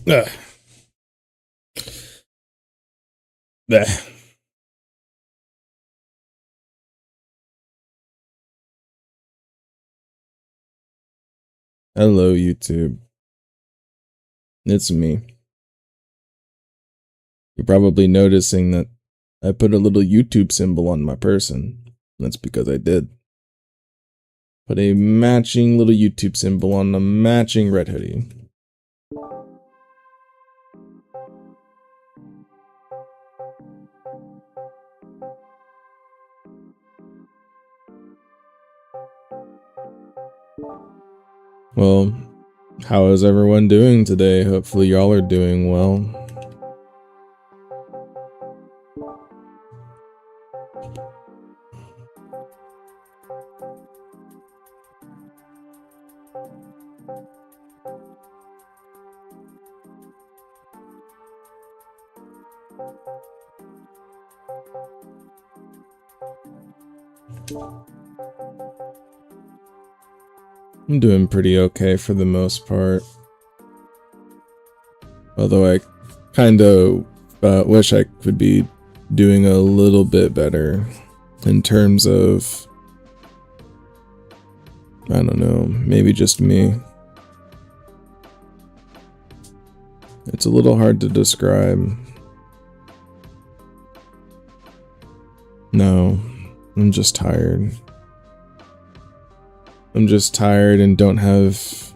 Ugh. Ugh. Hello, YouTube. It's me. You're probably noticing that I put a little YouTube symbol on my person. That's because I did. Put a matching little YouTube symbol on the matching red hoodie. Well, how is everyone doing today? Hopefully y'all are doing well. I'm doing pretty okay for the most part. Although I kinda wish I could be doing a little bit better in terms of, I don't know, maybe just me. It's a little hard to describe. No, I'm just tired. I'm just tired and don't have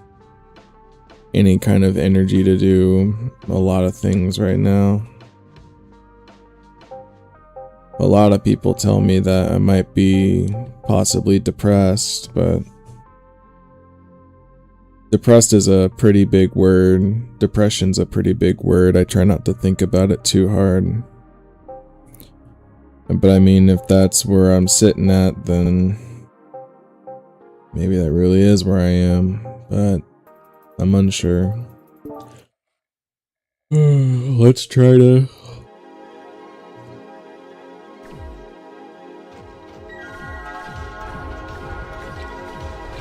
any kind of energy to do a lot of things right now. A lot of people tell me that I might be possibly depressed, but depressed is a pretty big word. Depression's a pretty big word. I try not to think about it too hard. But I mean, if that's where I'm sitting at, then maybe that really is where I am, but I'm unsure. Let's try to...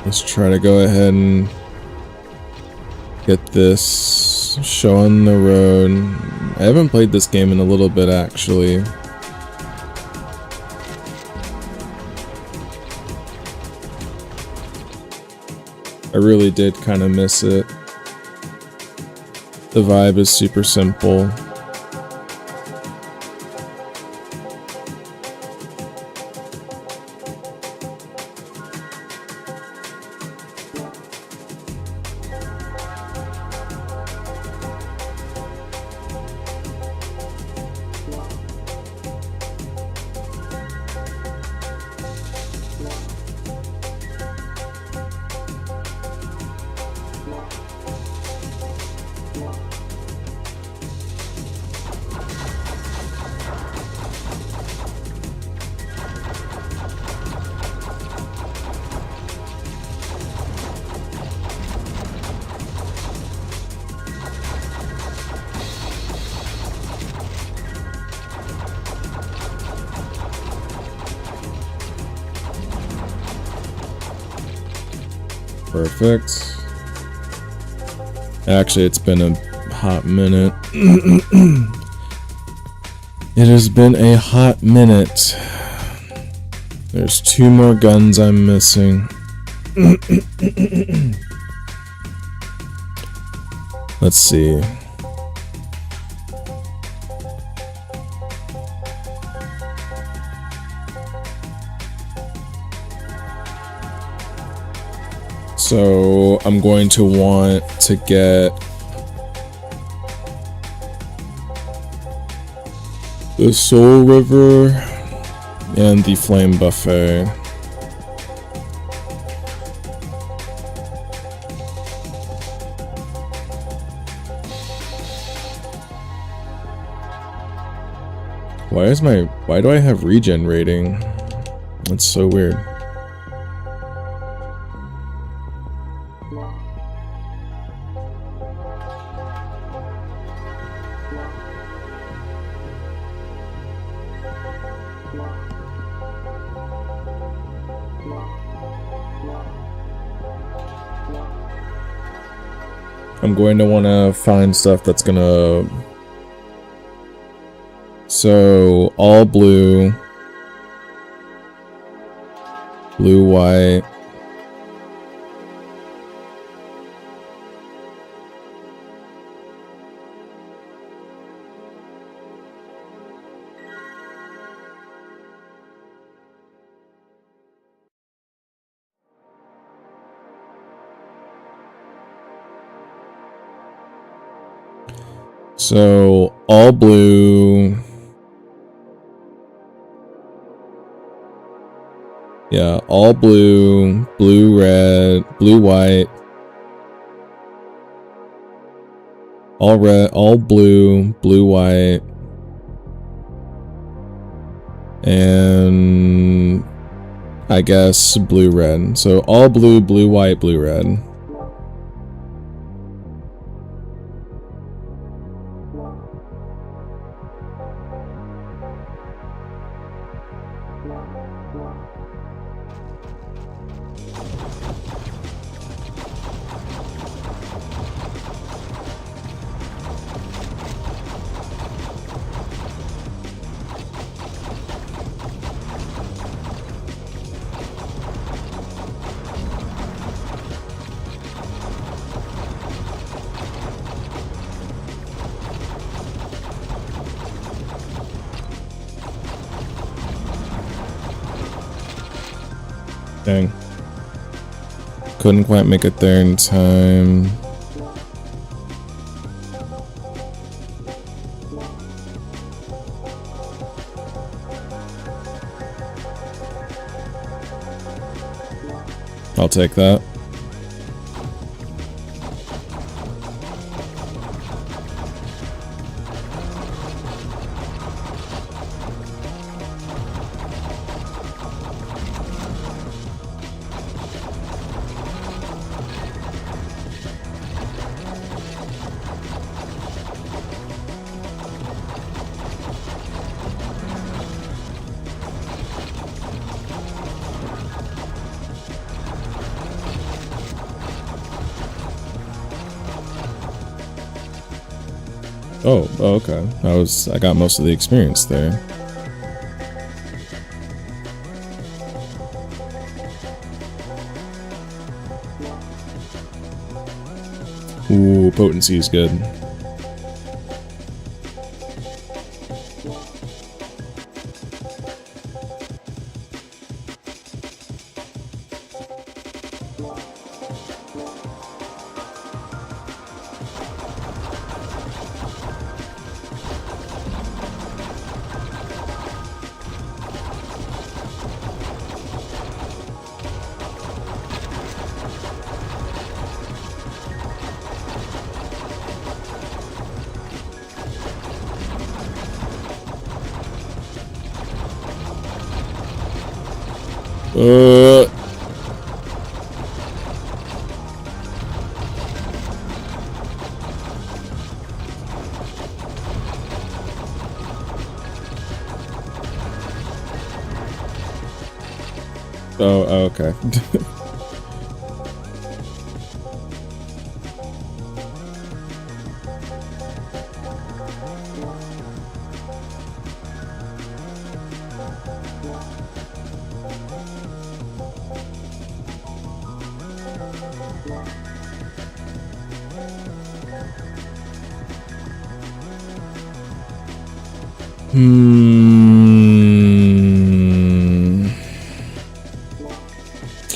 Let's try to go ahead and get this show on the road. I haven't played this game in a little bit, actually. I really did kind of miss it. The vibe is super simple. Perfect. Actually, it's been a hot minute. It has been a hot minute. There's 2 more guns I'm missing. Let's see. So I'm going to want to get the Soul River and the Flame Buffet. Why do I have regen rating? That's so weird. I'm going to want to find stuff that's gonna... So, all blue. Blue, white. So, all blue. Yeah, all blue, blue, red, blue, white. All red, all blue, blue, white. And I guess blue, red. So all blue, blue, white, blue, red. Dang. Couldn't quite make it there in time. I'll take that. Oh, okay. I got most of the experience there. Ooh, potency is good. Oh, okay.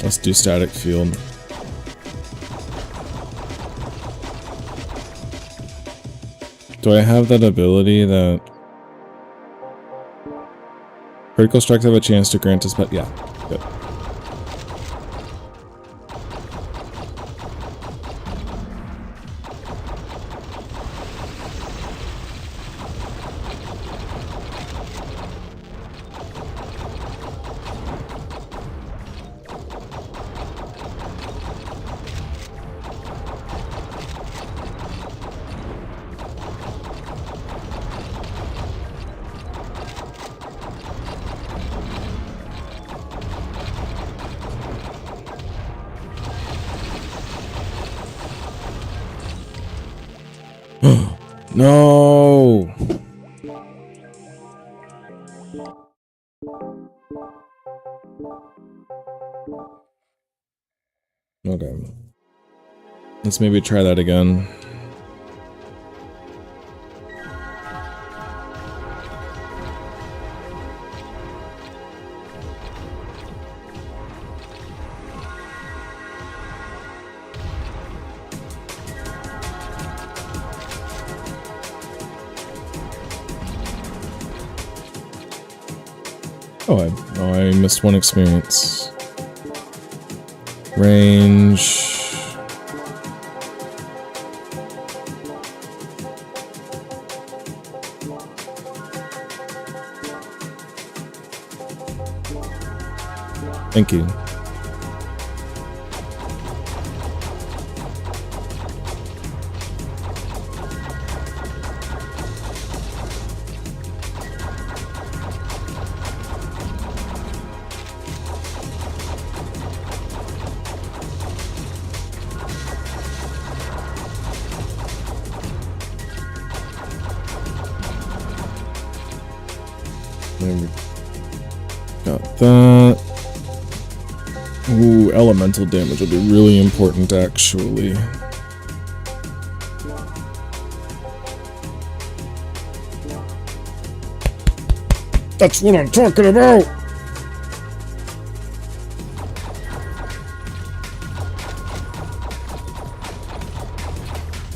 Let's do static field. Do I have that ability that critical strikes have a chance to grant us? But yeah, good. No! Okay. Let's maybe try that again. Oh, I missed one experience. Range. Thank you. There we got that. Ooh, elemental damage will be really important, actually. That's what I'm talking about!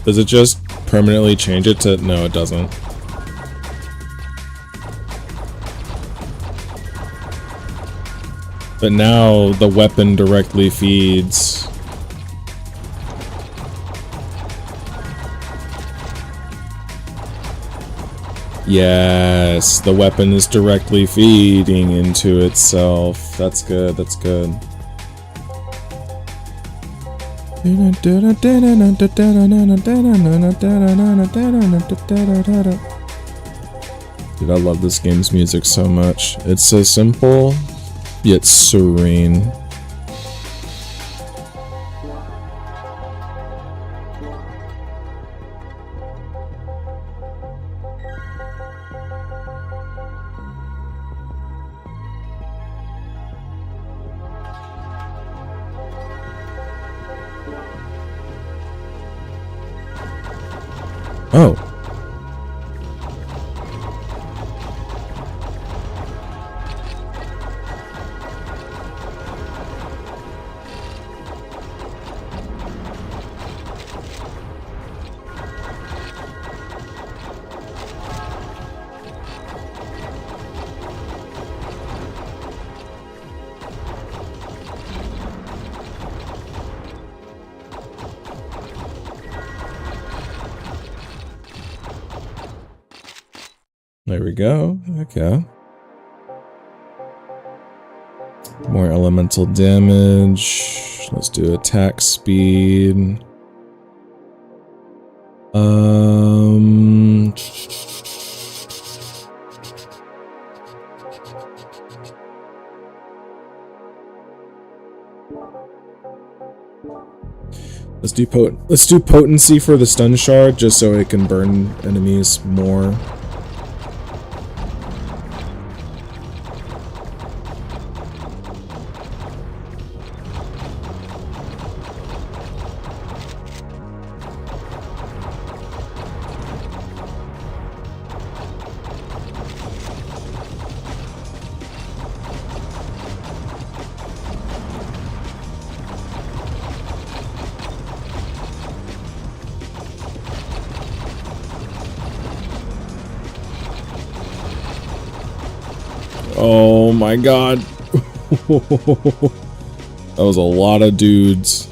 Does it just permanently change it to... No, it doesn't. But now the weapon directly feeds. Yes, the weapon is directly feeding into itself. That's good, that's good. Dude, I love this game's music so much. It's so simple, yet serene. Oh. There we go. Okay. More elemental damage. Let's do attack speed. Let's do potency for the stun shard just so it can burn enemies more. Oh my god. That was a lot of dudes.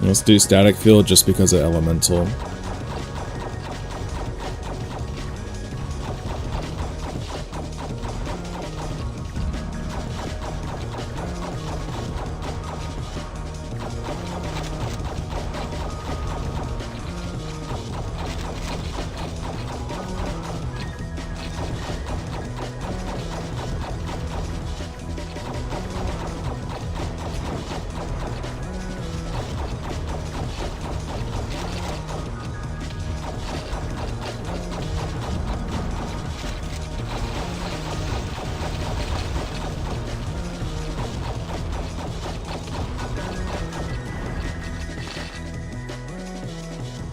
Let's do static field just because of elemental.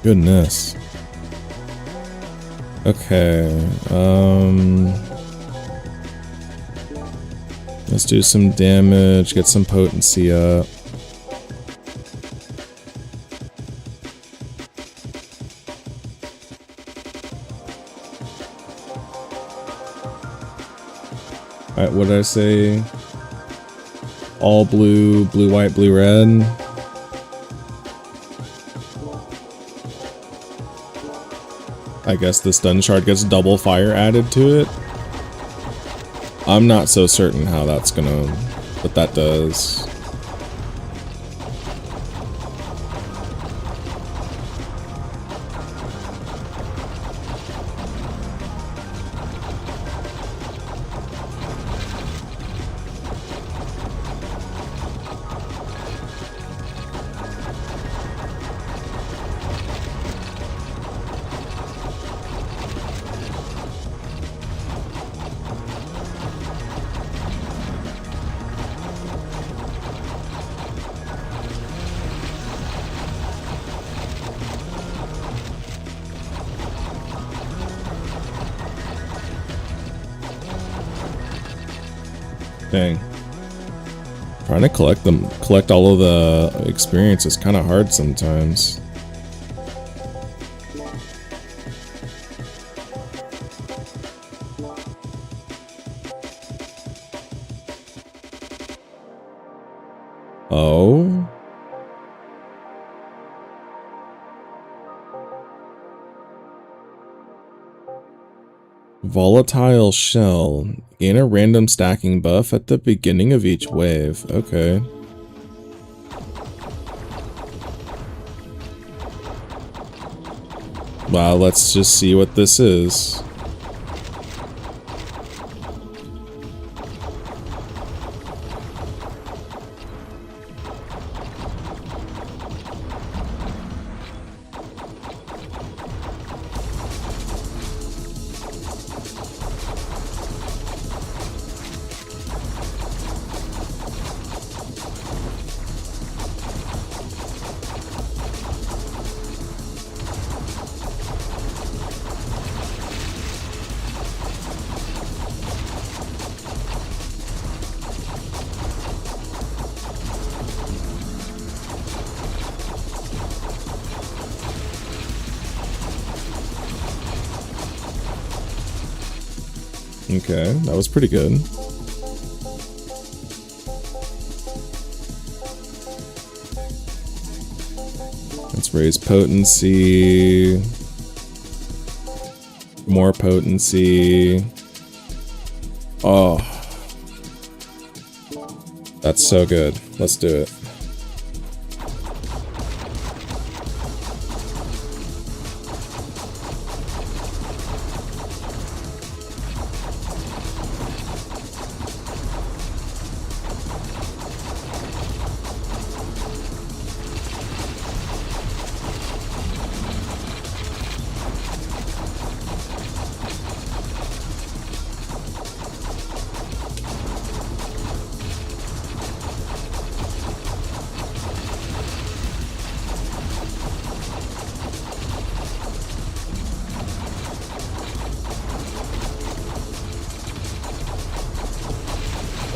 Goodness. Okay. Let's do some damage, get some potency up. Alright, what did I say? All blue, blue, white, blue, red. I guess the stun shard gets double fire added to it. I'm not so certain how that's gonna, what that does. Dang. Trying to collect all of the experience is kind of hard sometimes. Oh? Volatile shell. Gain a random stacking buff at the beginning of each wave. Okay. Wow, let's just see what this is. Okay, that was pretty good. Let's raise potency. More potency. Oh. That's so good. Let's do it.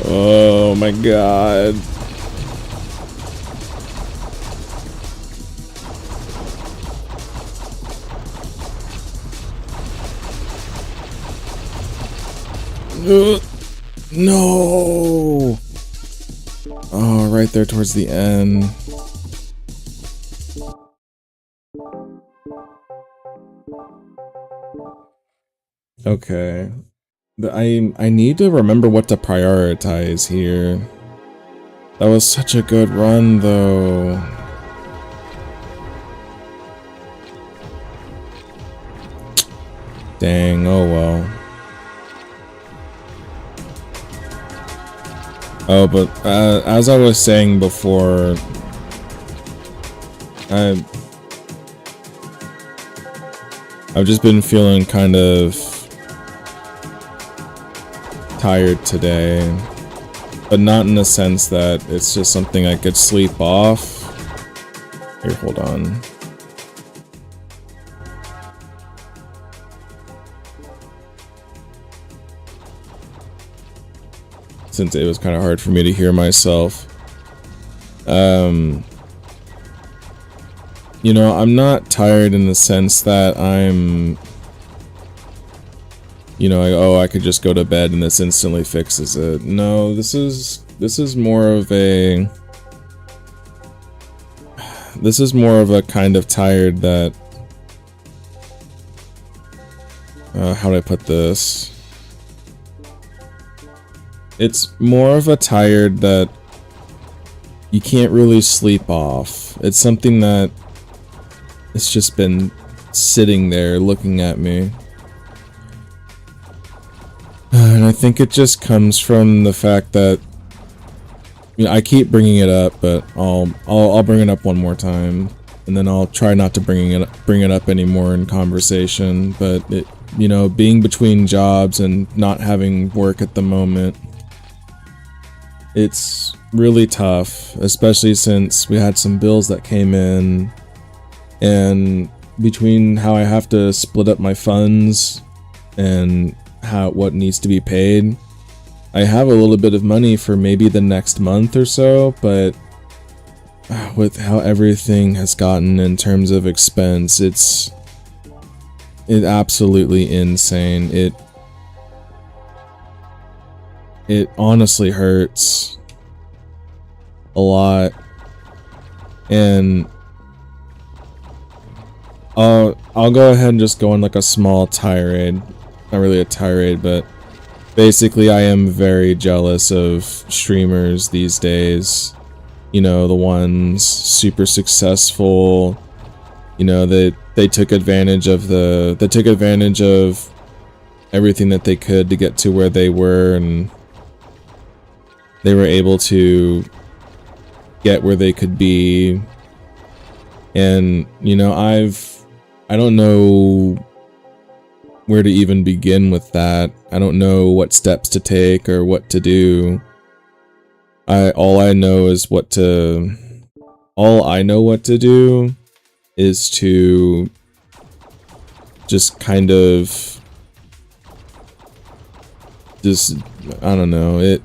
Oh my god. No. Oh, right there towards the end. Okay. I need to remember what to prioritize here. That was such a good run, though. Dang, oh well. Oh, but as I was saying before, I've just been feeling kind of tired today, but not in the sense that it's just something I could sleep off. Here, hold on. since it was kind of hard for me to hear myself. You know, I'm not tired in the sense that I'm, you know, I could just go to bed and this instantly fixes it. No, this is more of a, kind of tired that, how do I put this? It's more of a tired that you can't really sleep off. It's something that it's just been sitting there looking at me. And I think it just comes from the fact that, you know, I keep bringing it up, but I'll bring it up one more time, and then I'll try not to bring it up anymore in conversation. But it, you know, being between jobs and not having work at the moment, it's really tough, especially since we had some bills that came in, and between how I have to split up my funds and what needs to be paid, I have a little bit of money for maybe the next month or so, but with how everything has gotten in terms of expense, it's absolutely insane. It honestly hurts a lot, and I'll go ahead and just go on like a small tirade. Not really a tirade, but basically I am very jealous of streamers these days. You know, the ones super successful, you know, they took advantage of everything that they could to get to where they were, and they were able to get where they could be. And, you know, I don't know where to even begin with that. I don't know what steps to take or what to do. All I know what to do is to just kind of I don't know,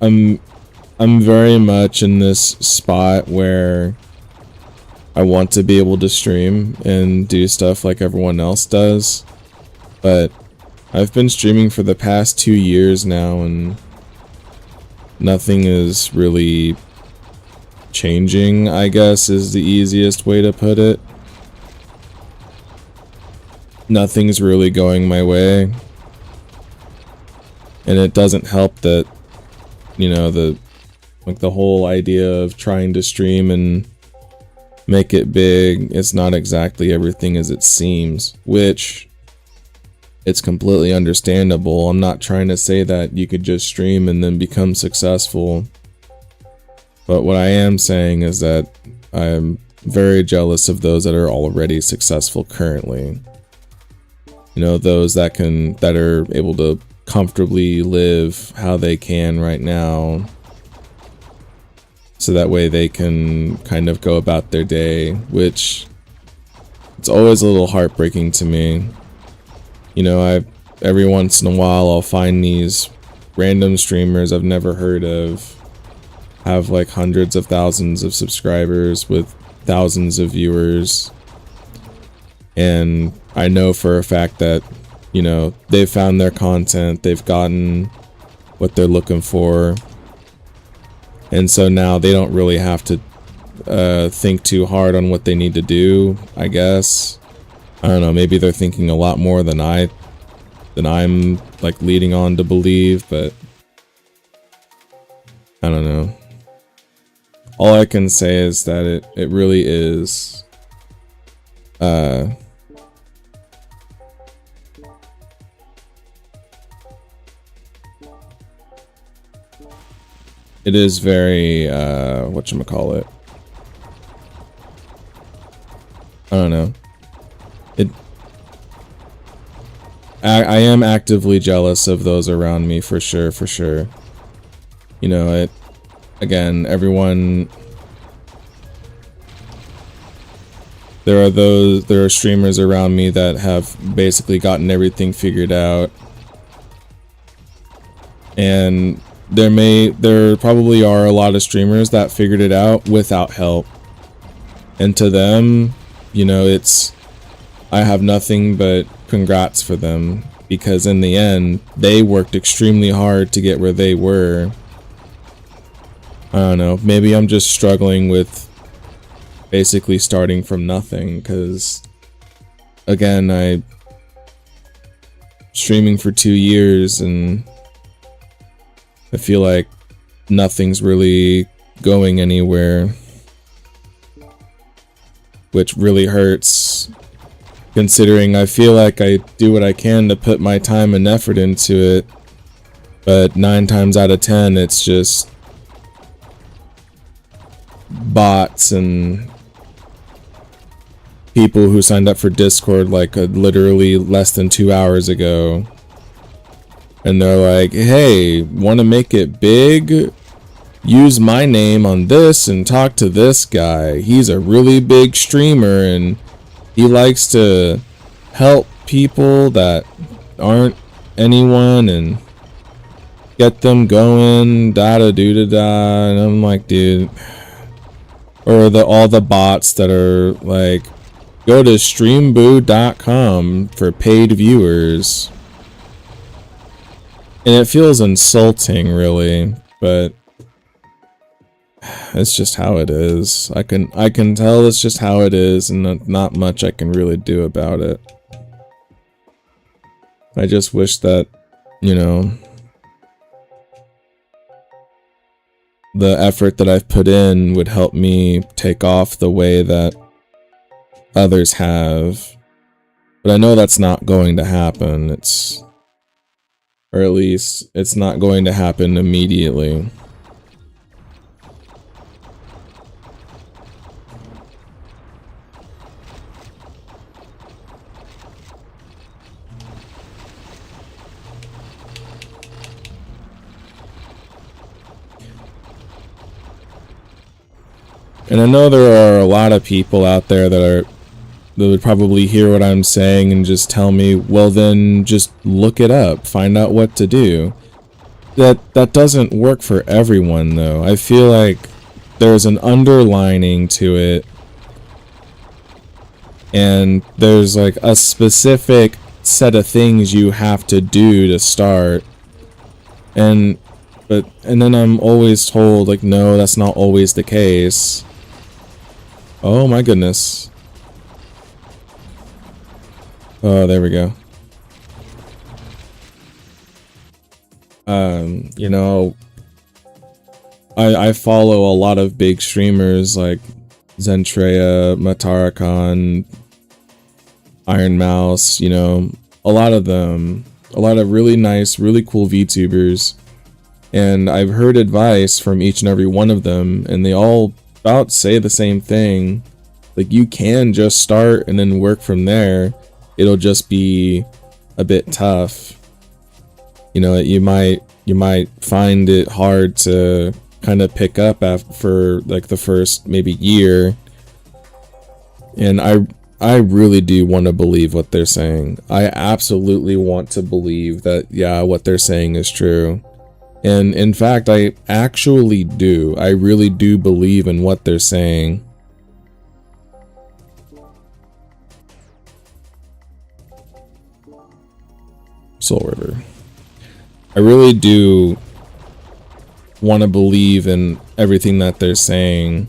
I'm very much in this spot where I want to be able to stream and do stuff like everyone else does, but I've been streaming for the past 2 years now, and nothing is really changing, I guess, is the easiest way to put it. Nothing's really going my way, and it doesn't help that, you know, the whole idea of trying to stream and make it big, it's not exactly everything as it seems, which it's completely understandable. I'm not trying to say that you could just stream and then become successful, but what I am saying is that I'm very jealous of those that are already successful currently. You know, those that are able to comfortably live how they can right now, so that way they can kind of go about their day, which it's always a little heartbreaking to me. You know, every once in a while I'll find these random streamers I've never heard of, have like hundreds of thousands of subscribers with thousands of viewers, and I know for a fact that, you know, they've found their content, they've gotten what they're looking for, and so now they don't really have to think too hard on what they need to do, I guess. I don't know, maybe they're thinking a lot more than I'm like leading on to believe, but I don't know. All I can say is that it really is it is very whatchamacallit, I don't know. I am actively jealous of those around me, for sure, for sure. You know, again, everyone, there are streamers around me that have basically gotten everything figured out, and there probably are a lot of streamers that figured it out without help. And to them, you know, I have nothing but congrats for them, because in the end, they worked extremely hard to get where they were. I don't know, maybe I'm just struggling with basically starting from nothing, because again, I streaming for 2 years and I feel like nothing's really going anywhere, which really hurts, considering I feel like I do what I can to put my time and effort into it, but 9 times out of 10 it's just bots and people who signed up for Discord like literally less than 2 hours ago, and they're like, hey, want to make it big? Use my name on this and talk to this guy. He's a really big streamer and he likes to help people that aren't anyone and get them going, da-da-do-da-da. And I'm like, dude. Or all the bots that are like, go to streamboo.com for paid viewers. And it feels insulting, really, but it's just how it is. I can tell it's just how it is, and not much I can really do about it. I just wish that, you know, the effort that I've put in would help me take off the way that others have. But I know that's not going to happen. Or at least it's not going to happen immediately. And I know there are a lot of people out there that would probably hear what I'm saying and just tell me, well then just look it up, find out what to do. That doesn't work for everyone though. I feel like there's an underlining to it, and there's like a specific set of things you have to do to start. And then I'm always told like, no, that's not always the case. Oh my goodness. Oh, there we go. You know, I follow a lot of big streamers like Zentreya, Matarakan, Iron Mouse, you know, a lot of them, a lot of really nice, really cool VTubers. And I've heard advice from each and every one of them, and they all about say the same thing. Like, you can just start and then work from there. It'll just be a bit tough. You know, you might find it hard to kind of pick up for like the first maybe year. And I really do want to believe what they're saying. I absolutely want to believe that, yeah, what they're saying is true. And in fact, I actually do. I really do believe in what they're saying. Soul River. I really do want to believe in everything that they're saying.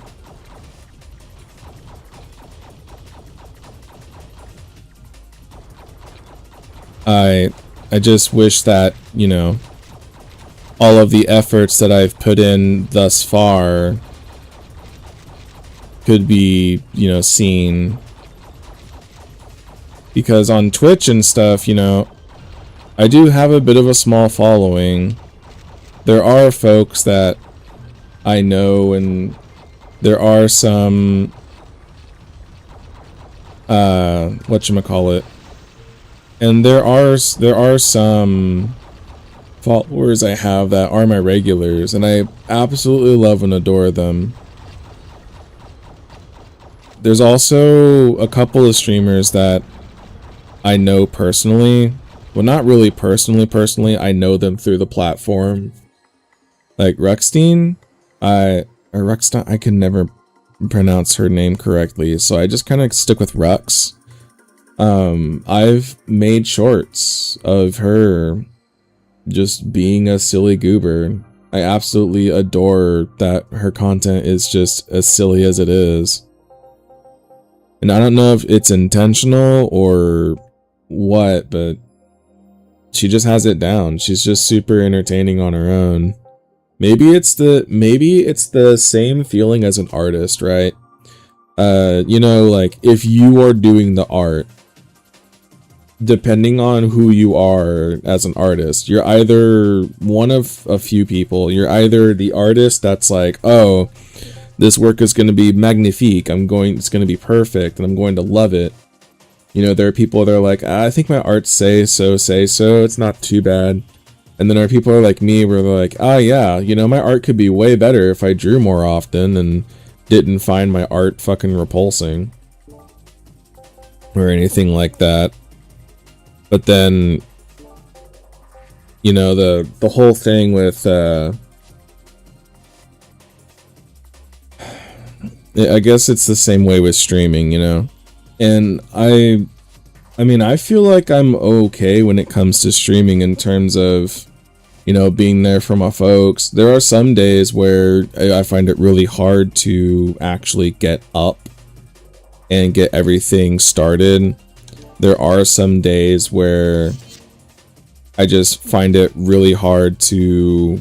I just wish that, you know, all of the efforts that I've put in thus far could be, you know, seen. Because on Twitch and stuff, you know, I do have a bit of a small following. There are folks that I know, and there are some whatchamacallit. And there are some followers I have that are my regulars, and I absolutely love and adore them. There's also a couple of streamers that I know personally. Well, not really personally, I know them through the platform. Like Ruxstein, Ruxstein, I can never pronounce her name correctly, so I just kind of stick with Rux. I've made shorts of her just being a silly goober. I absolutely adore that her content is just as silly as it is. And I don't know if it's intentional or what, but she just has it down. She's just super entertaining on her own. Maybe it's the same feeling as an artist, right? You know, like if you are doing the art, depending on who you are as an artist, you're either one of a few people. You're either the artist that's like, oh, this work is going to be magnifique. It's going to be perfect and I'm going to love it. You know, there are people that are like, I think my art say so. It's not too bad. And then there are people who are like me where they're like, oh yeah, you know, my art could be way better if I drew more often and didn't find my art fucking repulsing. Or anything like that. But then, you know, the whole thing with, I guess it's the same way with streaming, you know? And I mean, I feel like I'm okay when it comes to streaming in terms of, you know, being there for my folks. There are some days where I find it really hard to actually get up and get everything started. There are some days where I just find it really hard to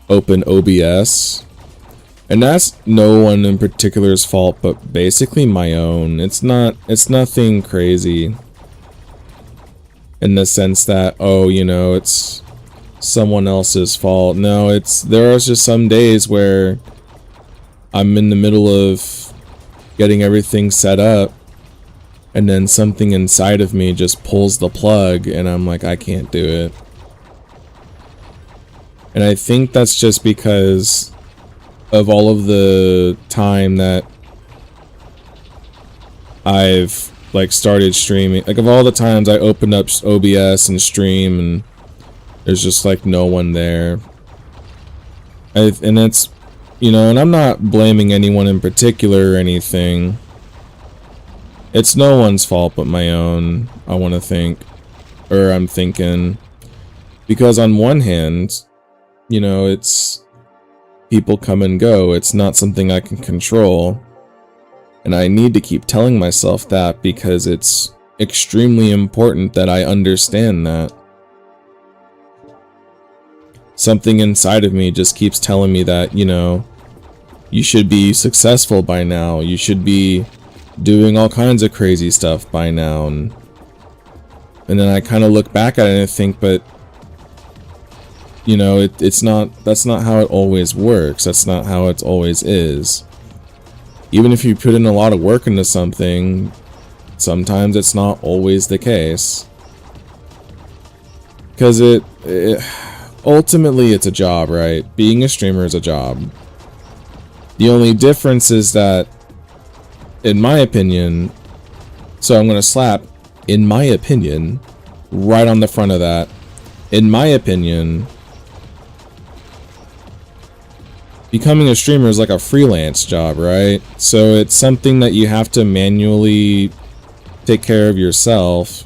open OBS. And that's no one in particular's fault, but basically my own. It's nothing crazy. In the sense that, oh, you know, it's someone else's fault. No, there are just some days where I'm in the middle of getting everything set up, and then something inside of me just pulls the plug, and I'm like, I can't do it. And I think that's just because of all of the time that I've like started streaming. Like of all the times I opened up OBS and stream and there's just like no one there. And it's, you know, and I'm not blaming anyone in particular or anything. It's no one's fault but my own, I want to think. Or I'm thinking. Because on one hand, you know, it's people come and go. It's not something I can control. And I need to keep telling myself that because it's extremely important that I understand that. Something inside of me just keeps telling me that, you know, you should be successful by now. You should be doing all kinds of crazy stuff by now. And then I kind of look back at it and think, but you know, that's not how it always works. That's not how it always is. Even if you put in a lot of work into something, sometimes it's not always the case. Because ultimately it's a job, right? Being a streamer is a job. The only difference is that, in my opinion, so I'm going to slap, in my opinion, right on the front of that. In my opinion, becoming a streamer is like a freelance job, right? So it's something that you have to manually take care of yourself.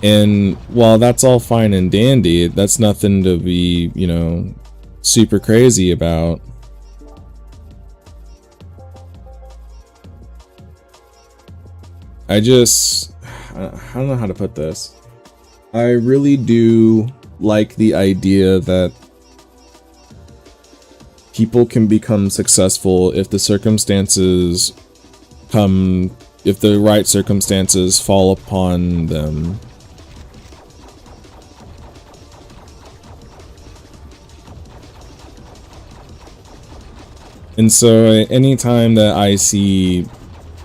And while that's all fine and dandy, that's nothing to be, you know, super crazy about. I don't know how to put this. I really do like the idea that people can become successful if the circumstances if the right circumstances fall upon them. And so anytime that I see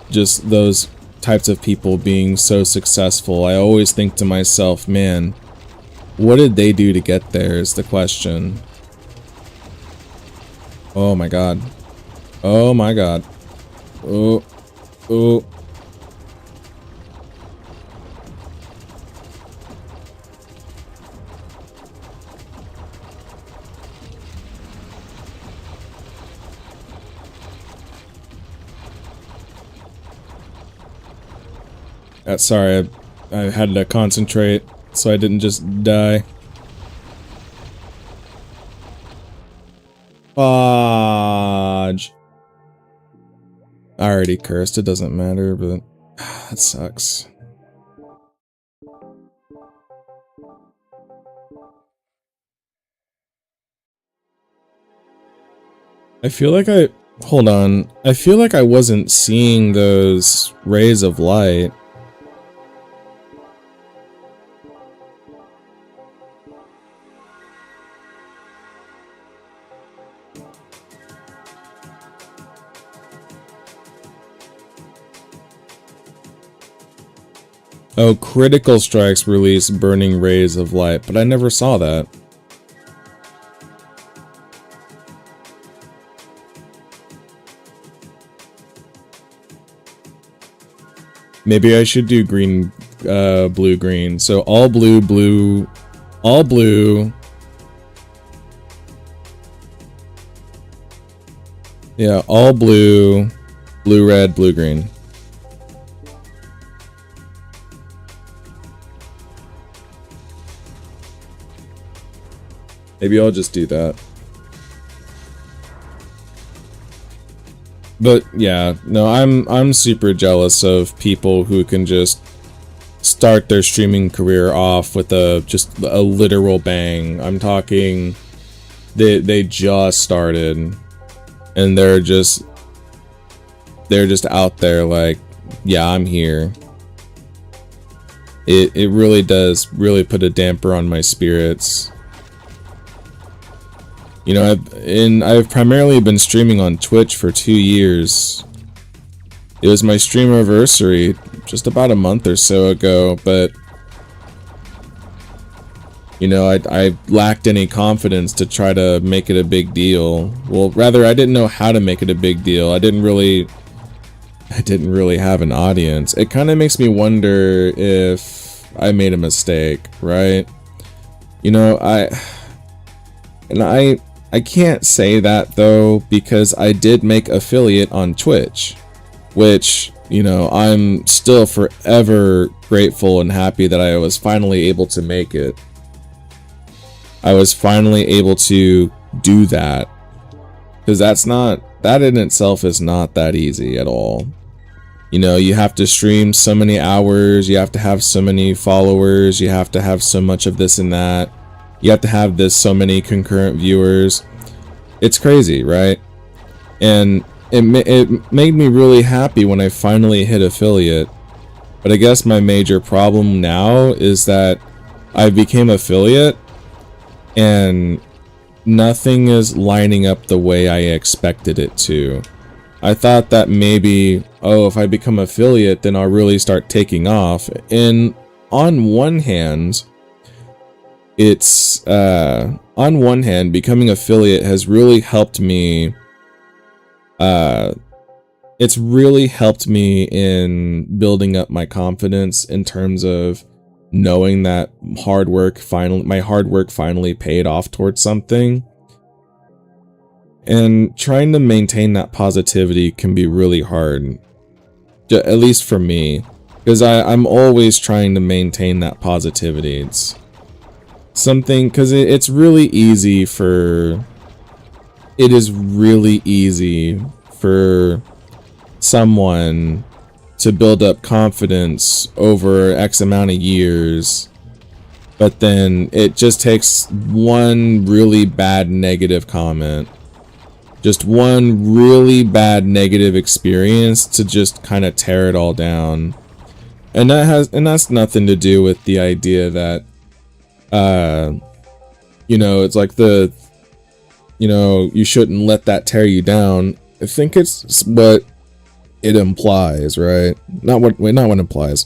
just those types of people being so successful, I always think to myself, man, what did they do to get there is the question. Oh my god. Oh my god. Oh. Oh. Sorry, I had to concentrate so I didn't just die. Fudge. I already cursed, it doesn't matter, but that sucks. I feel like hold on. I feel like I wasn't seeing those rays of light. Oh, critical strikes release burning rays of light, but I never saw that. Maybe I should do green, blue, green. So all blue, blue, all blue. Yeah, all blue, blue, red, blue, green. Maybe I'll just do that. But yeah, no, I'm super jealous of people who can just start their streaming career off with just a literal bang. I'm talking they just started and they're just out there like, yeah, I'm here. It really does put a damper on my spirits. You know, I've primarily been streaming on Twitch for 2 years. It was my stream anniversary just about a month or so ago, but you know, I lacked any confidence to try to make it a big deal. Well, rather, I didn't know how to make it a big deal. I didn't really have an audience. It kind of makes me wonder if I made a mistake, right? You know, I can't say that though, because I did make affiliate on Twitch, which, you know, I'm still forever grateful and happy that I was finally able to make it. I was finally able to do that, because that in itself is not that easy at all. You know, you have to stream so many hours, you have to have so many followers, you have to have so much of this and that. You have to have so many concurrent viewers. It's crazy, right? And it made me really happy when I finally hit affiliate. But I guess my major problem now is that I became affiliate and nothing is lining up the way I expected it to. I thought that maybe, oh, if I become affiliate, then I'll really start taking off. And on one hand, becoming affiliate has really helped me. It's really helped me in building up my confidence in terms of knowing that my hard work finally paid off towards something. And trying to maintain that positivity can be really hard, at least for me, because I'm always trying to maintain that positivity. It's something, because it's really easy for someone to build up confidence over X amount of years, but then it just takes one really bad negative comment, just one really bad negative experience to just kind of tear it all down. And that's nothing to do with the idea that you know, it's like you shouldn't let that tear you down. I think it's what it implies, right? Not what it implies.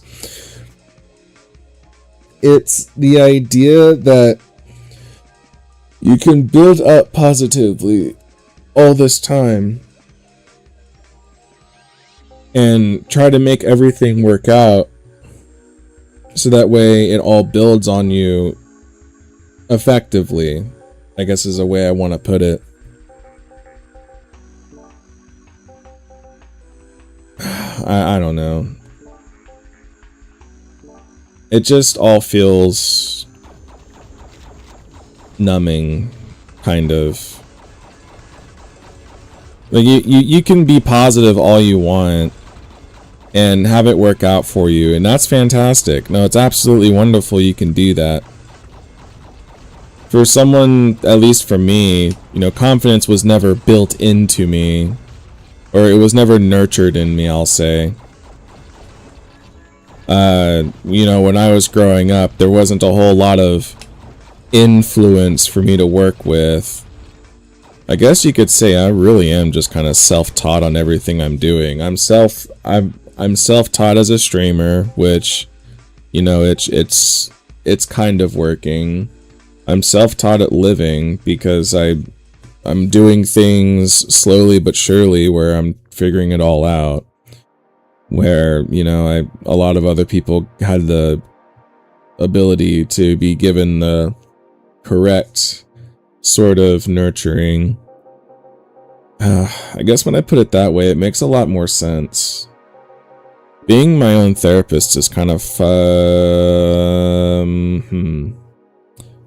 It's the idea that you can build up positively all this time and try to make everything work out so that way it all builds on you effectively, I guess is a way I want to put it. I don't know. it just all feels numbing, kind of. Like you can be positive all you want and have it work out for you, and that's fantastic. No, it's absolutely wonderful you can do that. For someone, at least for me, you know, confidence was never built into me, or it was never nurtured in me, I'll say. You know, when I was growing up, there wasn't a whole lot of influence for me to work with. I guess you could say I really am just kind of self-taught on everything I'm doing. I'm self-taught as a streamer, which, you know, it's kind of working. I'm self-taught at living because I'm doing things slowly but surely where I'm figuring it all out. Where, you know, a lot of other people had the ability to be given the correct sort of nurturing. I guess when I put it that way, it makes a lot more sense. Being my own therapist is kind of what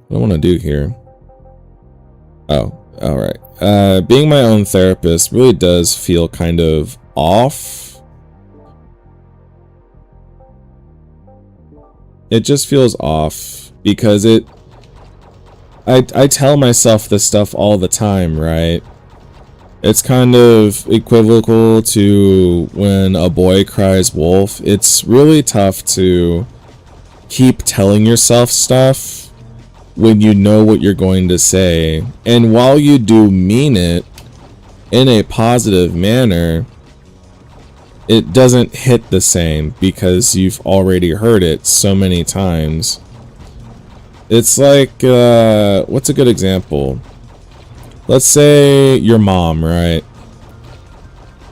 do I want to do here? Oh, alright. Being my own therapist really does feel kind of off. It just feels off because I tell myself this stuff all the time, right? It's kind of equivocal to when a boy cries wolf. It's really tough to keep telling yourself stuff when you know what you're going to say. And while you do mean it in a positive manner, it doesn't hit the same because you've already heard it so many times. It's like, what's a good example? Let's say your mom, right?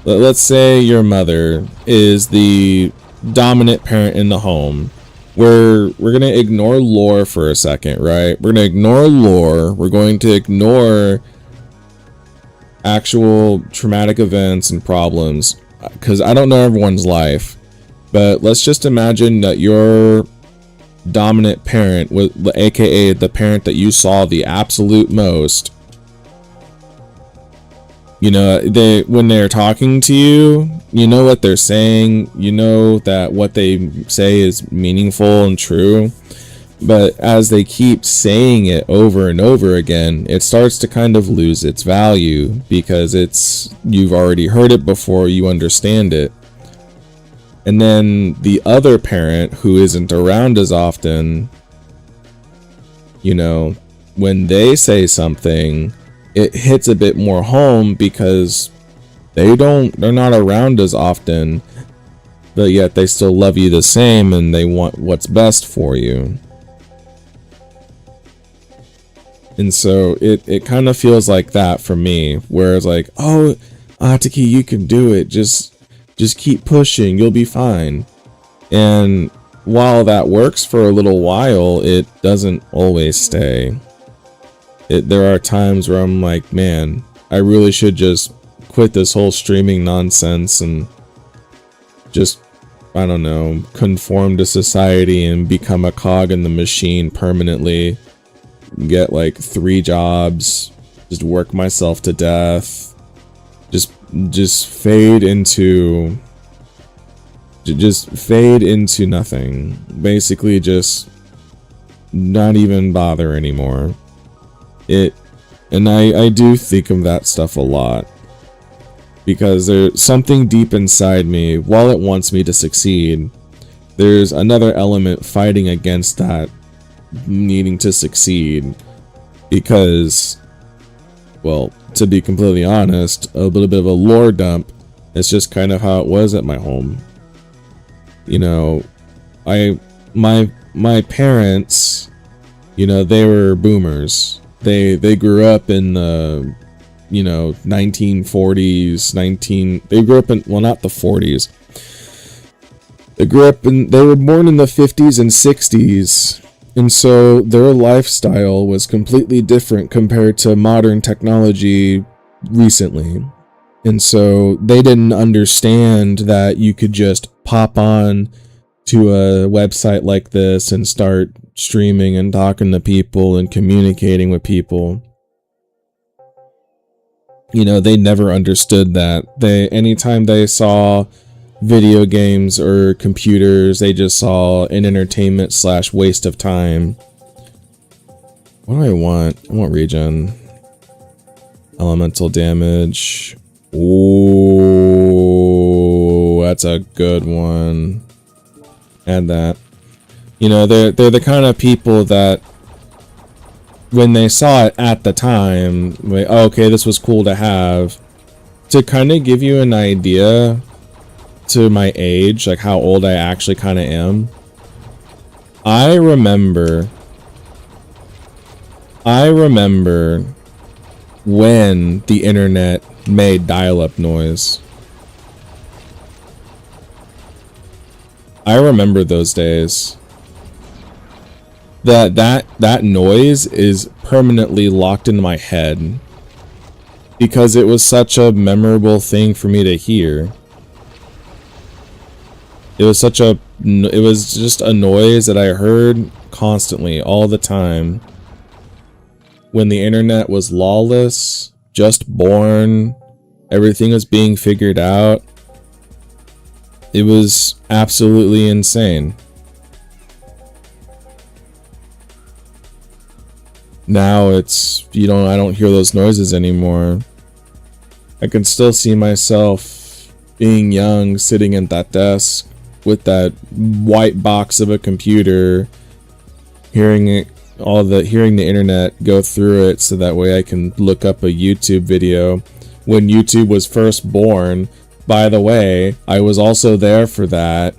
Let's say your mother is the dominant parent in the home. We're going to ignore lore for a second, right? We're going to ignore lore. We're going to ignore actual traumatic events and problems, because I don't know everyone's life. But let's just imagine that your dominant parent, aka the parent that you saw the absolute most, you know, when they're talking to you, you know what they're saying, you know that what they say is meaningful and true, but as they keep saying it over and over again, it starts to kind of lose its value because you've already heard it before, you understand it. And then the other parent who isn't around as often, you know, when they say something, it hits a bit more home because they're not around as often, but yet they still love you the same and they want what's best for you. And so it kind of feels like that for me, where it's like, oh, Ataki, you can do it. Just keep pushing. You'll be fine. And while that works for a little while, it doesn't always stay. There are times where I'm like, man, I really should just quit this whole streaming nonsense and just, I don't know, conform to society and become a cog in the machine permanently. Get like 3 jobs, just work myself to death, just fade into nothing. Basically just not even bother anymore. And I do think of that stuff a lot, because there's something deep inside me, while it wants me to succeed, there's another element fighting against that needing to succeed, because, well, to be completely honest, a little bit of a lore dump, it's just kind of how it was at my home. You know, my parents, you know, they were boomers. They grew up in the, you know, 1940s, they grew up in, well, not the 40s. They were born in the 50s and 60s. And so their lifestyle was completely different compared to modern technology recently. And so they didn't understand that you could just pop on to a website like this and start streaming and talking to people and communicating with people. You know, they never understood that. Anytime they saw video games or computers, they just saw an entertainment / waste of time. What do I want? I want regen. Elemental damage. Ooh, that's a good one. Add that. You know, they're the kind of people that when they saw it at the time, like, oh, okay, this was cool to have. To kind of give you an idea to my age, like how old I actually kind of am. I remember when the internet made dial-up noise. I remember those days. That noise is permanently locked in my head because it was such a memorable thing for me to hear. It was just a noise that I heard constantly all the time. When the internet was lawless, just born, everything was being figured out. It was absolutely insane. Now it's, I don't hear those noises anymore. I can still see myself being young, sitting at that desk with that white box of a computer, hearing the internet go through it so that way I can look up a YouTube video. When YouTube was first born, by the way, I was also there for that.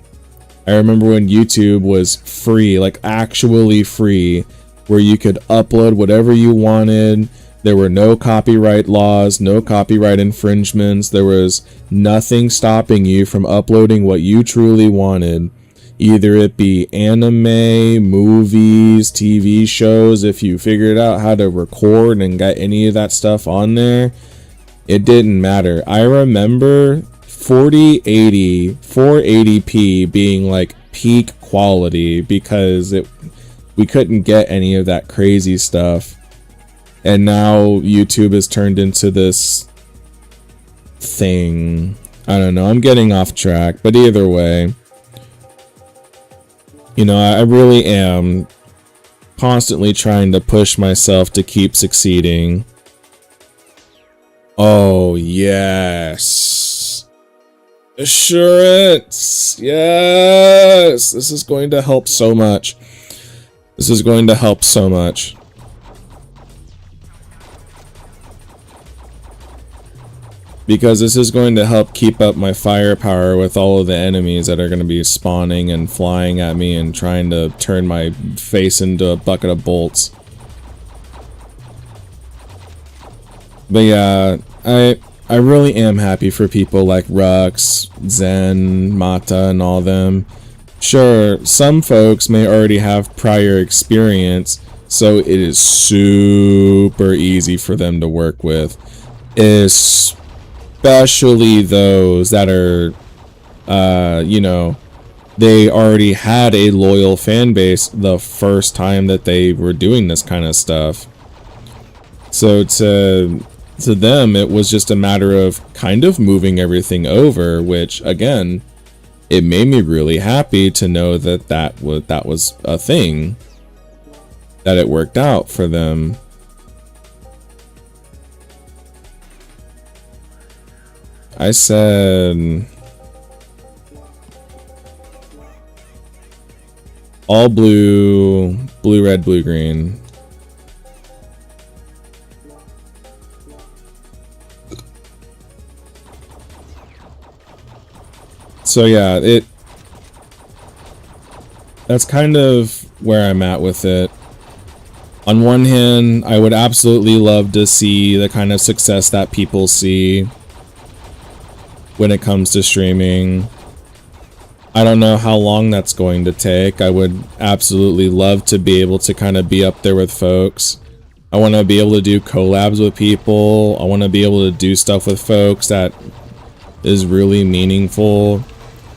I remember when YouTube was free, like actually free, where you could upload whatever you wanted. There were no copyright laws, no copyright infringements. There was nothing stopping you from uploading what you truly wanted. Either it be anime, movies, TV shows. If you figured out how to record and got any of that stuff on there, it didn't matter. I remember 480p being like peak quality because we couldn't get any of that crazy stuff. And now YouTube has turned into this thing. I don't know, I'm getting off track, but either way, you know, I really am constantly trying to push myself to keep succeeding. Oh, yes. Assurance. Yes. This is going to help so much. This is going to help so much. Because this is going to help keep up my firepower with all of the enemies that are going to be spawning and flying at me and trying to turn my face into a bucket of bolts. But yeah, I really am happy for people like Rux, Zen, Mata, and all them. Sure, some folks may already have prior experience, so it is super easy for them to work with. Especially those that are, you know, they already had a loyal fan base the first time that they were doing this kind of stuff. So to them, it was just a matter of kind of moving everything over, which, again, it made me really happy to know that that was a thing, that it worked out for them. I said all blue, blue, red, blue, green. So yeah, that's kind of where I'm at with it. On one hand, I would absolutely love to see the kind of success that people see when it comes to streaming. I don't know how long that's going to take. I would absolutely love to be able to kind of be up there with folks. I want to be able to do collabs with people. I want to be able to do stuff with folks that is really meaningful.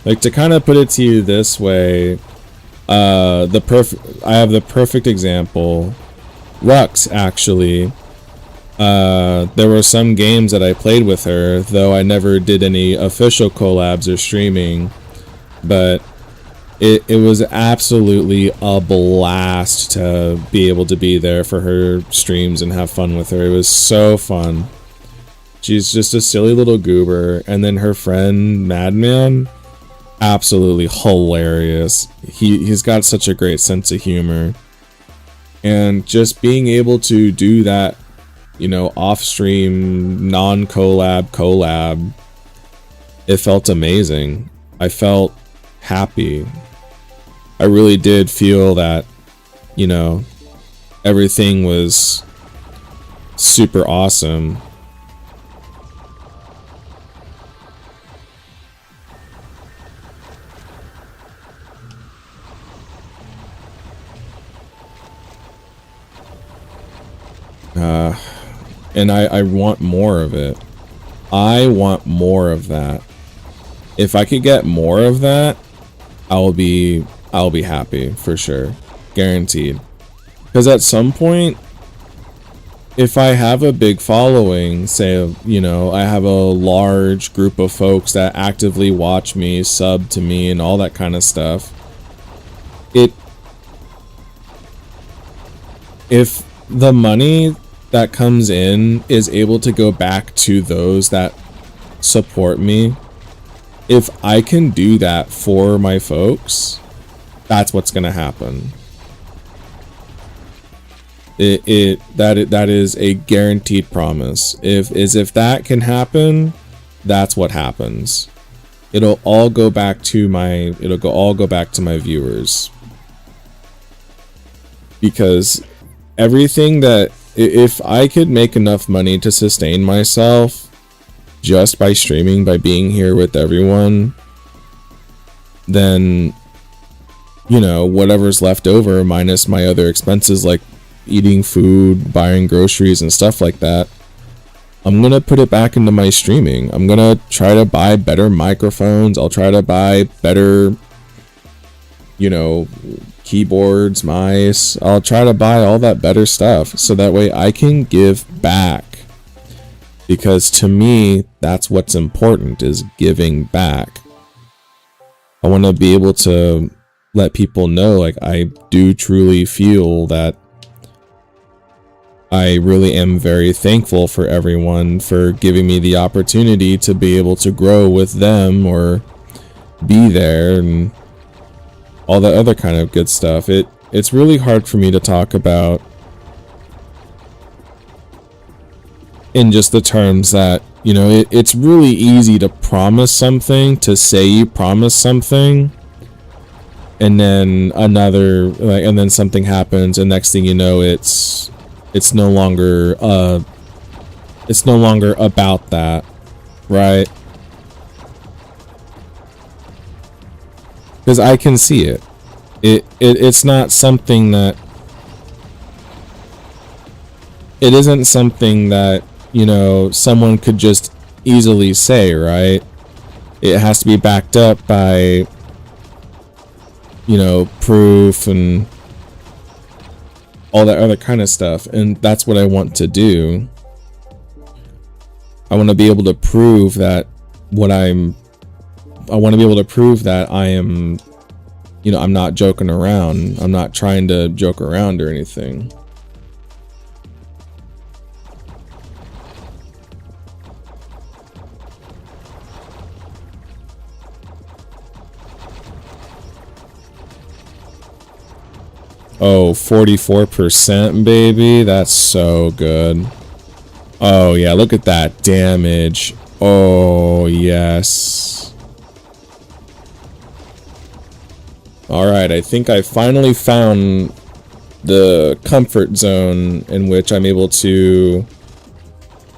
Like, to kind of put it to you this way, I have the perfect example. Rux, actually. There were some games that I played with her, though I never did any official collabs or streaming, but it was absolutely a blast to be able to be there for her streams and have fun with her. It was so fun. She's just a silly little goober. And then her friend, Madman, absolutely hilarious. He's got such a great sense of humor. And just being able to do that, you know, off-stream, non-collab, it felt amazing. I felt happy. I really did feel that, you know, everything was super awesome. And I want more of it. I want more of that. If I could get more of that, I'll be happy for sure. Guaranteed. Because at some point, if I have a big following, say, you know, I have a large group of folks that actively watch me, sub to me, and all that kind of stuff, if the money that comes in is able to go back to those that support me, if I can do that for my folks, that's what's gonna happen. That is a guaranteed promise. If that can happen, that's what happens. It'll all go back to my viewers. Because everything that, if I could make enough money to sustain myself just by streaming, by being here with everyone, then, you know, whatever's left over minus my other expenses like eating food, buying groceries and stuff like that, I'm gonna put it back into my streaming. I'm gonna try to buy better microphones. I'll try to buy better, you know, keyboards, mice. I'll try to buy all that better stuff so that way I can give back. Because to me, that's what's important, is giving back. I want to be able to let people know, like, I do truly feel that I really am very thankful for everyone for giving me the opportunity to be able to grow with them or be there and all that other kind of good stuff. It's really hard for me to talk about in just the terms that, you know, it's really easy to promise something, to say you promise something, and then and then something happens, and next thing you know, it's no longer about that, right? Because I can see it. It's not something that, it isn't something that, you know, someone could just easily say, right? It has to be backed up by, you know, proof and all that other kind of stuff. And that's what I want to do. I want to be able to prove that I want to be able to prove that I am, you know, I'm not joking around. I'm not trying to joke around or anything. Oh, 44%, baby. That's so good. Oh, yeah, look at that damage. Oh, yes. Alright, I think I finally found the comfort zone in which I'm able to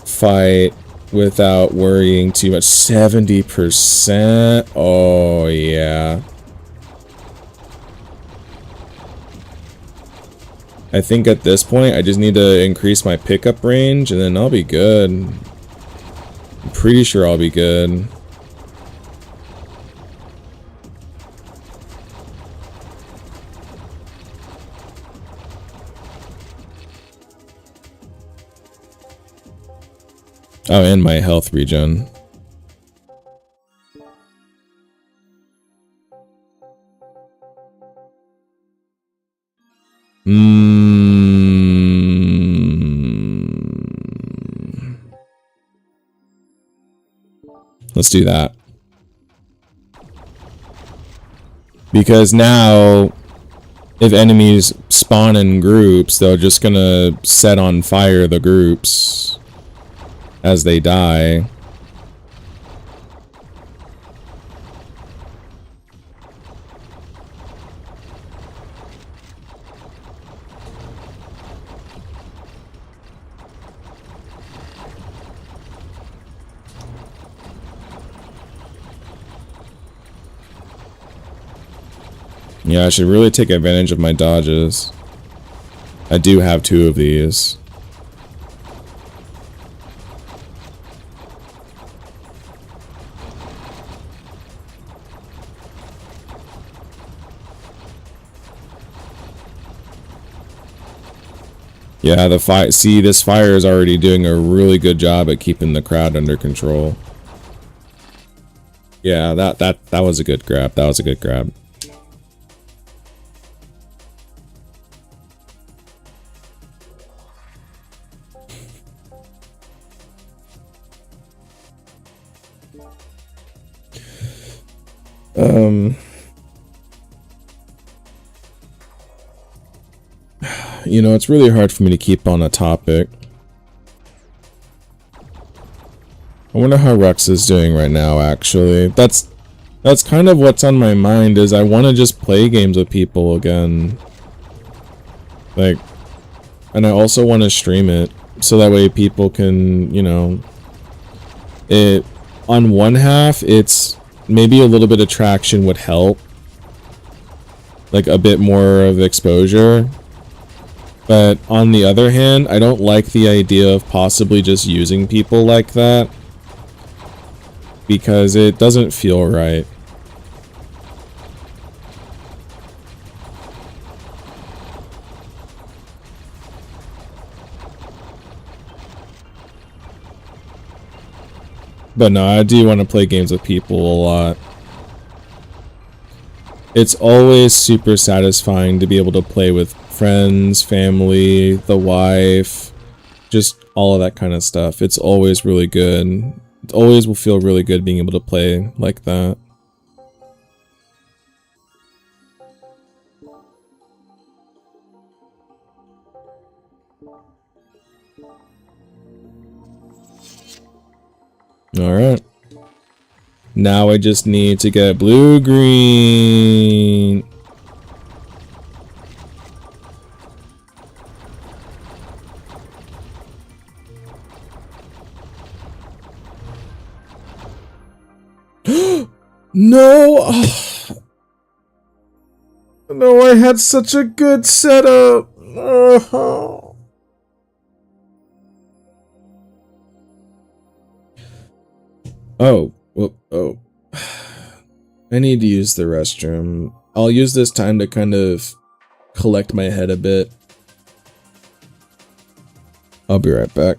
fight without worrying too much. 70%. Oh, yeah. I think at this point, I just need to increase my pickup range, and then I'll be good. I'm pretty sure I'll be good. Oh, and my health regen. Let's do that. Because now, if enemies spawn in groups, they're just gonna set on fire the groups as they die. Yeah, I should really take advantage of my dodges. I do have 2 of these. Yeah, the fire. See, this fire is already doing a really good job at keeping the crowd under control. Yeah, that was a good grab. That was a good grab. You know, it's really hard for me to keep on a topic. I wonder how Rex is doing right now, actually. That's kind of what's on my mind, is I want to just play games with people again. Like, and I also want to stream it, so that way people can, you know... On one half, it's... maybe a little bit of traction would help. Like, a bit more of exposure. But on the other hand, I don't like the idea of possibly just using people like that. Because it doesn't feel right. But no, I do want to play games with people a lot. It's always super satisfying to be able to play with friends, family, the wife, just all of that kind of stuff. It's always really good. It always will feel really good being able to play like that. Alright. Now I just need to get blue-green. No! No, I had such a good setup. Oh, well, oh. I need to use the restroom. I'll use this time to kind of collect my head a bit. I'll be right back.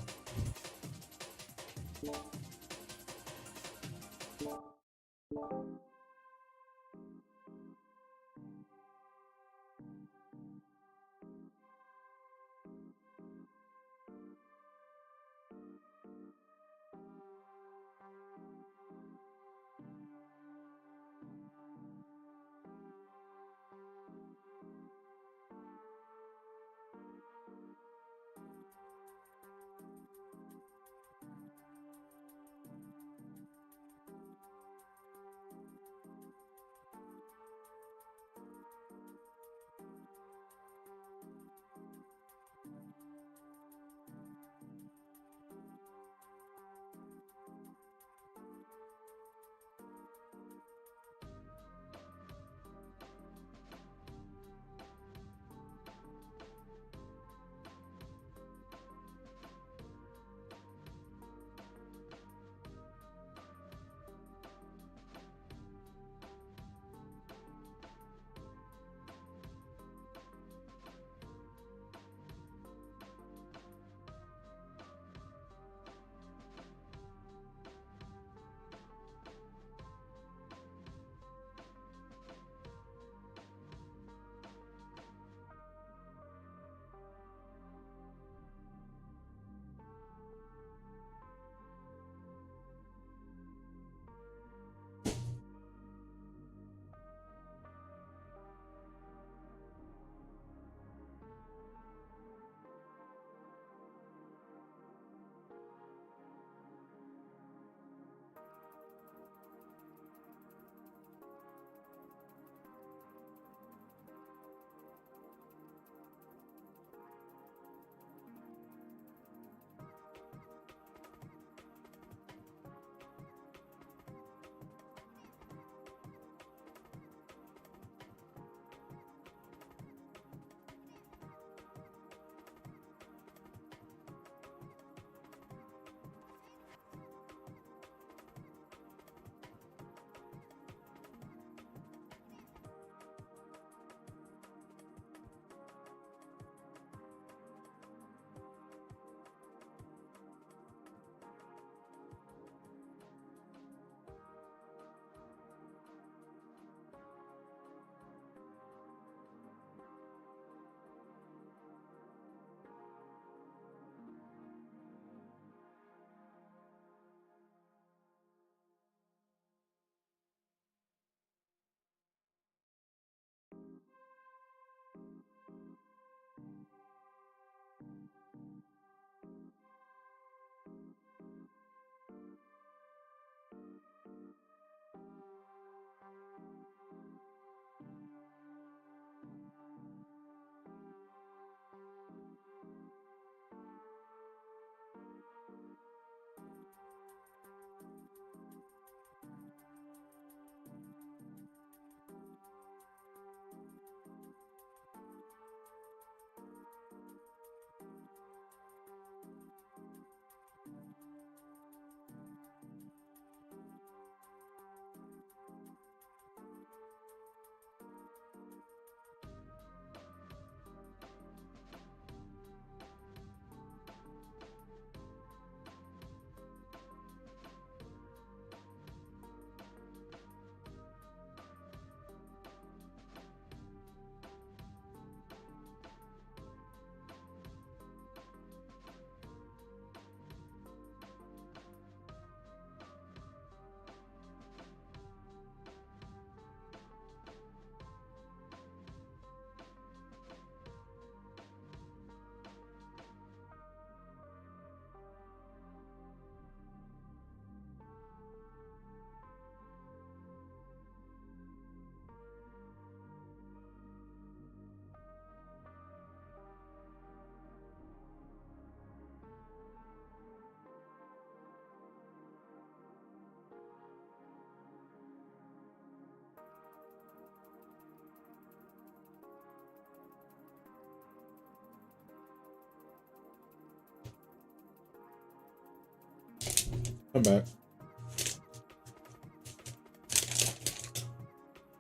I'm back.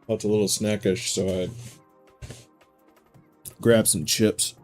Felt a little snackish, so I grabbed some chips.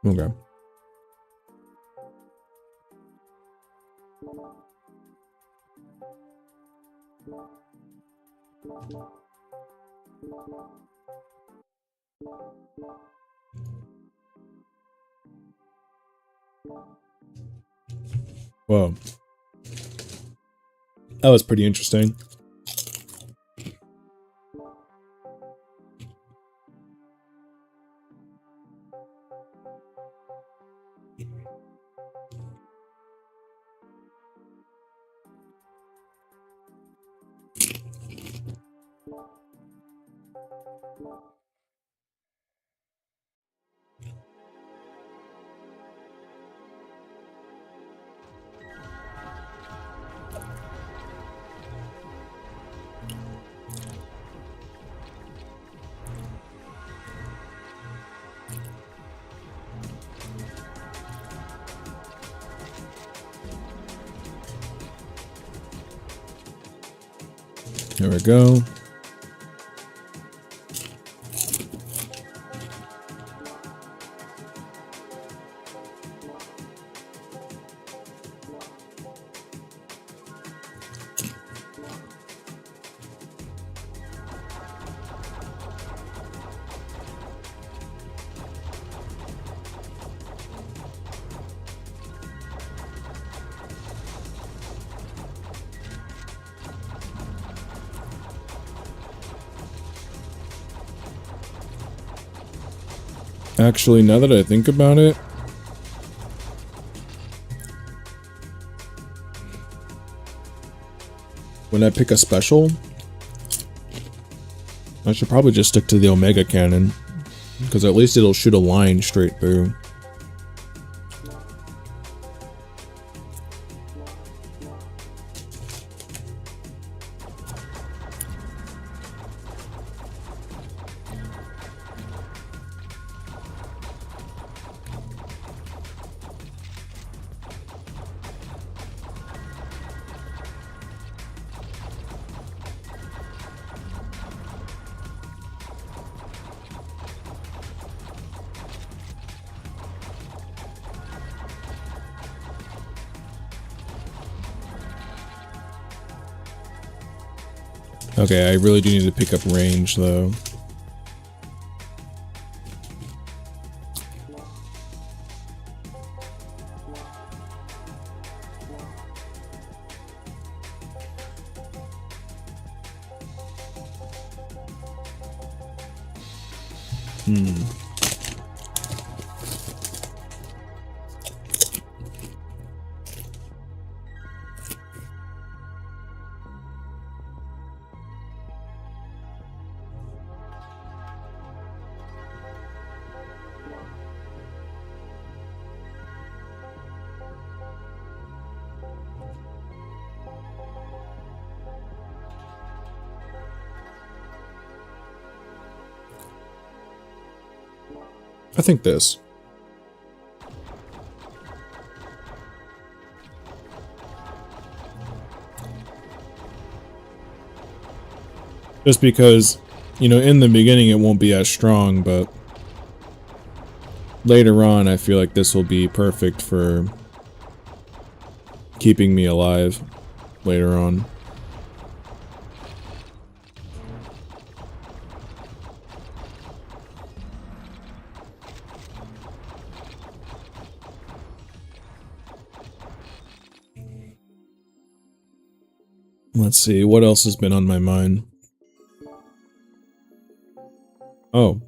Okay. Whoa. That was pretty interesting. There we go. Actually, now that I think about it, when I pick a special, I should probably just stick to the Omega cannon, because at least it'll shoot a line straight through. Okay, I really do need to pick up range, though. I think this. Just because, you know, in the beginning it won't be as strong, but later on I feel like this will be perfect for keeping me alive later on. Let's see, what else has been on my mind? Oh.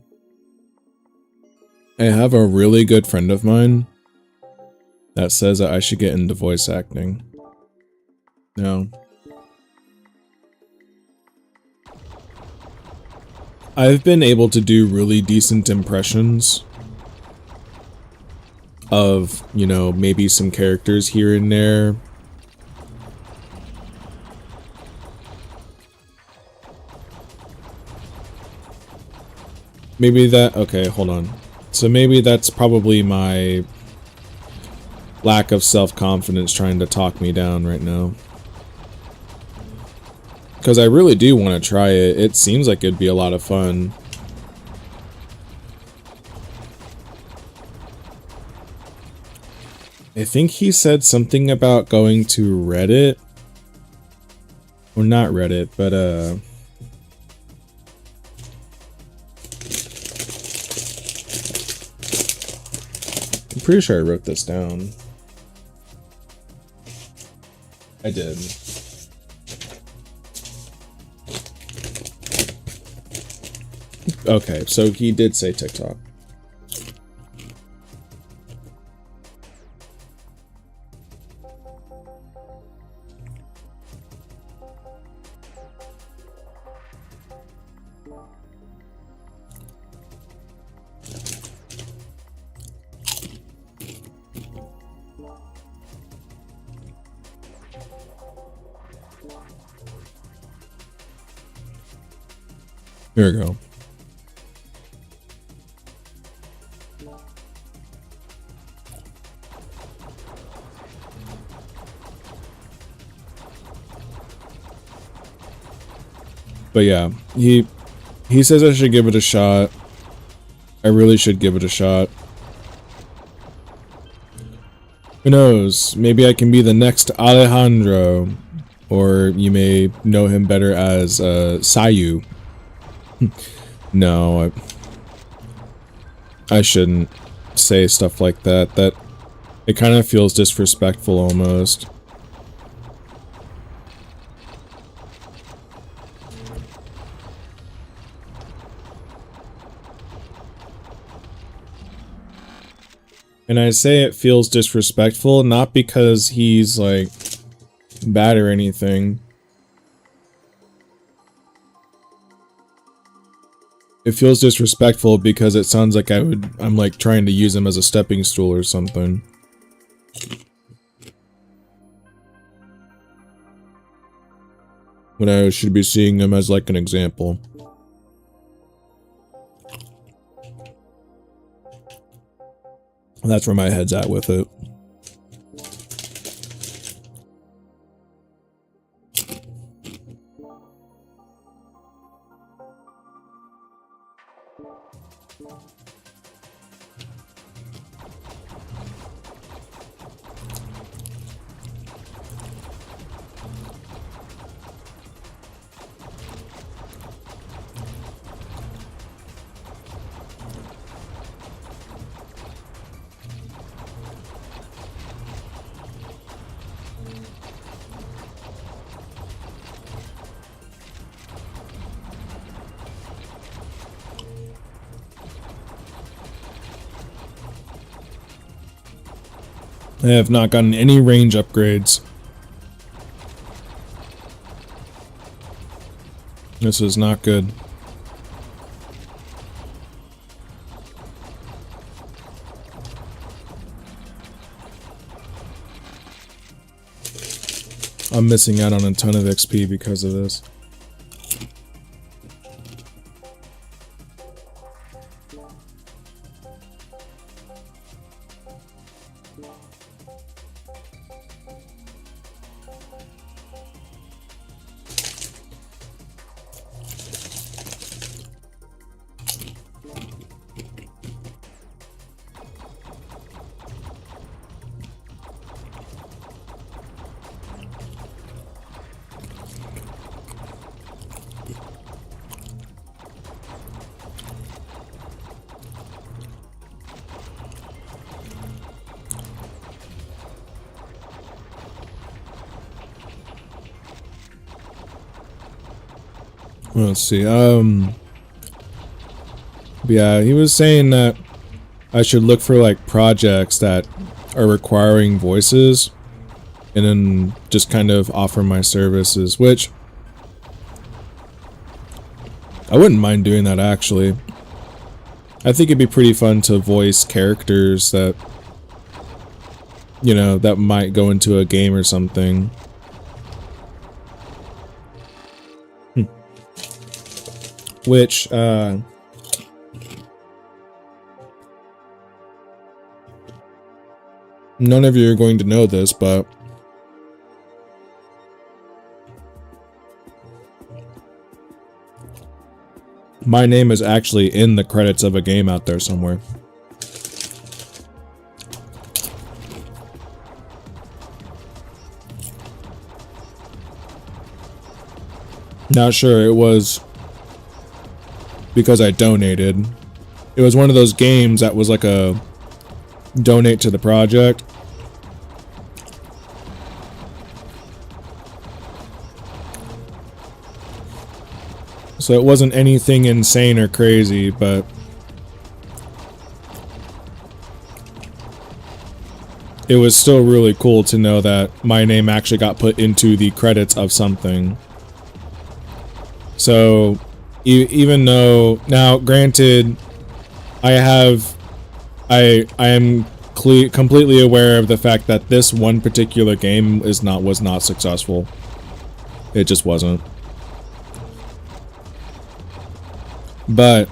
I have a really good friend of mine that says that I should get into voice acting. Now, I've been able to do really decent impressions of, you know, maybe some characters here and there. Maybe that, okay, hold on. So maybe that's probably my lack of self-confidence trying to talk me down right now. Because I really do want to try it. It seems like it'd be a lot of fun. I think he said something about going to Reddit. Or not Reddit, but I'm pretty sure I wrote this down. I did. Okay, so he did say TikTok. Here we go. But yeah, he says I should give it a shot. I really should give it a shot. Who knows? Maybe I can be the next Alejandro. Or you may know him better as Sayu. No, I shouldn't say stuff like that. That it kind of feels disrespectful almost. And I say it feels disrespectful not because he's like bad or anything. It feels disrespectful because it sounds like I'm like trying to use him as a stepping stool or something. When I should be seeing him as like an example. That's where my head's at with it. I have not gotten any range upgrades. This is not good. I'm missing out on a ton of XP because of this. Let's see. Yeah, he was saying that I should look for like projects that are requiring voices and then just kind of offer my services, which I wouldn't mind doing that actually. I think it'd be pretty fun to voice characters that, you know, that might go into a game or something. Which, none of you are going to know this, but my name is actually in the credits of a game out there somewhere. Not sure it was because I donated. It was one of those games that was like a donate to the project. So it wasn't anything insane or crazy, but it was still really cool to know that my name actually got put into the credits of something. So even though, now granted, I am completely aware of the fact that this one particular game was not successful. It just wasn't. But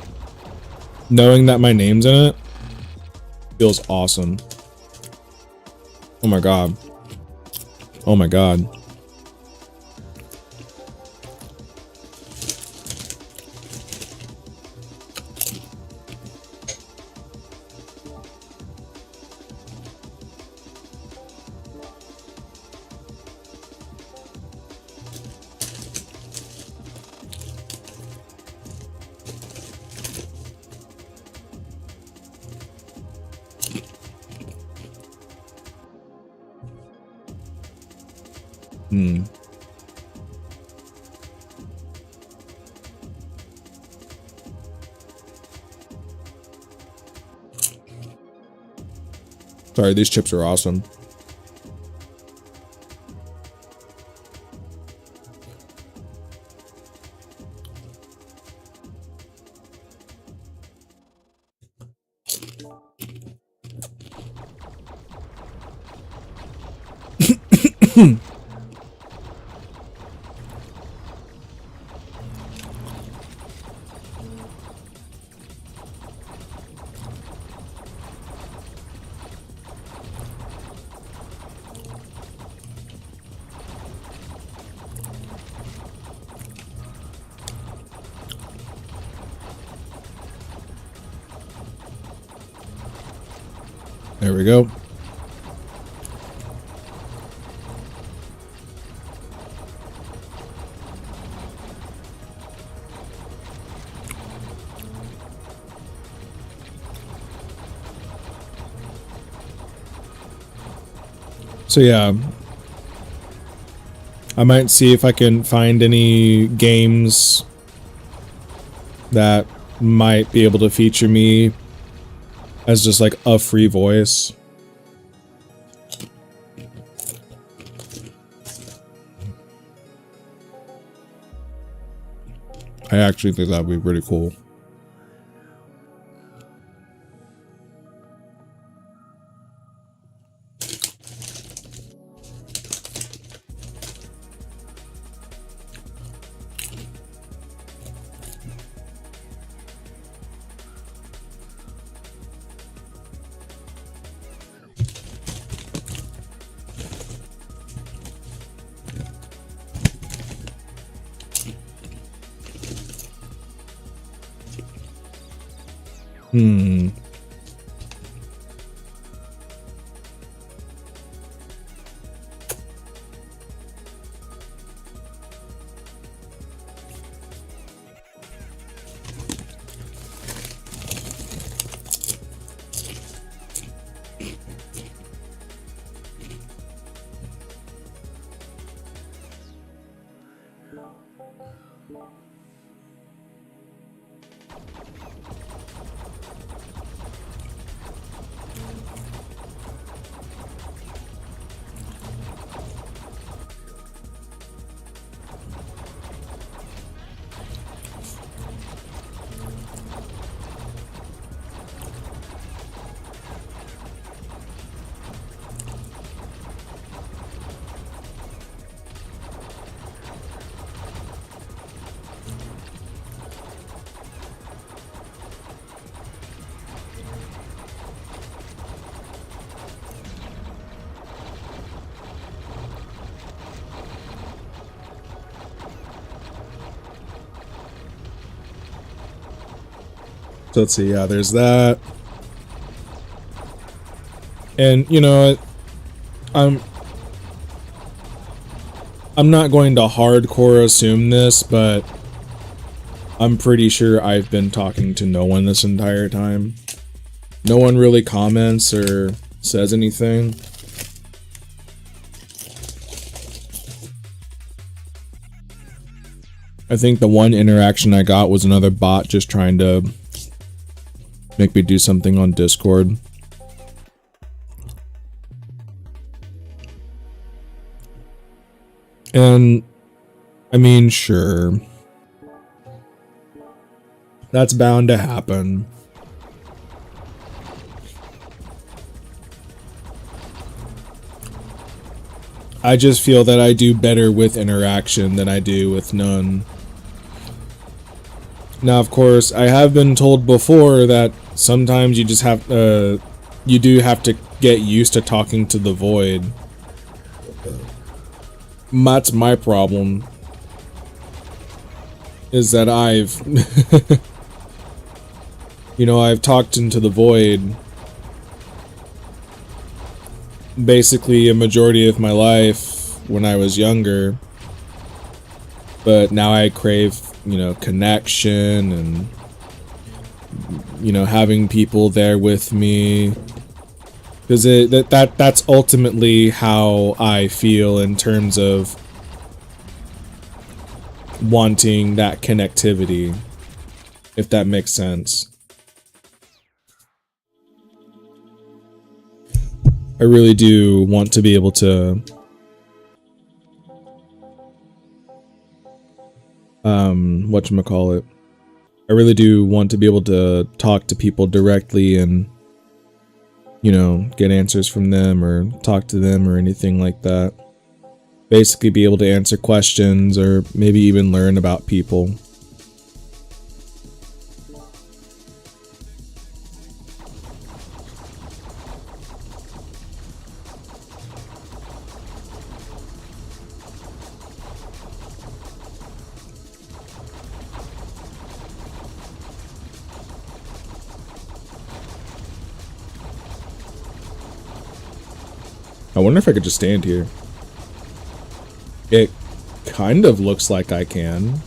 knowing that my name's in it feels awesome. Oh my god. Oh my god. Sorry, these chips are awesome. There we go. So yeah, I might see if I can find any games that might be able to feature me as just like a free voice. I actually think that would be pretty cool. So let's see, yeah, there's that. And you know, I'm not going to hardcore assume this, but I'm pretty sure I've been talking to no one this entire time. No one really comments or says anything. I think the one interaction I got was another bot just trying to make me do something on Discord. And I mean, sure, that's bound to happen. I just feel that I do better with interaction than I do with none. Now, of course, I have been told before that sometimes you just have you do have to get used to talking to the void. That's my problem. Is that I've you know, I've talked into the void basically a majority of my life when I was younger, but now I crave, you know, connection and, you know, having people there with me, because that's ultimately how I feel in terms of wanting that connectivity, if that makes sense. I really do want to be able to whatchamacallit. I really do want to be able to talk to people directly and, you know, get answers from them or talk to them or anything like that. Basically be able to answer questions or maybe even learn about people. I wonder if I could just stand here. It kind of looks like I can.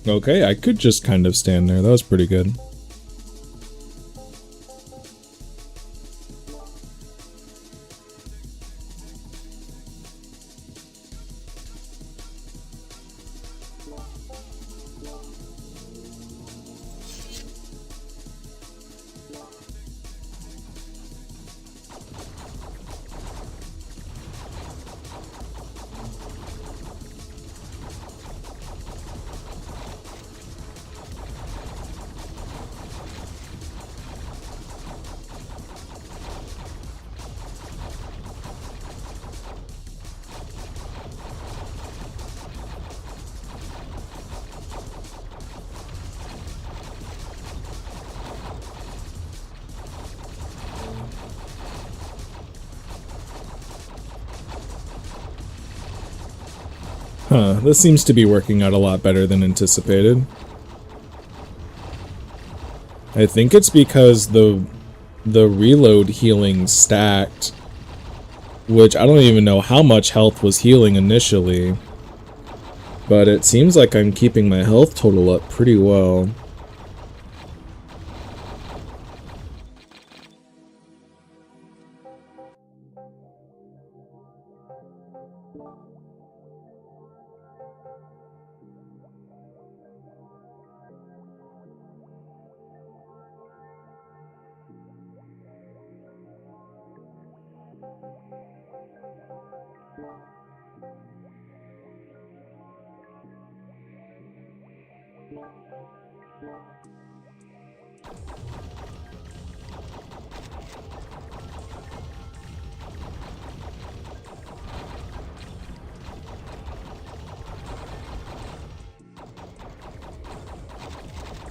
Okay, I could just kind of stand there. That was pretty good. Huh, this seems to be working out a lot better than anticipated. I think it's because the reload healing stacked, which I don't even know how much health was healing initially, but it seems like I'm keeping my health total up pretty well.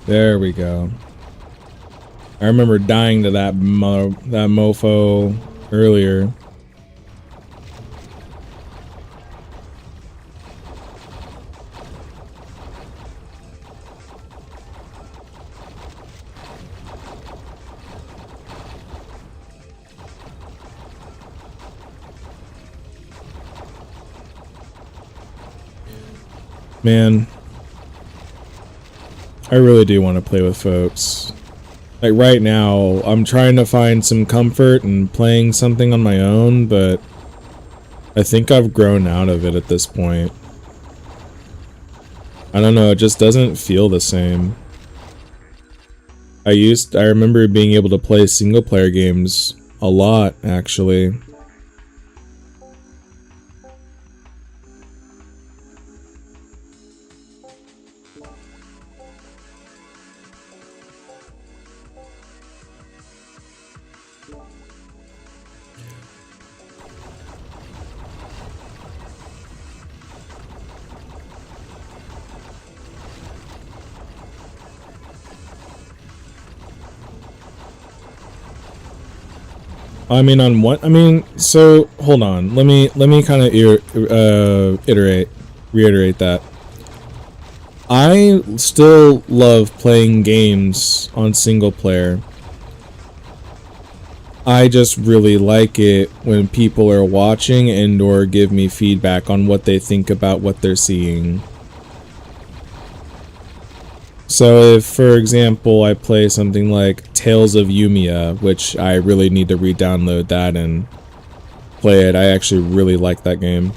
There we go. I remember dying to that mofo earlier. Man, I really do want to play with folks. Like right now, I'm trying to find some comfort in playing something on my own, but I think I've grown out of it at this point. I don't know, it just doesn't feel the same. I remember being able to play single player games a lot, actually. I mean, on what? I mean, so hold on. Let me kind of reiterate that. I still love playing games on single player. I just really like it when people are watching and or give me feedback on what they think about what they're seeing. So if, for example, I play something like Tales of Yumiya, which I really need to re-download that and play it. I actually really like that game.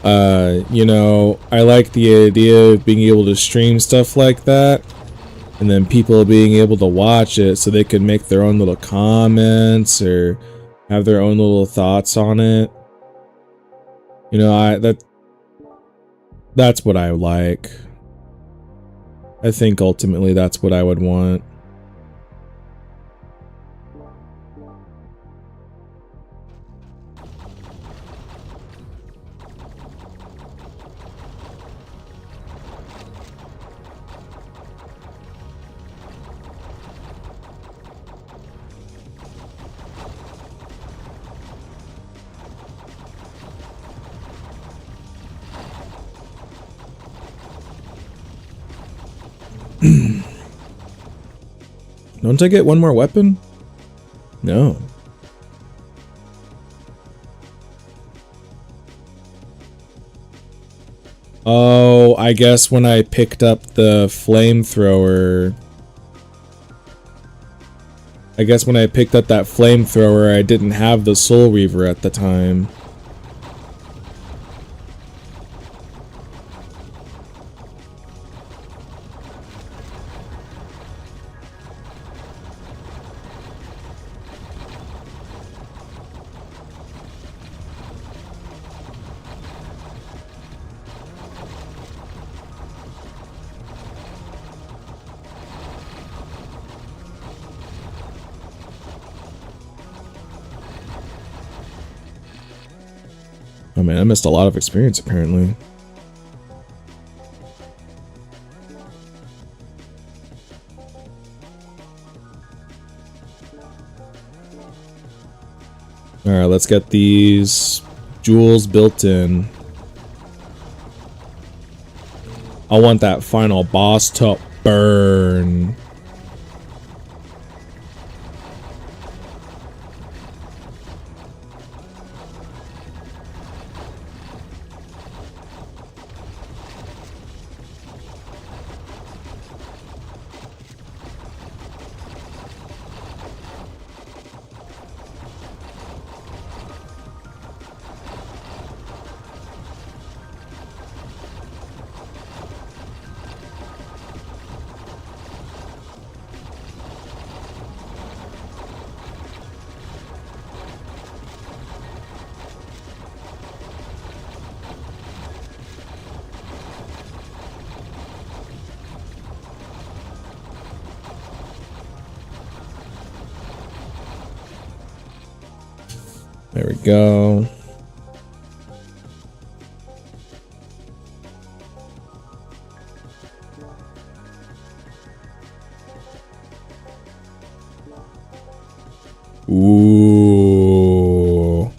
You know, I like the idea of being able to stream stuff like that, and then people being able to watch it so they can make their own little comments or have their own little thoughts on it. You know, that's what I like. I think ultimately that's what I would want. Don't I get one more weapon? No. Oh, I guess when I picked up the flamethrower... I guess when I picked up that flamethrower, I didn't have the Soul Reaver at the time. Oh man, I missed a lot of experience apparently. Alright, let's get these jewels built in. I want that final boss to burn. There we go. Ooh.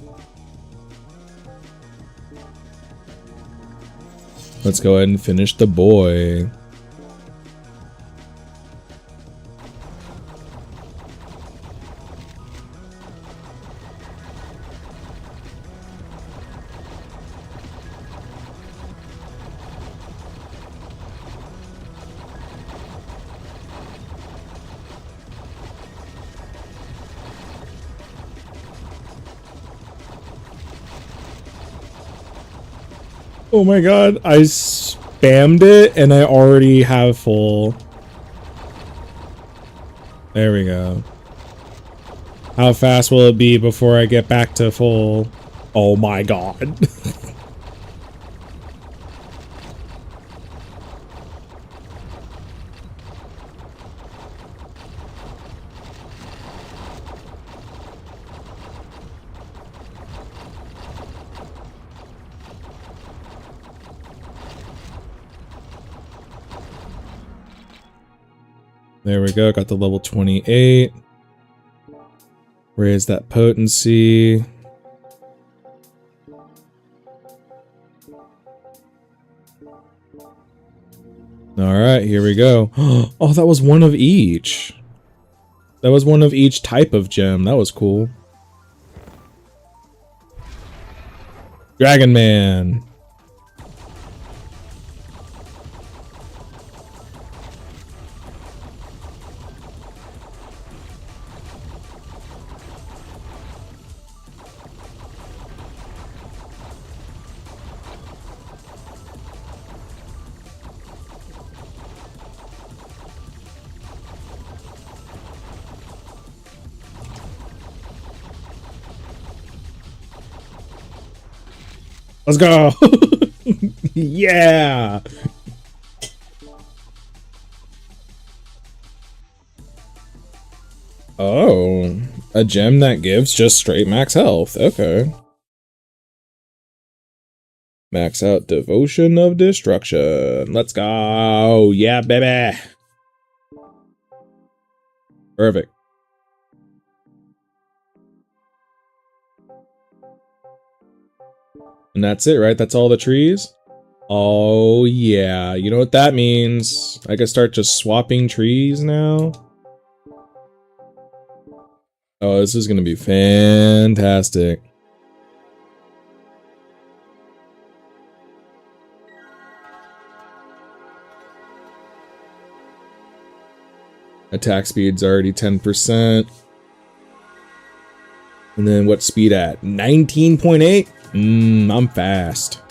Let's go ahead and finish the boy. Oh my god, I spammed it and I already have full. There we go. How fast will it be before I get back to full? Oh my god. There we go, got the level 28. Raise that potency. Alright, here we go. Oh, that was one of each. That was one of each type of gem. That was cool. Dragon Man. Let's go. Yeah. Oh, a gem that gives just straight max health. Okay. Max out Devotion of Destruction. Let's go. Yeah, baby. Perfect. And that's it, right? That's all the trees? Oh, yeah. You know what that means? I can start just swapping trees now. Oh, this is going to be fantastic. Attack speed's already 10%. And then what speed at? 19.8? I'm fast.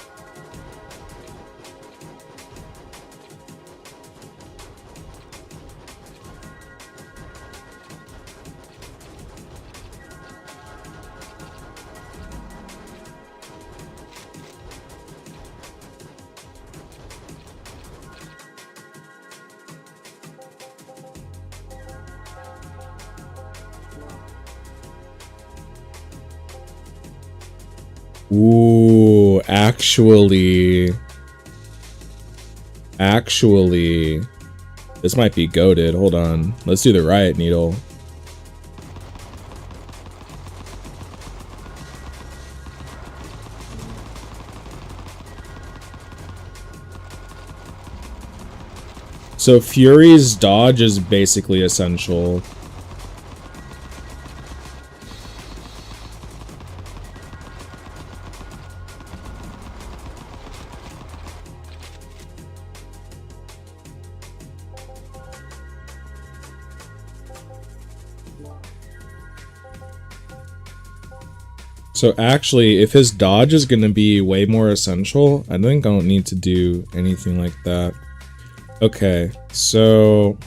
Ooh, actually, this might be goated. Hold on. Let's do the Riot Needle. So Fury's dodge is basically essential. So actually, if his dodge is going to be way more essential, I think I don't need to do anything like that. Okay, so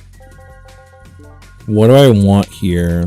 what do I want here?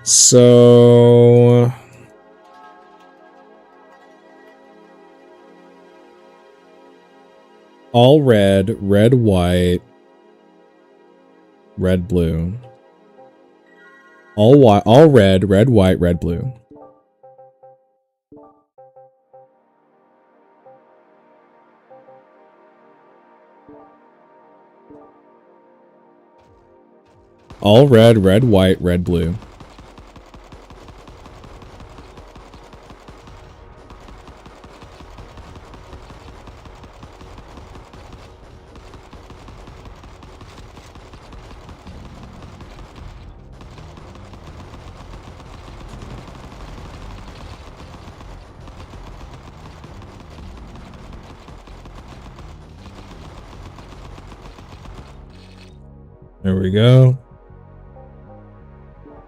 So all red, red, white, red, blue. All white, all red, red, white, red, blue. All red, red, white, red, blue. There we go.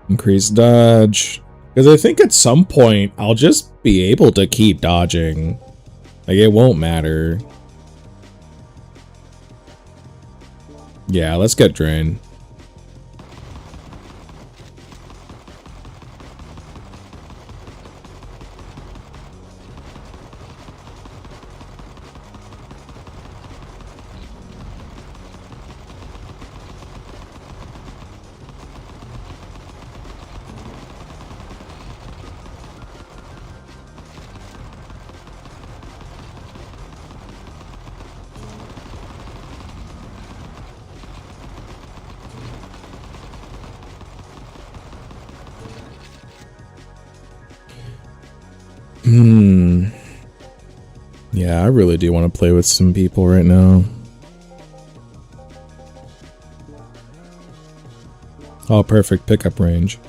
Increase dodge. Because I think at some point, I'll just be able to keep dodging. Like, it won't matter. Yeah, let's get drained. Yeah, I really do want to play with some people right now. Oh, perfect pickup range.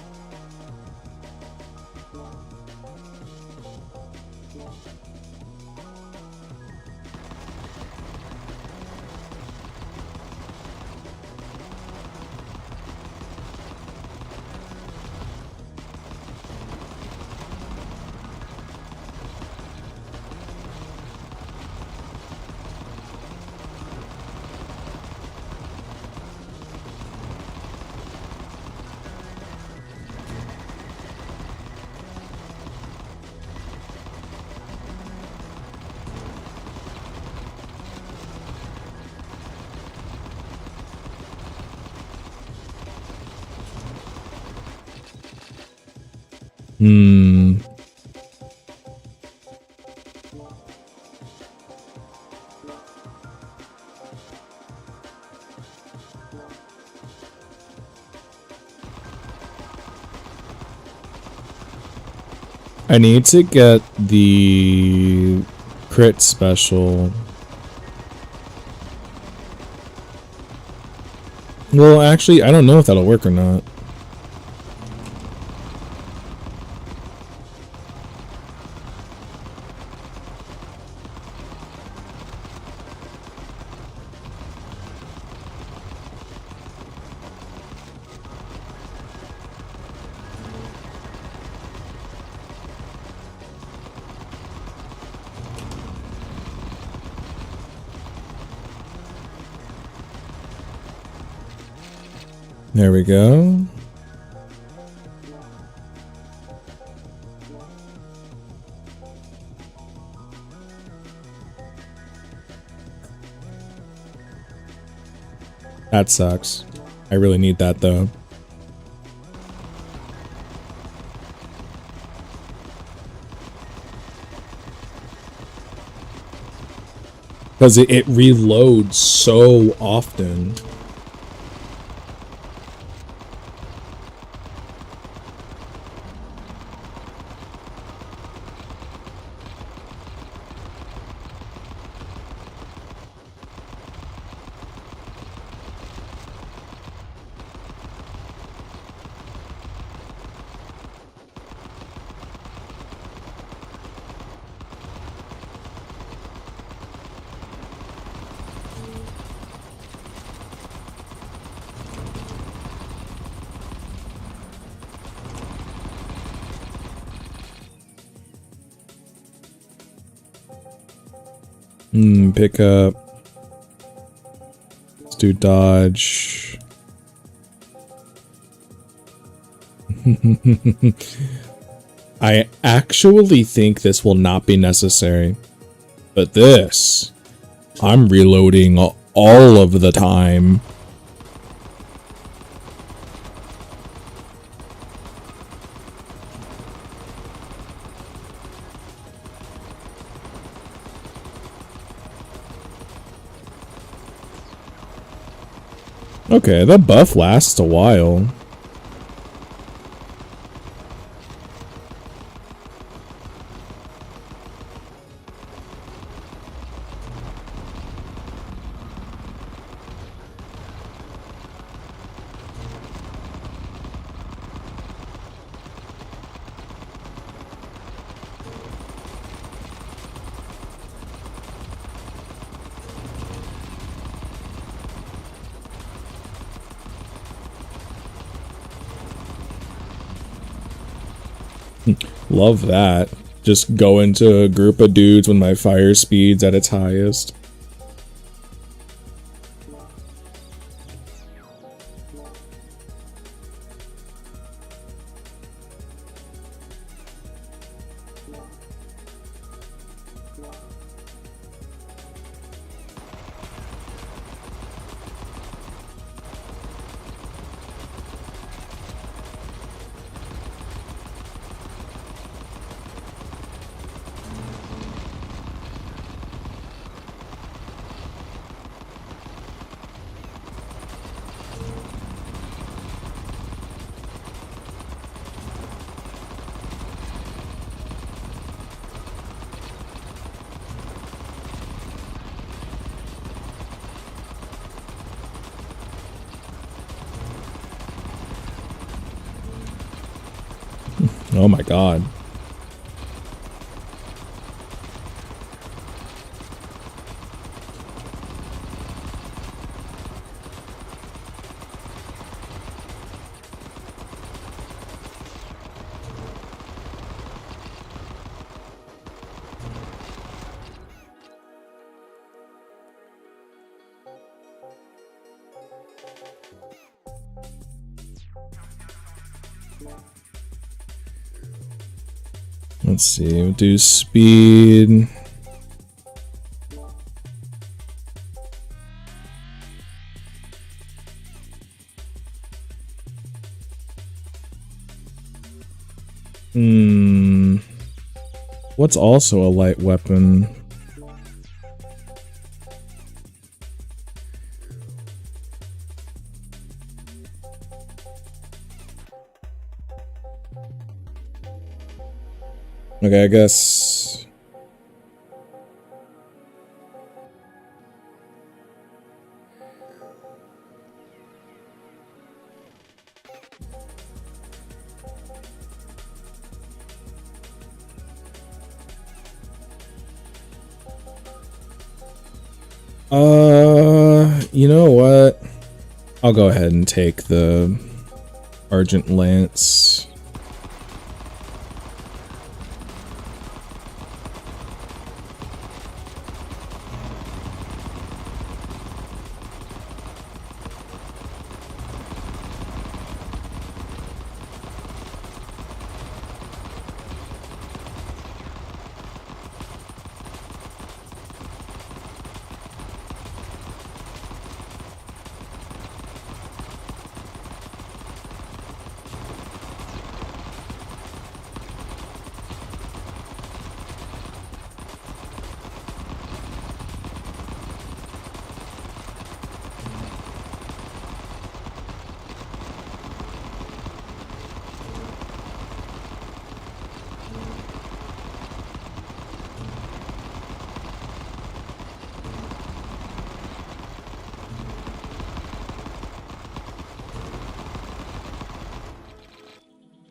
I need to get the crit special. Well, actually, I don't know if that'll work or not. There we go. That sucks. I really need that though. Because it reloads so often. Pick up. Let's do dodge. I actually think this will not be necessary. But this, I'm reloading all of the time. Okay, that buff lasts a while. Love that. Just go into a group of dudes when my fire speed's at its highest. Oh my god. Let's see, we'll do speed. What's also a light weapon? Okay, I guess. You know what? I'll go ahead and take the Argent Lance.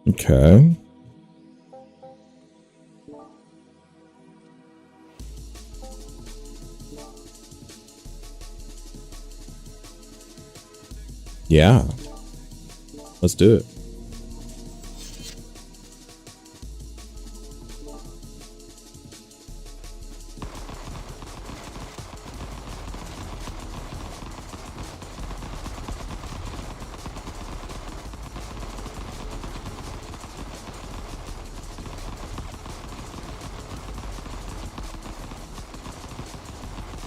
Okay. Yeah. Let's do it.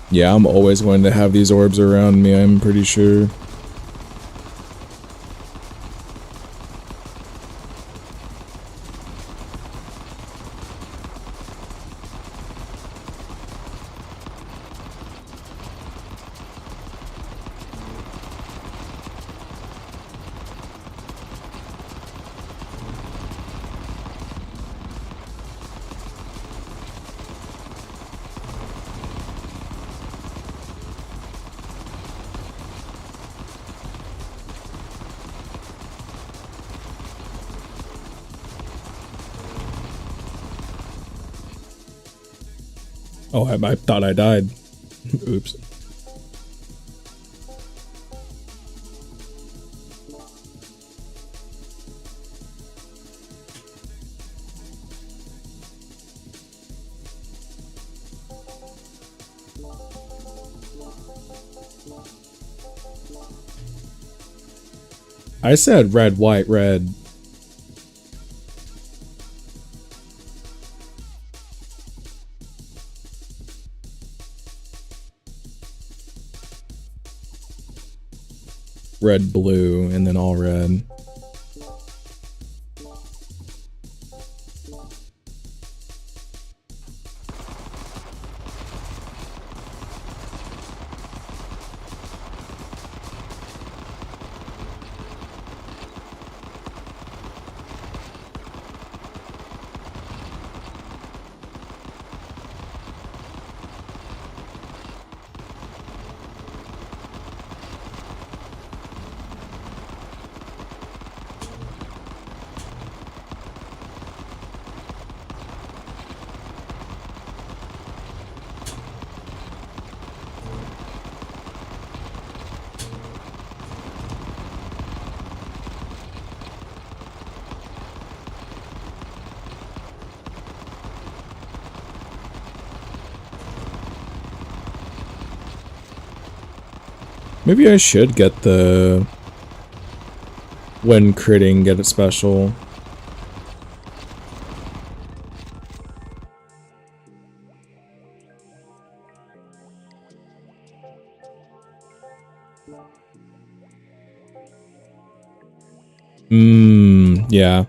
Yeah, I'm always going to have these orbs around me, I'm pretty sure. Oh, I thought I died. Oops. I said red, white, red. Red, blue, and then all red. Maybe I should get the... when critting, get it special. Yeah.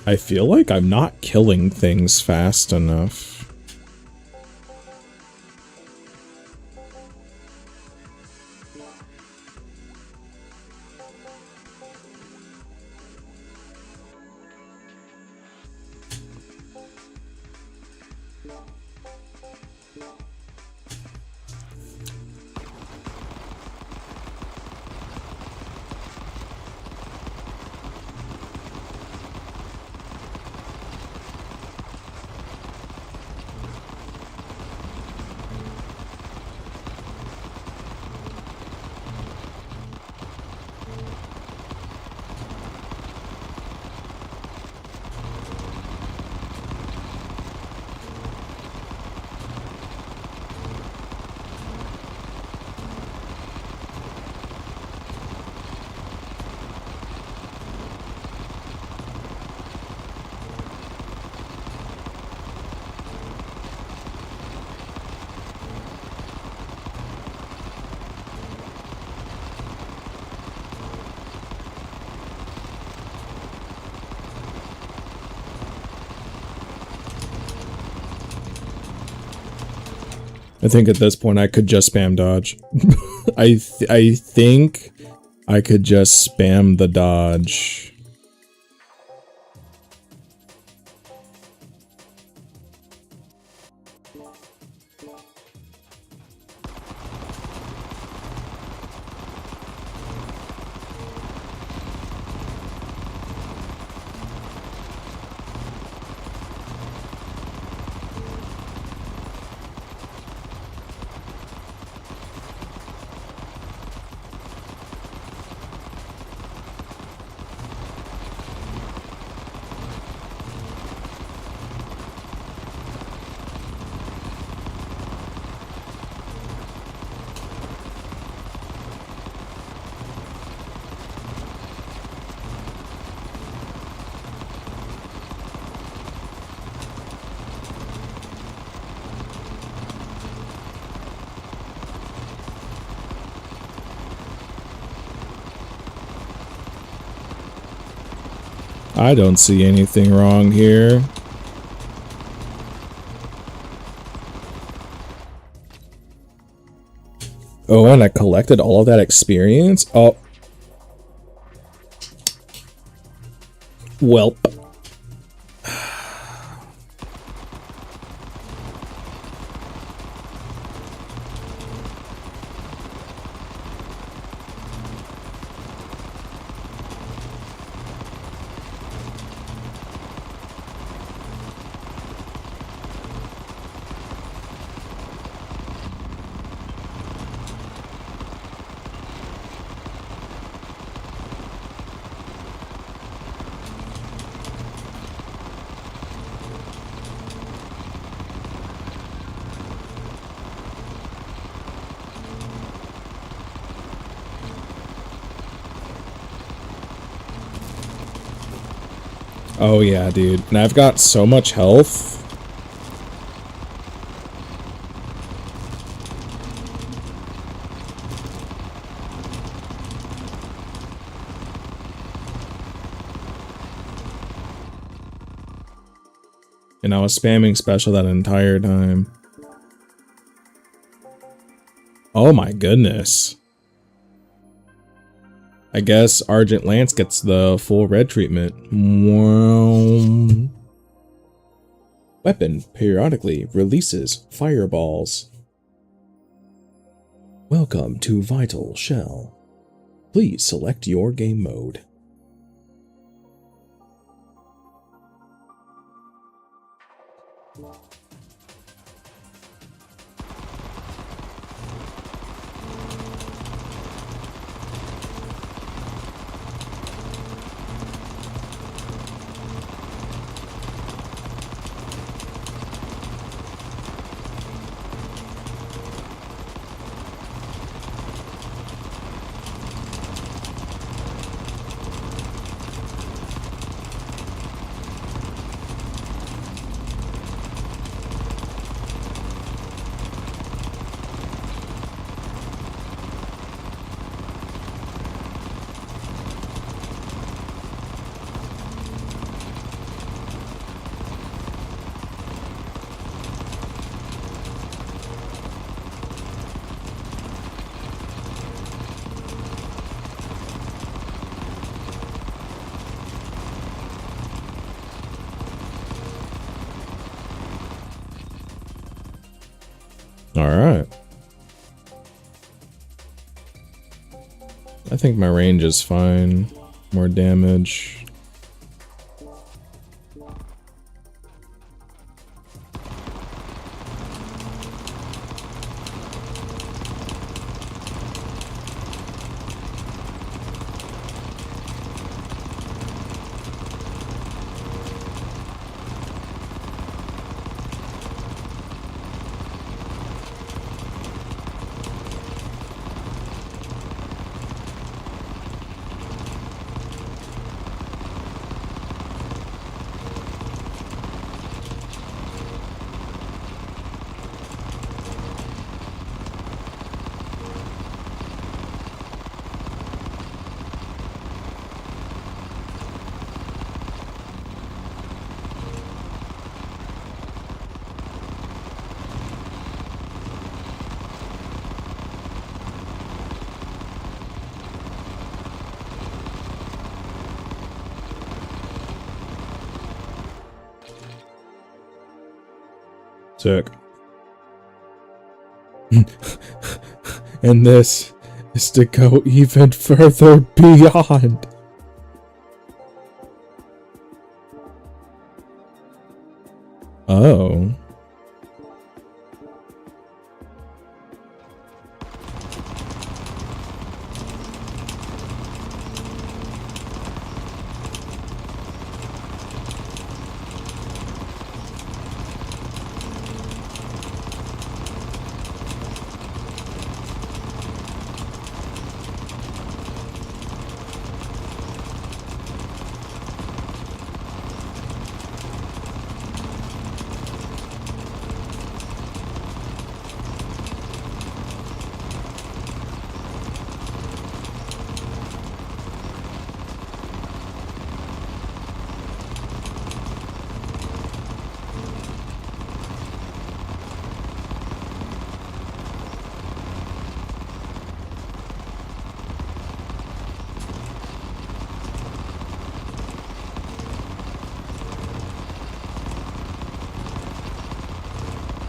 I feel like I'm not killing things fast enough. I think at this point I could just spam dodge. I think I could just spam the dodge. I don't see anything wrong here. Oh, and I collected all of that experience? Oh. Welp. Oh yeah, dude. And I've got so much health. And I was spamming special that entire time. Oh my goodness. I guess Argent Lance gets the full red treatment. Wow. Weapon periodically releases fireballs. Welcome to Vital Shell. Please select your game mode. Alright. I think my range is fine. More damage. Sick. And this is to go even further beyond. Oh.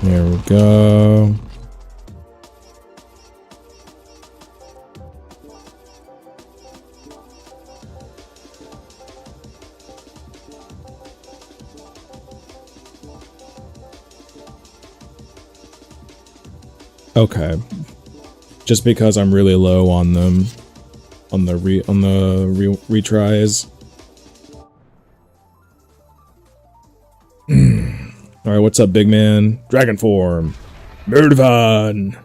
There we go. Okay. Just because I'm really low on them, on the retries. All right, what's up, big man? Dragon form, Murdervan.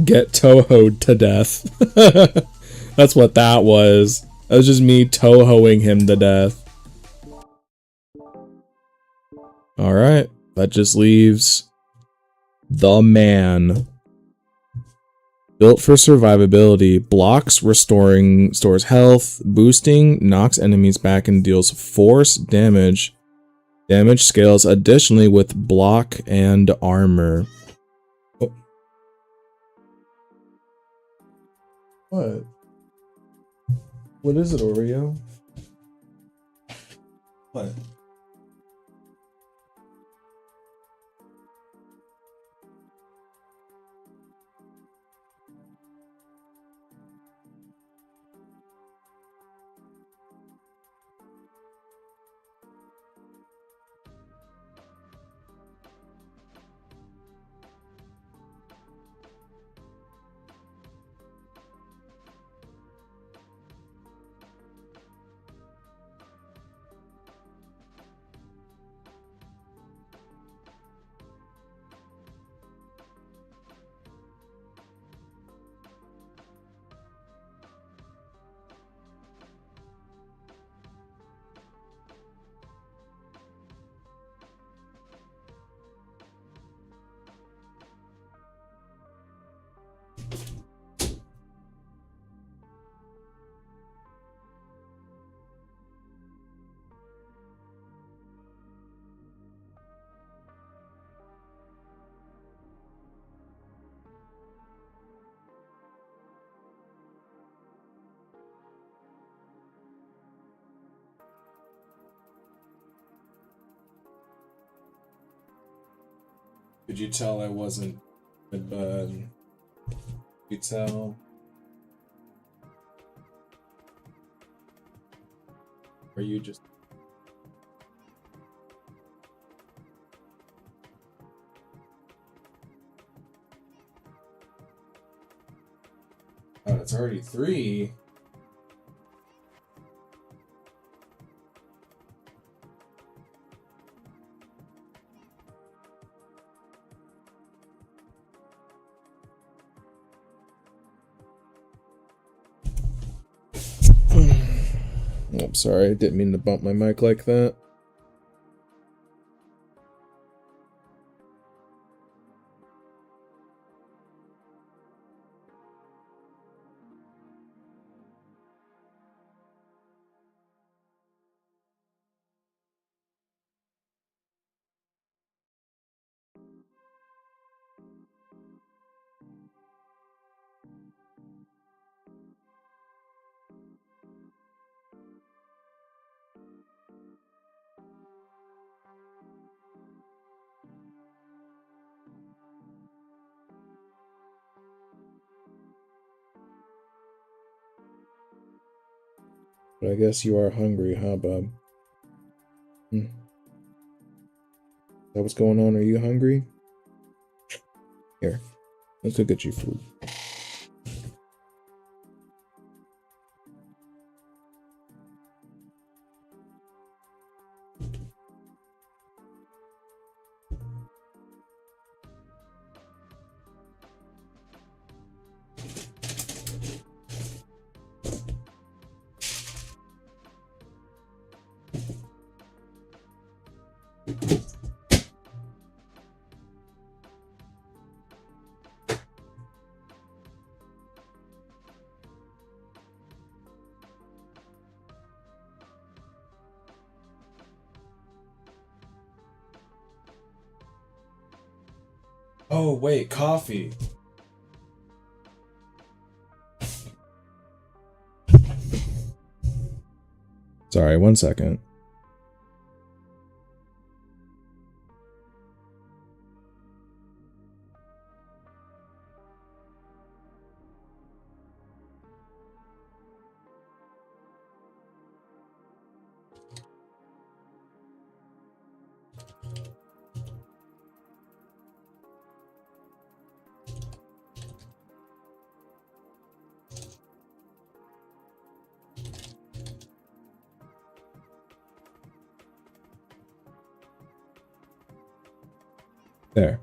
Get Toho'd to death. That's what that was. That was just me Tohoing him to death. Alright, that just leaves the man. Built for survivability, blocks, stores health, boosting, knocks enemies back and deals force damage. Damage scales additionally with block and armor. Oh. What? What is it, Oreo? What? Could you tell I wasn't in bed? Could you tell? Or you just... Oh, it's already 3. Oh, sorry, I didn't mean to bump my mic like that. But I guess you are hungry, huh, bub? Is that what's going on? Are you hungry? Here, let's go get you food. Oh, wait, coffee. Sorry, 1 second. There.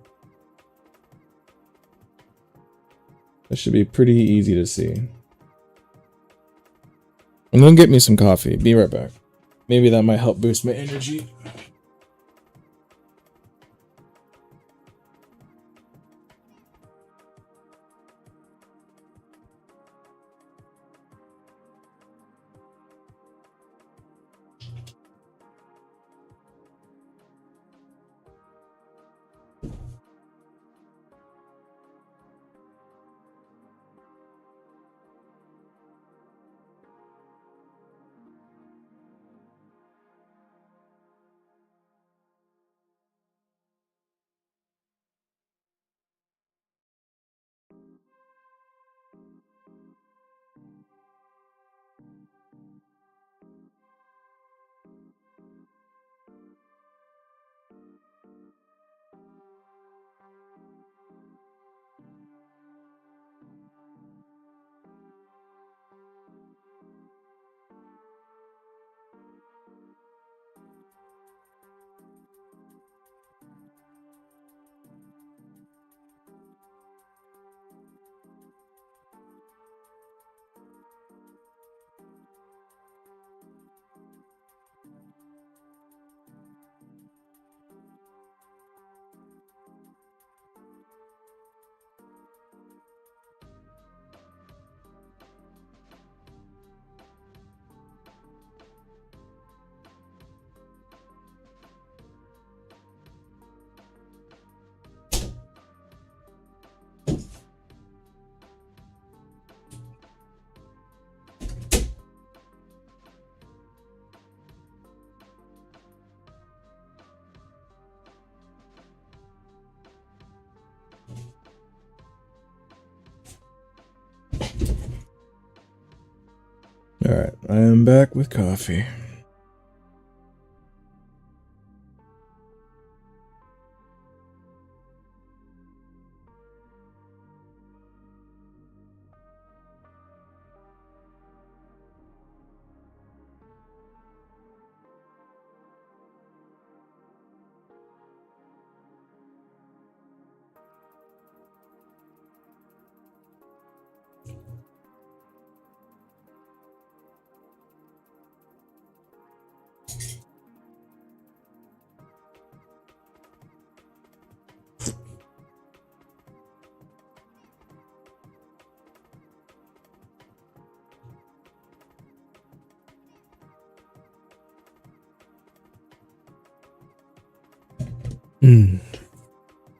That should be pretty easy to see. I'm gonna get me some coffee. Be right back. Maybe that might help boost my energy. Alright, I am back with coffee.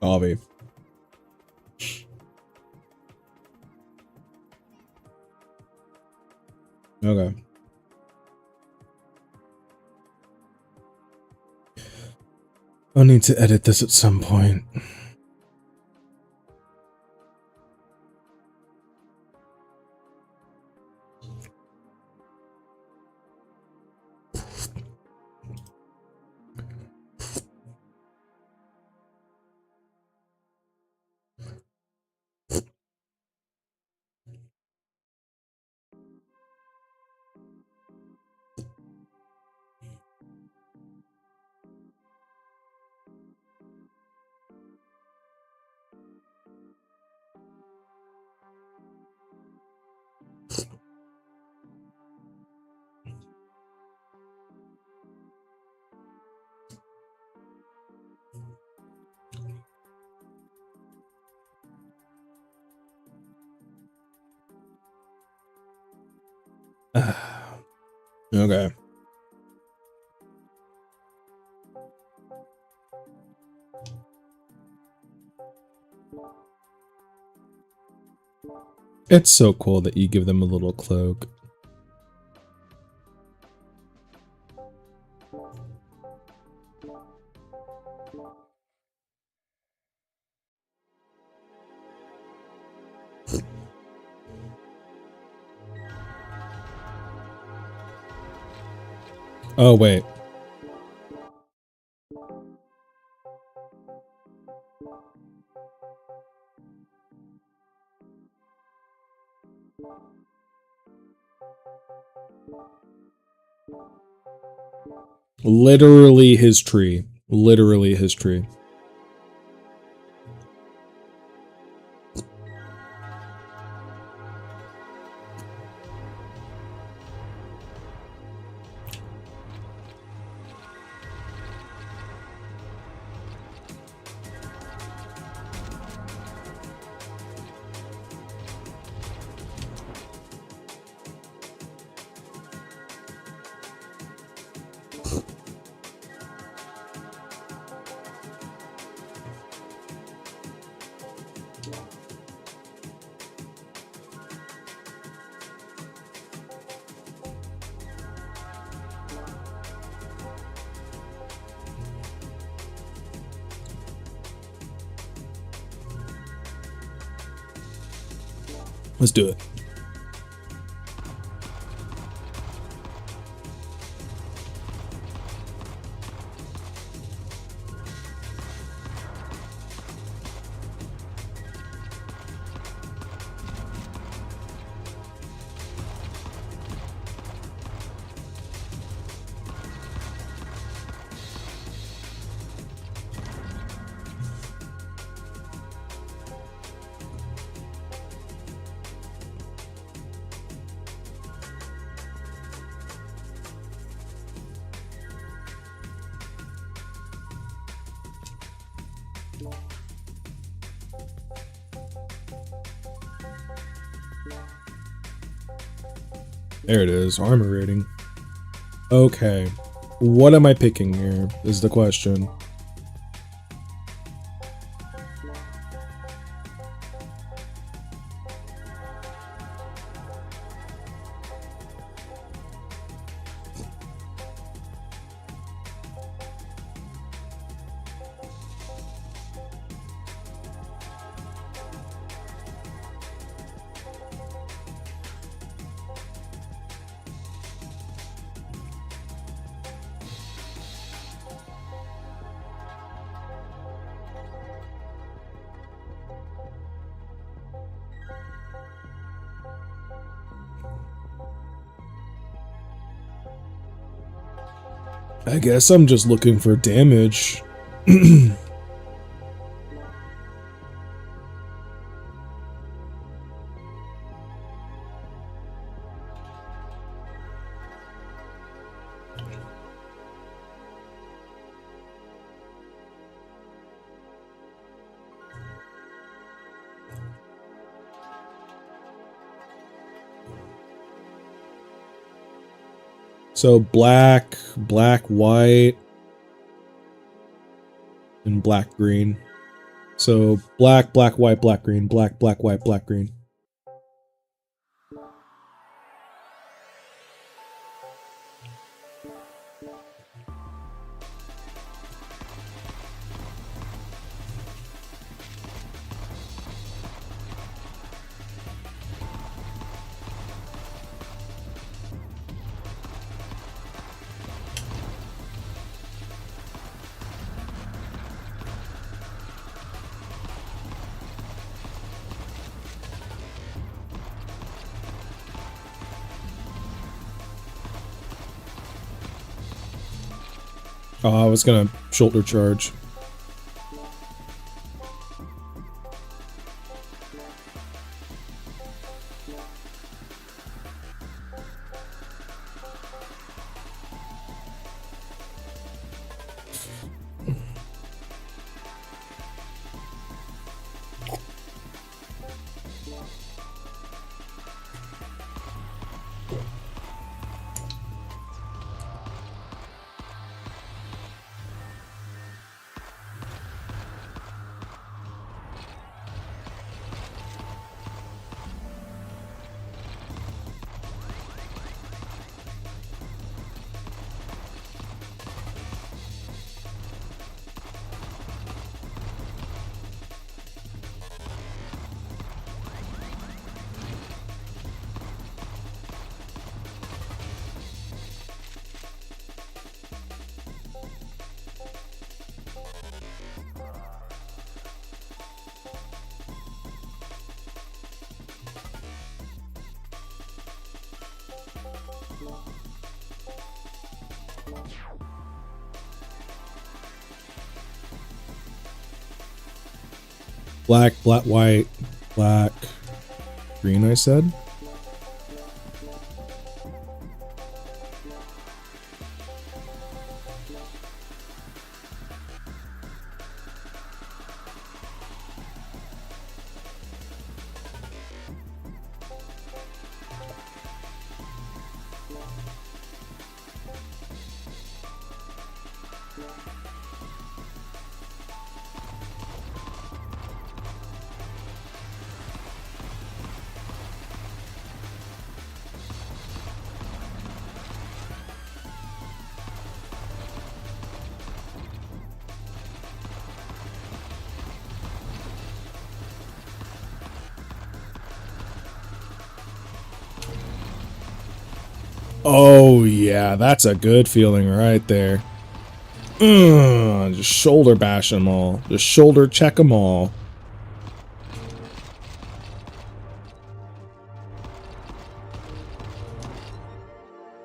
Avi. Okay. I'll need to edit this at some point. Okay. It's so cool that you give them a little cloak. Oh, wait. Literally his tree. Literally his tree. Let's do it. There it is, armor rating. Okay, what am I picking here is the question. I guess I'm just looking for damage. So black, white. and black, green. So black, black, white, black, green, black, black, white, black, green. Oh, I was gonna shoulder charge. Black, black, white, black, green, I said. Oh yeah, that's a good feeling right there. Just shoulder bash them all. Just shoulder check them all.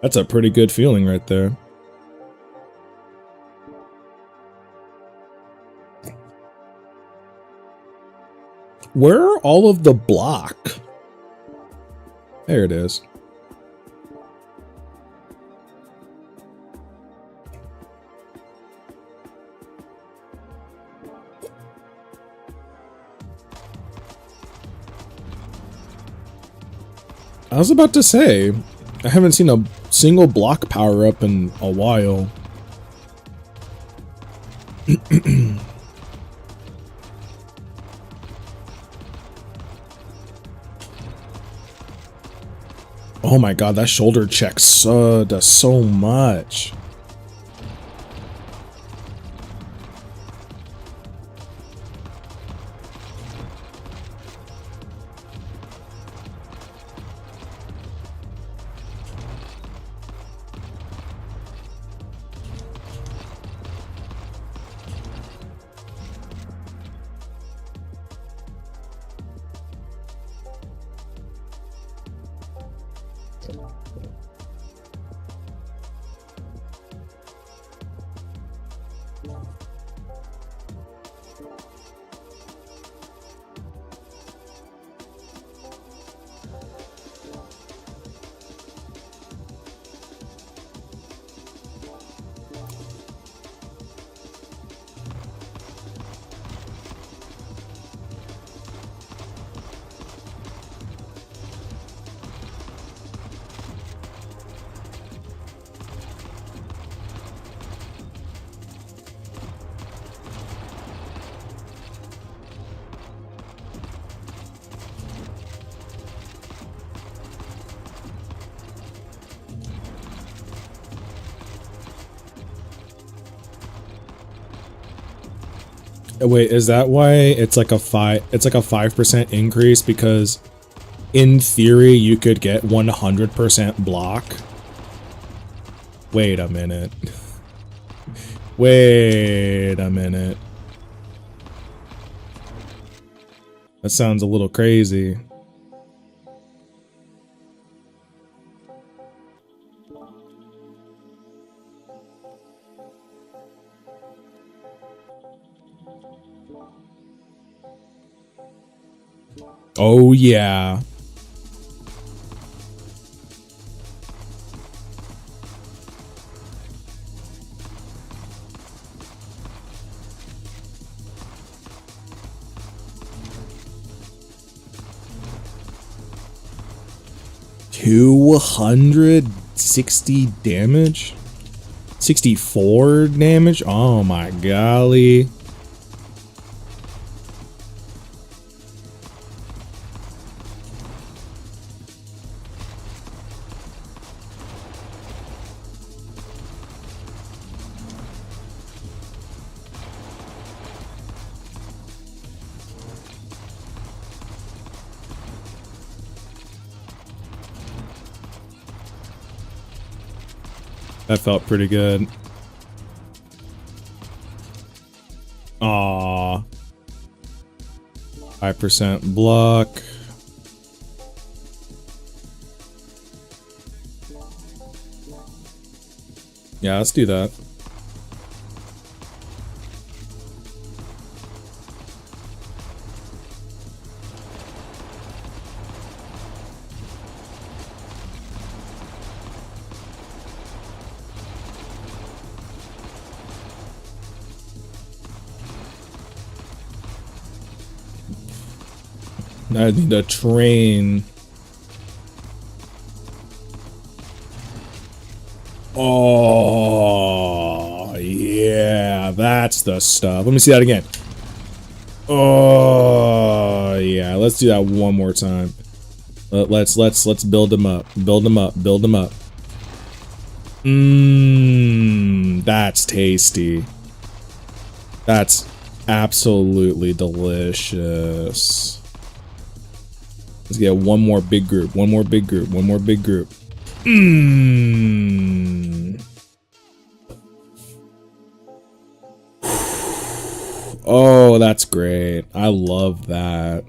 That's a pretty good feeling right there. Where are all of the block? There it is. I was about to say, I haven't seen a single block power up in a while. Oh my god, that shoulder check does so much. Wait, is that why it's like a 5% increase? Because in theory you could get 100% block. Wait a minute. Wait a minute. That sounds a little crazy. Oh yeah. $260 damage? 64 damage? Oh my golly. That felt pretty good. Aww. 5% block. Yeah, let's do that. I need a train. Oh, yeah, that's the stuff. Let me see that again. Oh, yeah, let's do that one more time. Let's build them up. Build them up. Build them up. That's tasty. That's absolutely delicious. Let's get one more big group. One more big group. One more big group. Oh, that's great. I love that.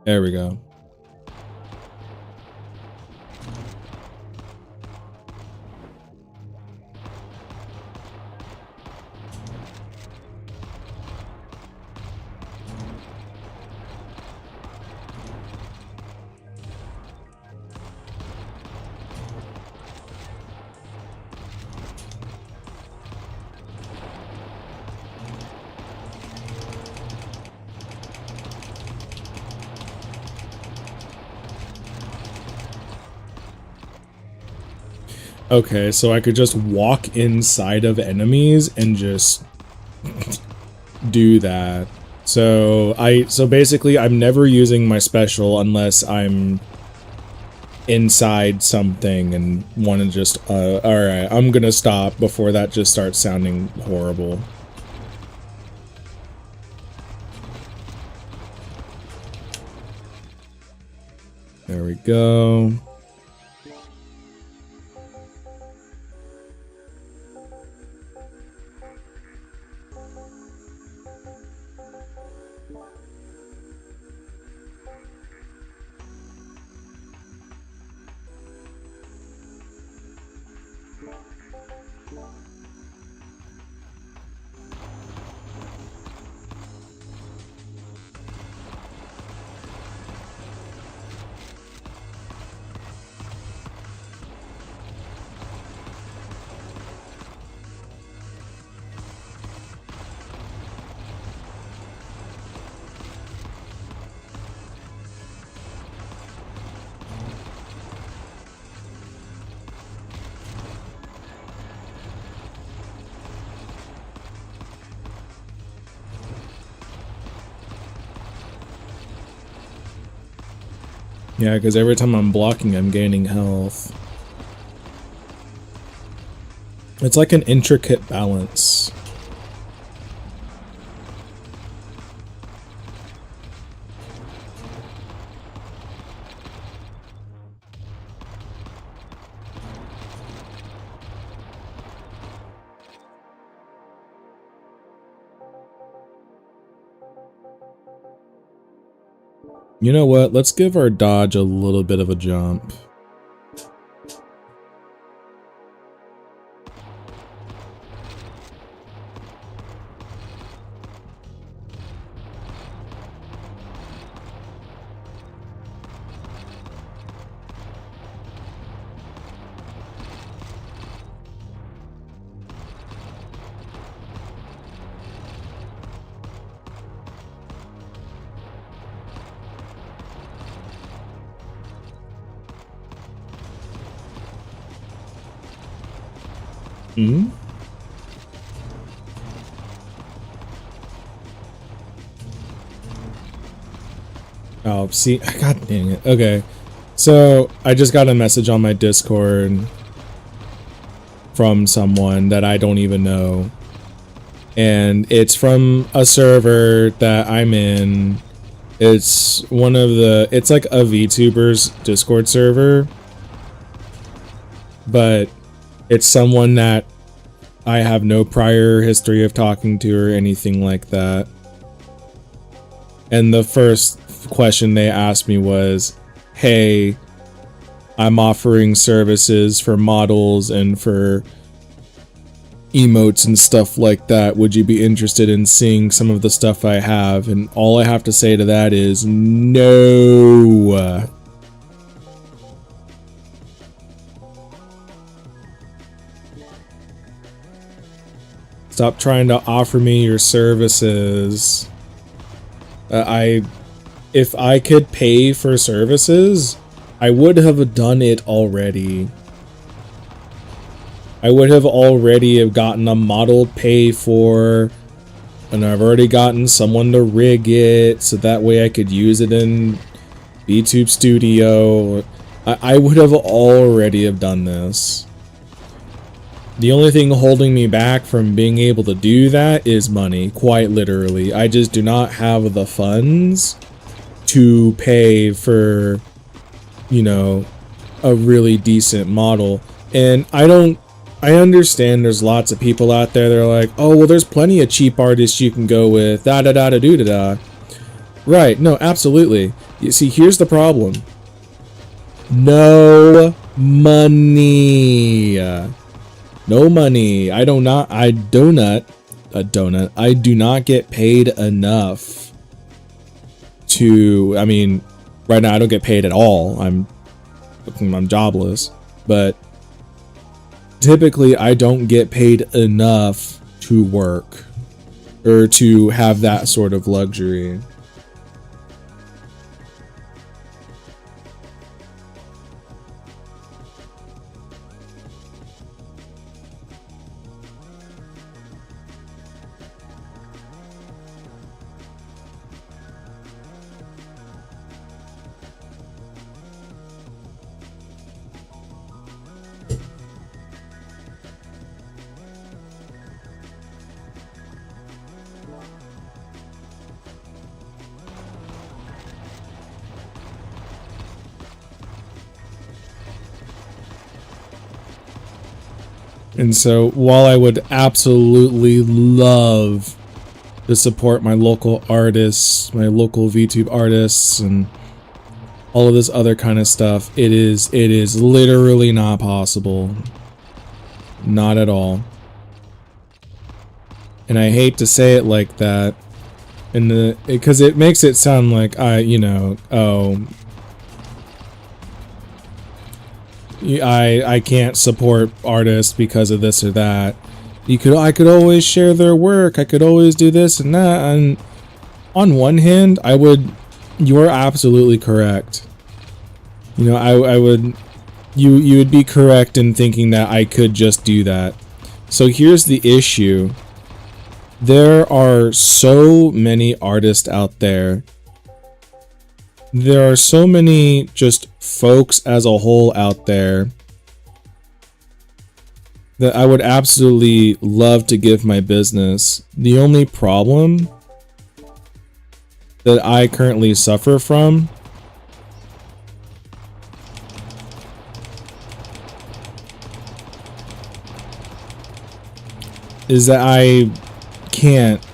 There we go. Okay, so I could just walk inside of enemies and just do that. So basically I'm never using my special unless I'm inside something and want to just alright, I'm gonna stop before that just starts sounding horrible. There we go. Yeah, because every time I'm blocking, I'm gaining health. It's like an intricate balance. You know what? Let's give our dodge a little bit of a jump. Hmm? Oh, see, god dang it. Okay. So, I just got a message on my Discord from someone that I don't even know. And it's from a server that I'm in. It's one of the, it's like a VTuber's Discord server. But it's someone that I have no prior history of talking to or anything like that. And the first question they asked me was, hey, I'm offering services for models and for emotes and stuff like that. Would you be interested in seeing some of the stuff I have? And all I have to say to that is no. Stop trying to offer me your services. If I could pay for services, I would have done it already. I would have already have gotten a model pay for, and I've already gotten someone to rig it so that way I could use it in VTube Studio. I would have already have done this. The only thing holding me back from being able to do that is money, quite literally. I just do not have the funds to pay for, you know, a really decent model. And I understand there's lots of people out there that are like, oh, well, there's plenty of cheap artists you can go with, da-da-da-da-do-da-da. Right, no, absolutely. You see, here's the problem. No money. No money. I do not get paid enough to, I mean, right now I don't get paid at all. I'm jobless, but typically I don't get paid enough to work or to have that sort of luxury. And so, while I would absolutely love to support my local artists, my local VTube artists, and all of this other kind of stuff, it is literally not possible. Not at all. And I hate to say it like that, because it makes it sound like I can't support artists because of this or that. I could always share their work. I could always do this and that. And on one hand, you are absolutely correct. You know, you would be correct in thinking that I could just do that. So here's the issue. There are so many artists out there there are so many just folks as a whole out there that I would absolutely love to give my business. The only problem that I currently suffer from is that I can't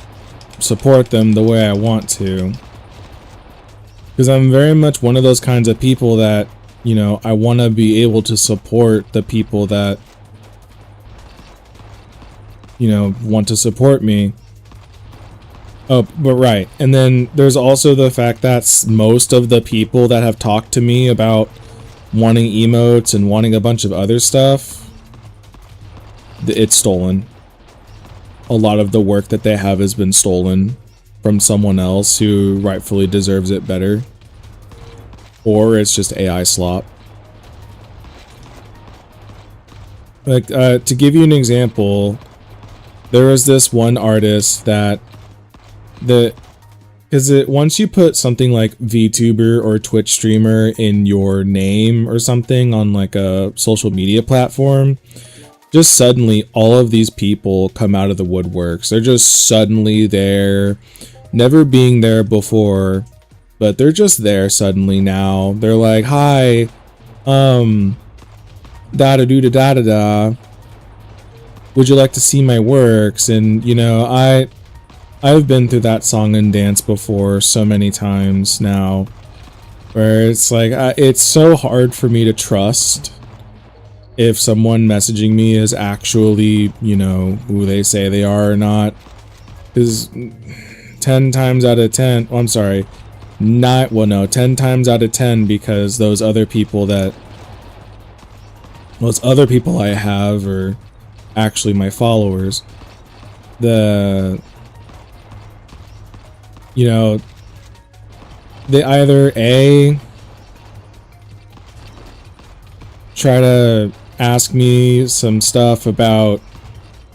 support them the way I want to. Because I'm very much one of those kinds of people that, you know, I want to be able to support the people that, you know, want to support me. Oh, but right. And then there's also the fact that most of the people that have talked to me about wanting emotes and wanting a bunch of other stuff, it's stolen. A lot of the work that they have has been stolen from someone else who rightfully deserves it better. Or it's just AI slop. Like, to give you an example, there was this one artist that once you put something like VTuber or Twitch streamer in your name or something on like a social media platform, just suddenly all of these people come out of the woodworks. They're just suddenly there, never being there before, but they're just there suddenly now. They're like, hi, da-da-do-da-da-da-da. Would you like to see my works? And, you know, I've been through that song and dance before so many times now, where it's like, it's so hard for me to trust if someone messaging me is actually, you know, who they say they are or not. Because 10 times out of 10, well, I'm sorry, 10 times out of 10, because those other people I have are actually my followers. You know, they either A, try to ask me some stuff about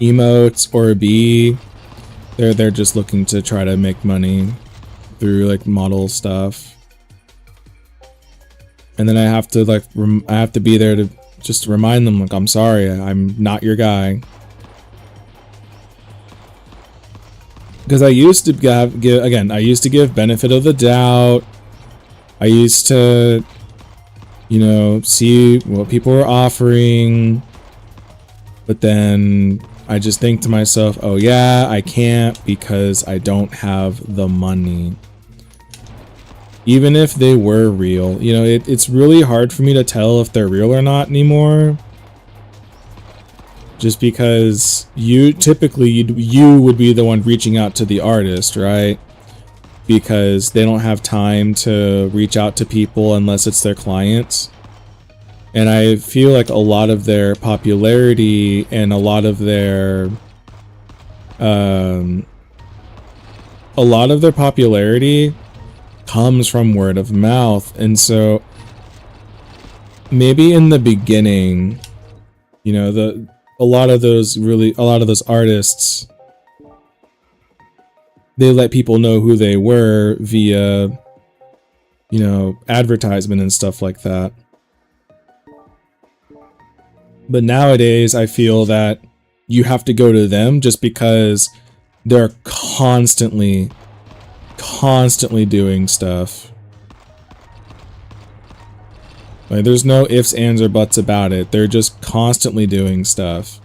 emotes, or B, they're just looking to try to make money through like model stuff. And then I have to like I have to be there to just remind them, like, I'm sorry, I'm not your guy. Because I used to give benefit of the doubt. I used to, you know, see what people were offering. But then I just think to myself, oh yeah, I can't because I don't have the money. Even if they were real, you know, it's really hard for me to tell if they're real or not anymore. Just because you would be the one reaching out to the artist, right? Because they don't have time to reach out to people unless it's their clients. And I feel like a lot of their popularity and a lot of their popularity comes from word of mouth. And so maybe in the beginning, you know, a lot of those artists, they let people know who they were via, you know, advertisement and stuff like that. But nowadays I feel that you have to go to them just because they're constantly doing stuff. Like, there's no ifs, ands, or buts about it. They're just constantly doing stuff.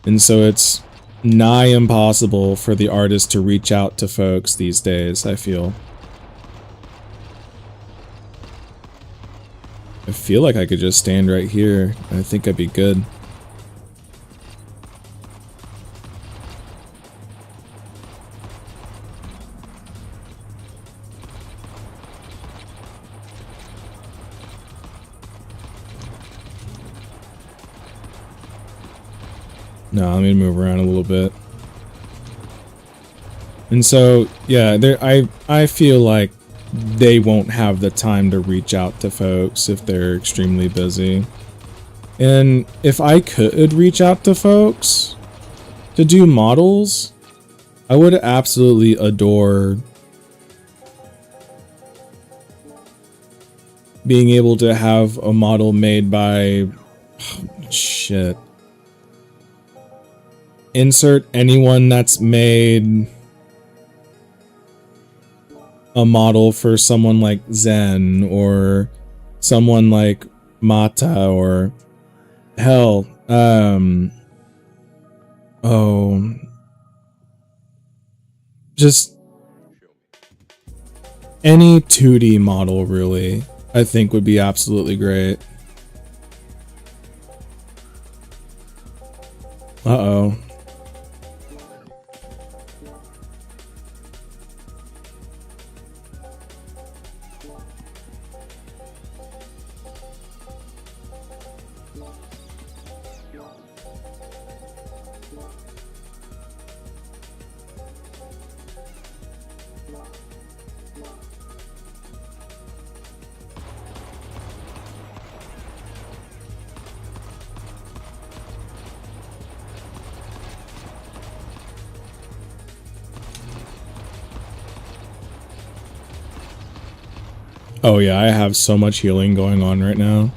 And so it's nigh impossible for the artist to reach out to folks these days, I feel. I feel like I could just stand right here. I think I'd be good. No, let me move around a little bit. And so, yeah, I feel like they won't have the time to reach out to folks if they're extremely busy. And if I could reach out to folks to do models, I would absolutely adore being able to have a model made by shit. Insert anyone that's made a model for someone like Zen or someone like Mata or hell, just any 2D model really, I think would be absolutely great. Uh-oh. Oh yeah, I have so much healing going on right now.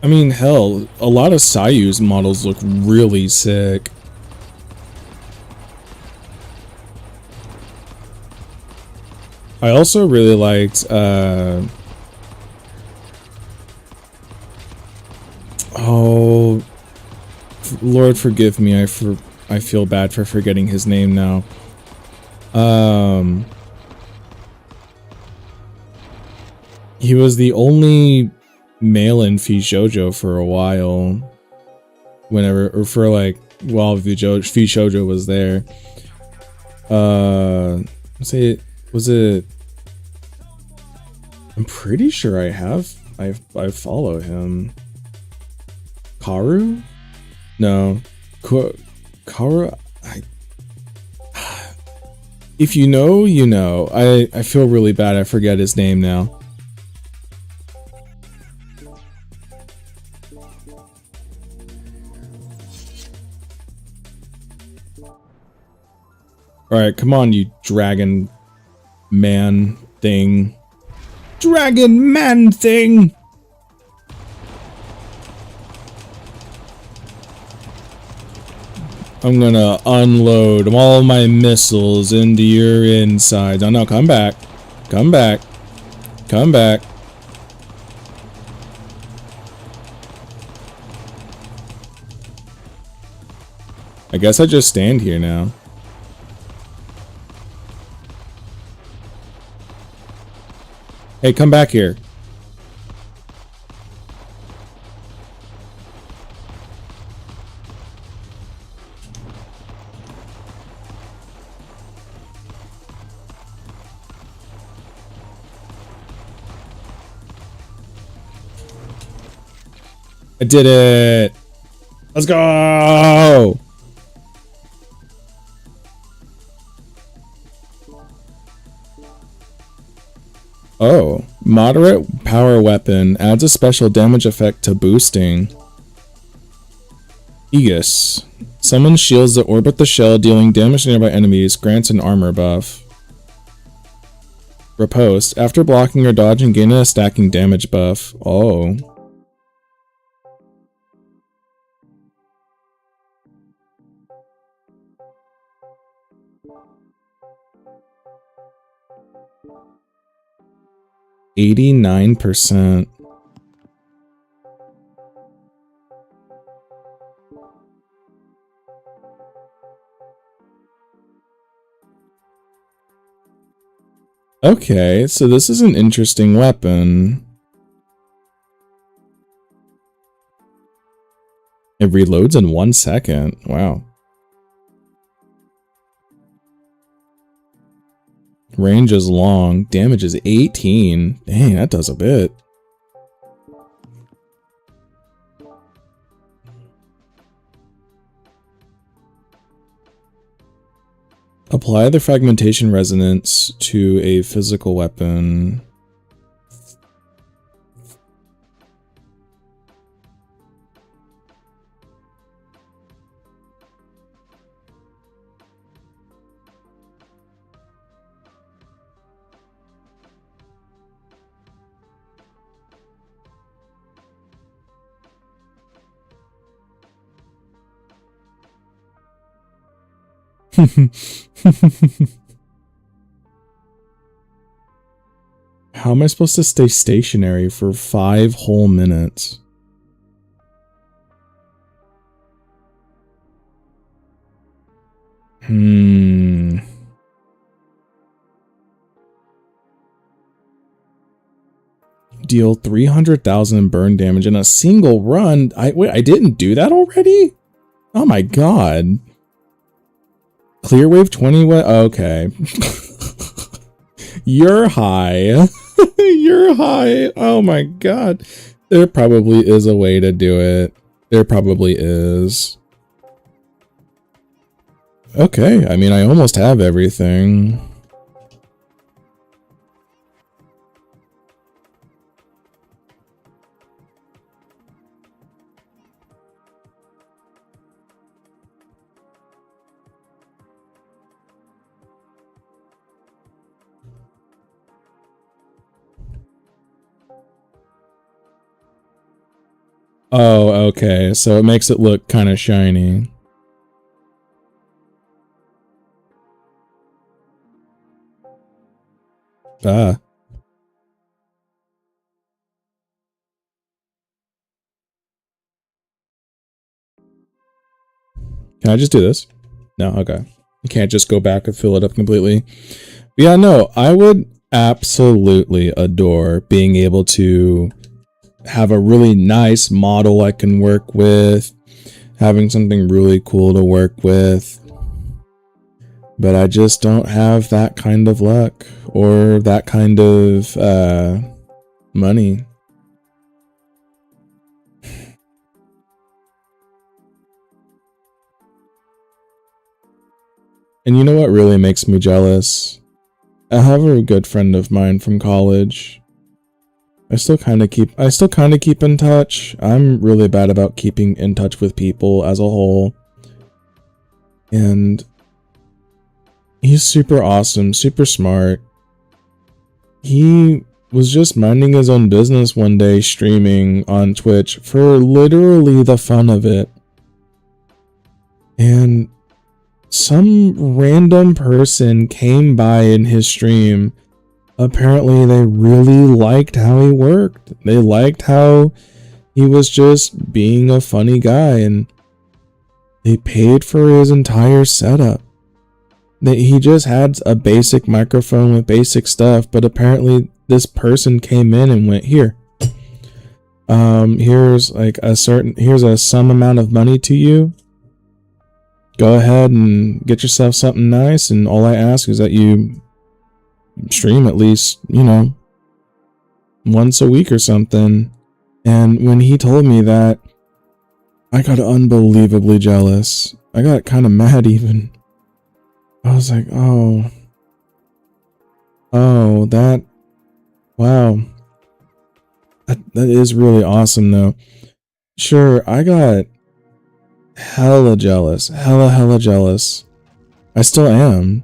I mean, hell, a lot of Sayu's models look really sick. I also really liked, oh, Lord forgive me, I feel bad for forgetting his name now. He was the only male in Fishoujo for a while. Whenever, or for like, while Fishoujo was there. Was it? I'm pretty sure I follow him. Karu? No. Karu? If you know, you know. I feel really bad I forget his name now. Alright, come on, you dragon man thing. Dragon man thing! I'm gonna unload all my missiles into your insides. Oh no, come back. Come back. Come back. I guess I just stand here now. Hey, come back here. I did it. Let's go. Oh, moderate power weapon adds a special damage effect to boosting. Aegis. Summons shields that orbit the shell, dealing damage to nearby enemies, grants an armor buff. Riposte. After blocking or dodging, gain a stacking damage buff. Oh. %89%. Okay, so this is an interesting weapon. It reloads in 1 second. Wow. Range is long. Damage is 18. Dang, that does a bit. Apply the fragmentation resonance to a physical weapon. How am I supposed to stay stationary for 5 whole minutes? Deal 300,000 burn damage in a single run. Wait, I didn't do that already? Oh my god. Clear wave 20 what? Okay. You're high. You're high. Oh my god. There probably is a way to do it. There probably is. Okay, I mean, I almost have everything. Oh, okay. So it makes it look kind of shiny. Ah. Can I just do this? No, okay. You can't just go back and fill it up completely. But yeah, no, I would absolutely adore being able to have a really nice model I can work with, having something really cool to work with. But I just don't have that kind of luck or that kind of money. And you know what really makes me jealous? I have a good friend of mine from college. I still kind of keep in touch. I'm really bad about keeping in touch with people as a whole. And he's super awesome, super smart. He was just minding his own business one day, streaming on Twitch for literally the fun of it. And some random person came by in his stream. Apparently they really liked how he worked. They liked how he was just being a funny guy, and they paid for his entire setup. He just had a basic microphone with basic stuff, but apparently this person came in and went, here. Here's like here's a some amount of money to you. Go ahead and get yourself something nice, and all I ask is that you stream at least, you know, once a week or something. And when he told me that, I got unbelievably jealous. I got kind of mad even. I was like, oh, that, wow. That is really awesome though. Sure, I got hella jealous. Hella jealous. I still am.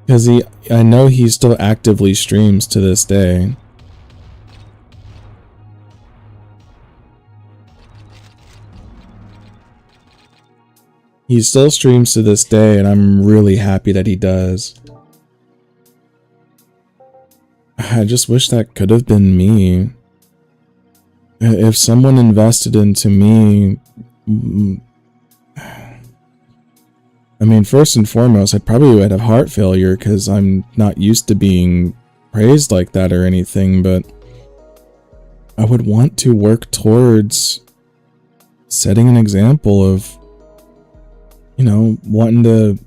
Because I know he still actively streams to this day. He still streams to this day, and I'm really happy that he does. I just wish that could have been me. If someone invested into me, I mean, first and foremost, I probably would have heart failure because I'm not used to being praised like that or anything, but I would want to work towards setting an example of, you know, wanting to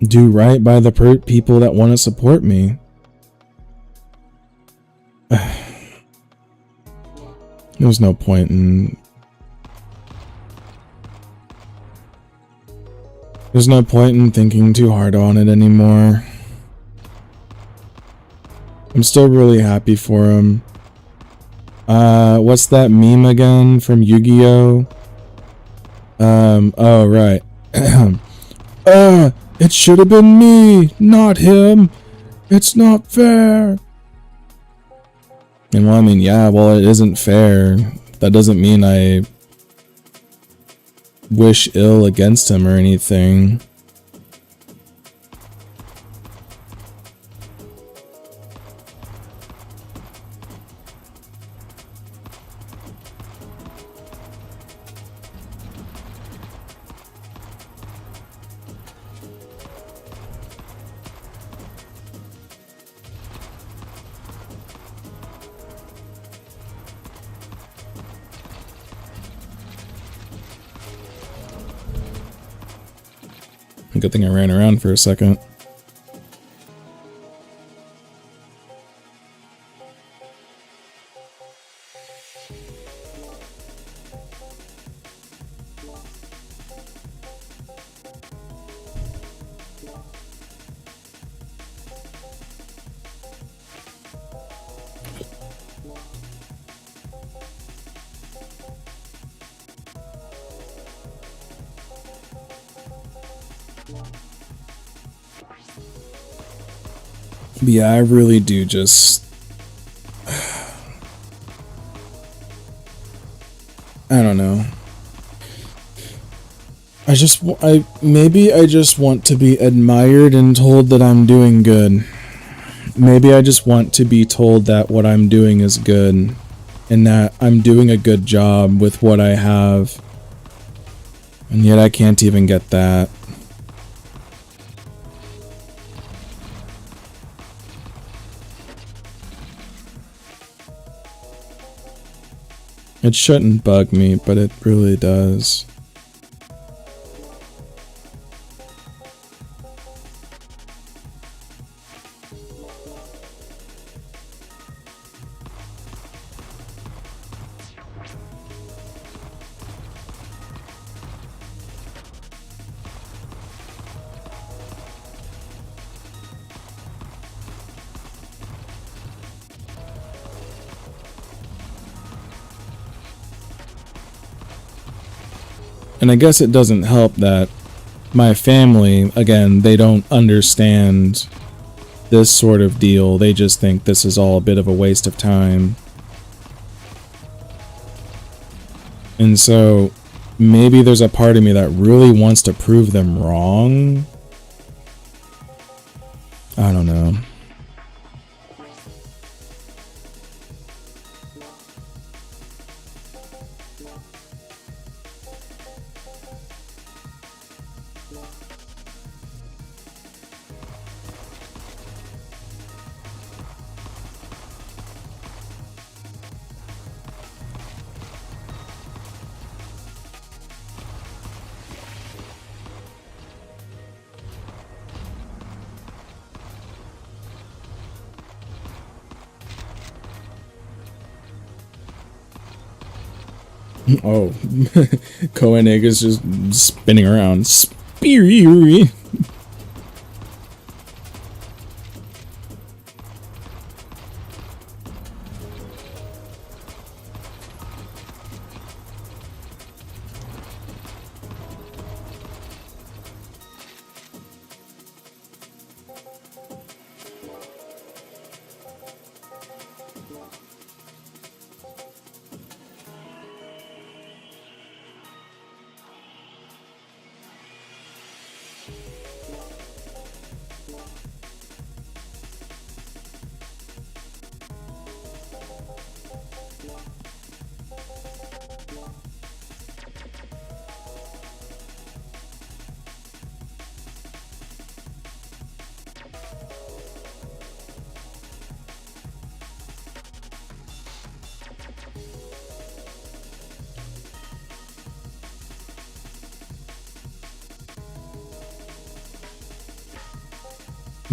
do right by the people that want to support me. There's no point in... There's no point in thinking too hard on it anymore. I'm still really happy for him. What's that meme again from Yu-Gi-Oh? Oh, right. It should have been me, not him. It's not fair. And well, I mean, yeah, well, it isn't fair. That doesn't mean I wish ill against him or anything. Good thing I ran around for a second. But yeah, I really do just... I don't know. Maybe I just want to be admired and told that I'm doing good. Maybe I just want to be told that what I'm doing is good, and that I'm doing a good job with what I have. And yet I can't even get that. It shouldn't bug me, but it really does. And I guess it doesn't help that my family, again, they don't understand this sort of deal. They just think this is all a bit of a waste of time. And so maybe there's a part of me that really wants to prove them wrong. I don't know. Oh, Koenig is just spinning around. Speary.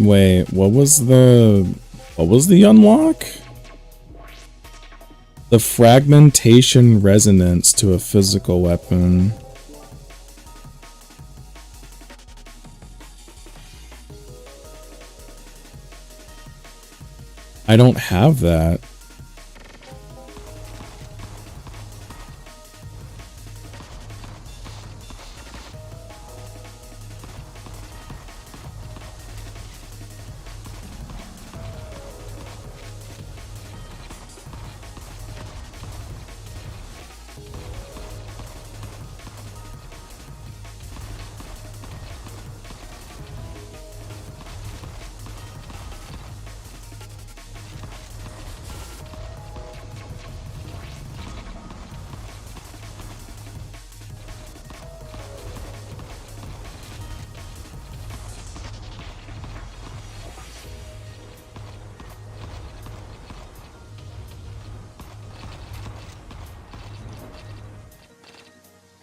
Wait, what was the unlock? The fragmentation resonance to a physical weapon. I don't have that.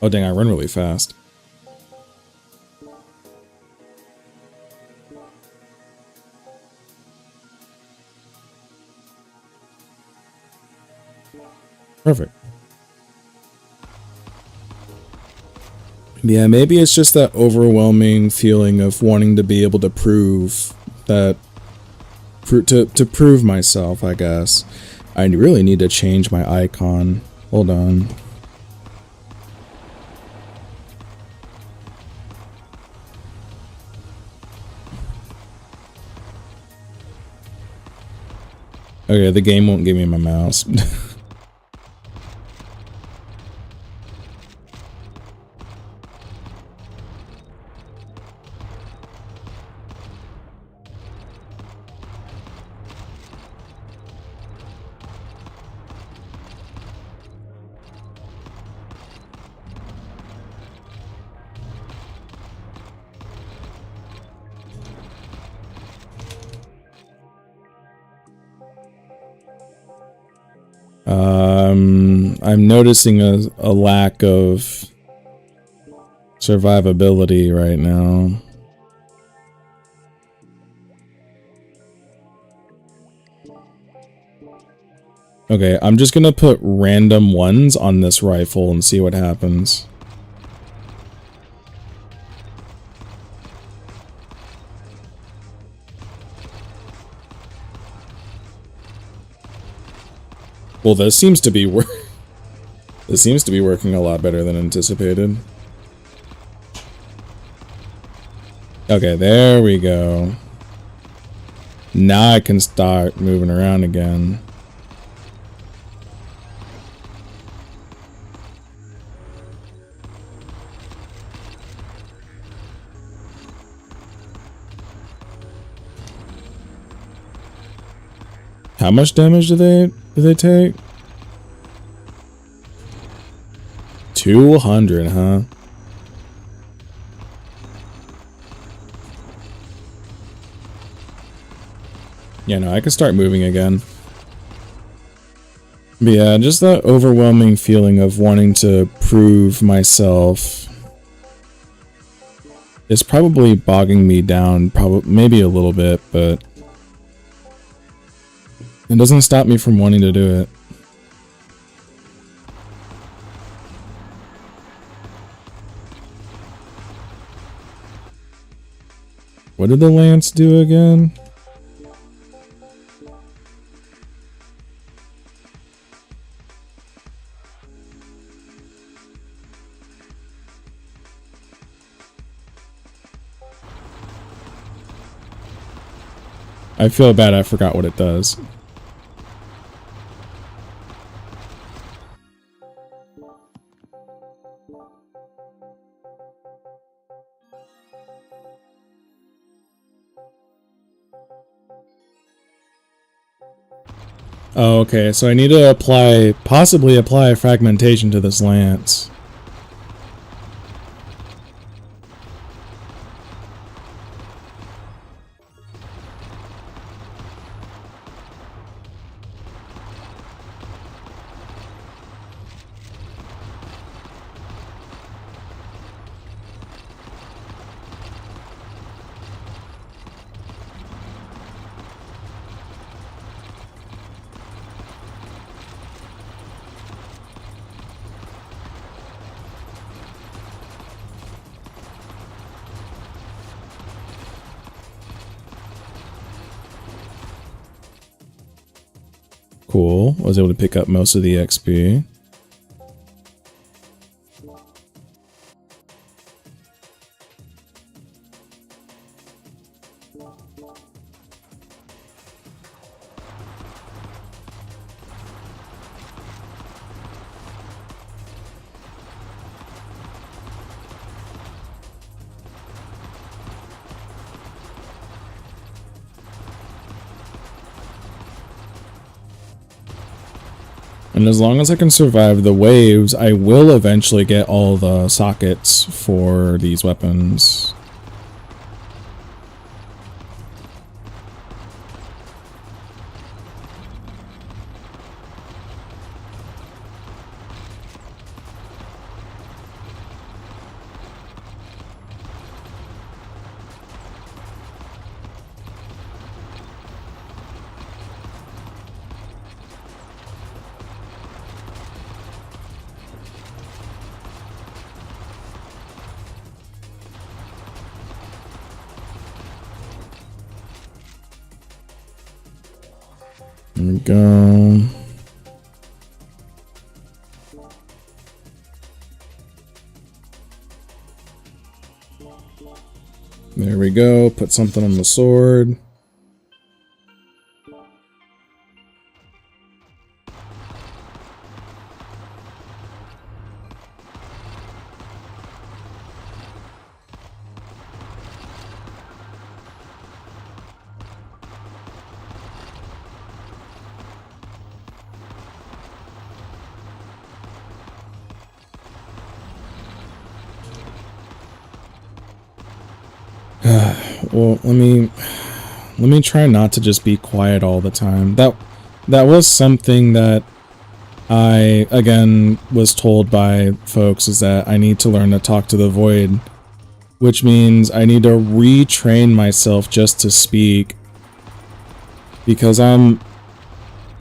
Oh dang, I run really fast. Perfect. Yeah, maybe it's just that overwhelming feeling of wanting to be able to prove that, to prove myself, I guess. I really need to change my icon. Hold on. Okay, the game won't give me my mouse. I'm noticing a lack of survivability right now. Okay, I'm just gonna put random ones on this rifle and see what happens. Well, this seems to be working a lot better than anticipated. Okay, there we go. Now I can start moving around again. How much damage do they take? 200, huh? Yeah, no, I can start moving again. But yeah, just that overwhelming feeling of wanting to prove myself is probably bogging me down, maybe a little bit, but it doesn't stop me from wanting to do it. What did the lance do again? I feel bad I forgot what it does. Oh, okay, so I need to possibly apply fragmentation to this lance. Cool. I was able to pick up most of the XP. And as long as I can survive the waves, I will eventually get all the sockets for these weapons. There we go. There we go. Put something on the sword. Well, let me try not to just be quiet all the time. That was something that I again was told by folks, is that I need to learn to talk to the void, which means I need to retrain myself just to speak, because I'm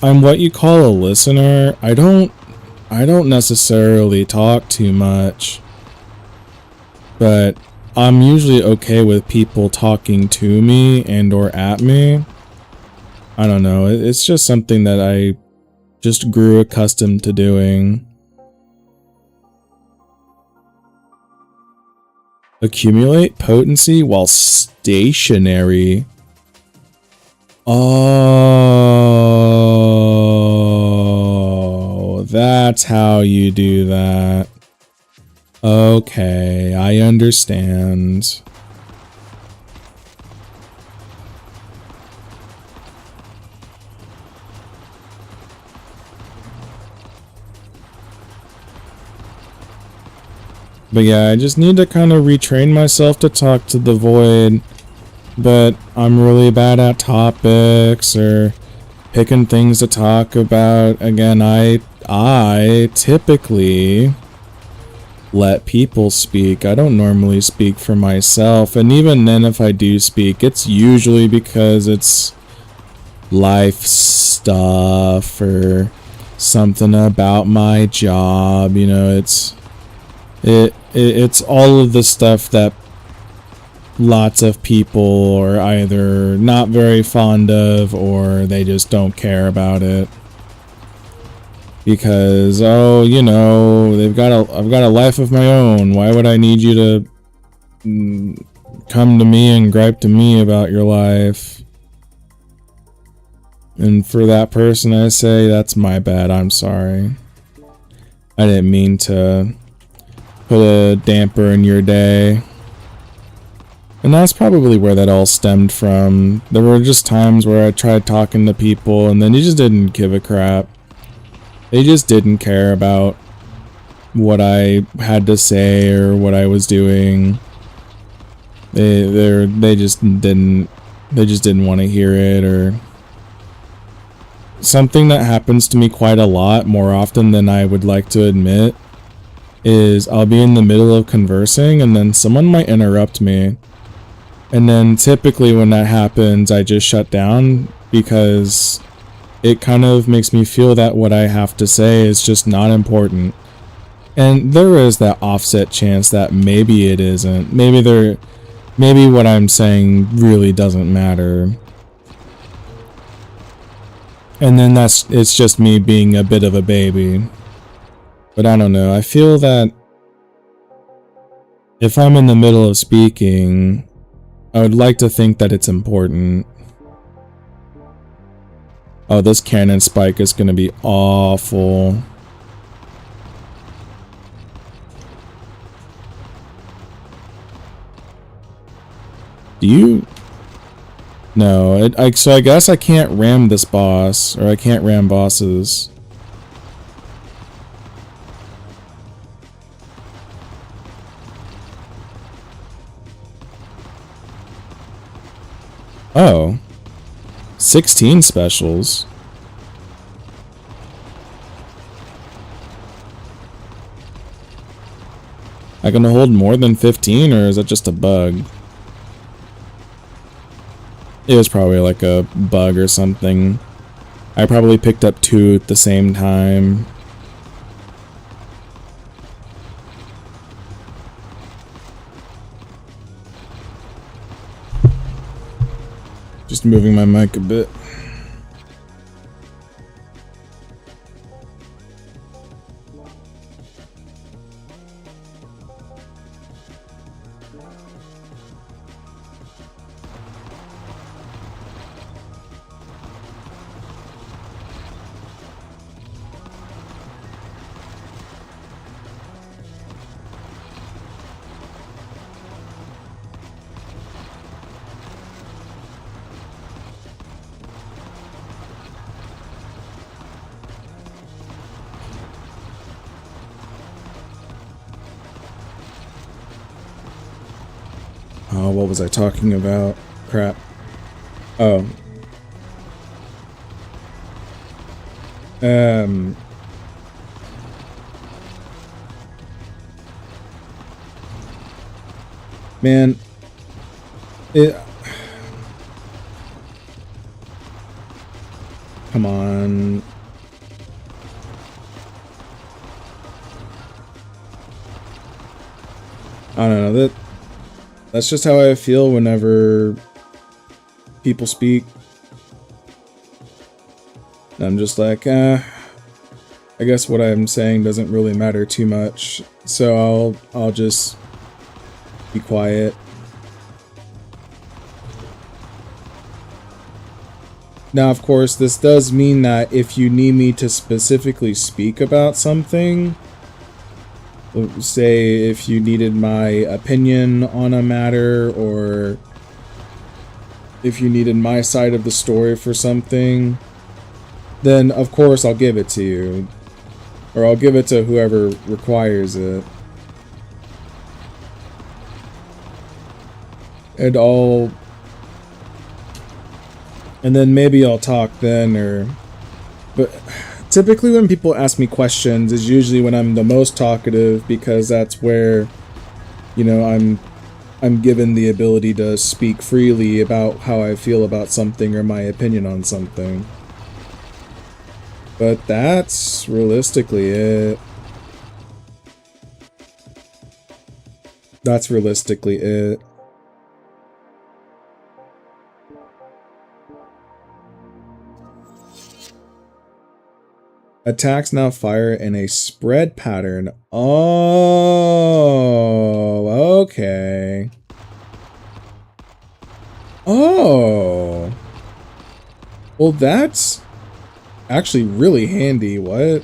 what you call a listener. I don't necessarily talk too much, but I'm usually okay with people talking to me and or at me. I don't know, it's just something that I just grew accustomed to doing. Accumulate potency while stationary. Oh, that's how you do that. Okay, I understand. But yeah, I just need to kind of retrain myself to talk to the void. But I'm really bad at topics or picking things to talk about. Again, I typically let people speak. I don't normally speak for myself, and even then if I do speak, it's usually because it's life stuff or something about my job, you know. It's all of the stuff that lots of people are either not very fond of or they just don't care about it. Because, oh, you know, I've got a life of my own. Why would I need you to come to me and gripe to me about your life? And for that person, I say, that's my bad. I'm sorry. I didn't mean to put a damper in your day. And that's probably where that all stemmed from. There were just times where I tried talking to people and then they just didn't give a crap. They just didn't care about what I had to say or what I was doing. They just didn't want to hear it. Or something that happens to me quite a lot, more often than I would like to admit, is I'll be in the middle of conversing and then someone might interrupt me. And then typically when that happens, I just shut down, because it kind of makes me feel that what I have to say is just not important. And there is that offset chance that maybe it isn't. Maybe what I'm saying really doesn't matter. And then it's just me being a bit of a baby. But I don't know, I feel that if I'm in the middle of speaking, I would like to think that it's important. Oh, this cannon spike is gonna be awful. Do you? No, so I guess I can't ram this boss, or I can't ram bosses. Oh. 16 specials. I can hold more than 15, or is that just a bug? It was probably like a bug or something. I probably picked up 2 at the same time. Just moving my mic a bit. Oh, what was I talking about? Crap. Oh. Man, come on. I don't know, that's just how I feel whenever people speak. I'm just like, I guess what I'm saying doesn't really matter too much, so I'll just be quiet. Now, of course, this does mean that if you need me to specifically speak about something, say if you needed my opinion on a matter, or if you needed my side of the story for something, then of course I'll give it to you. Or I'll give it to whoever requires it. And then maybe I'll talk then, but typically when people ask me questions is usually when I'm the most talkative, because that's where, you know, I'm given the ability to speak freely about how I feel about something or my opinion on something. But that's realistically it. That's realistically it. Attacks now fire in a spread pattern. Oh, okay. Oh. Well, that's actually really handy. What?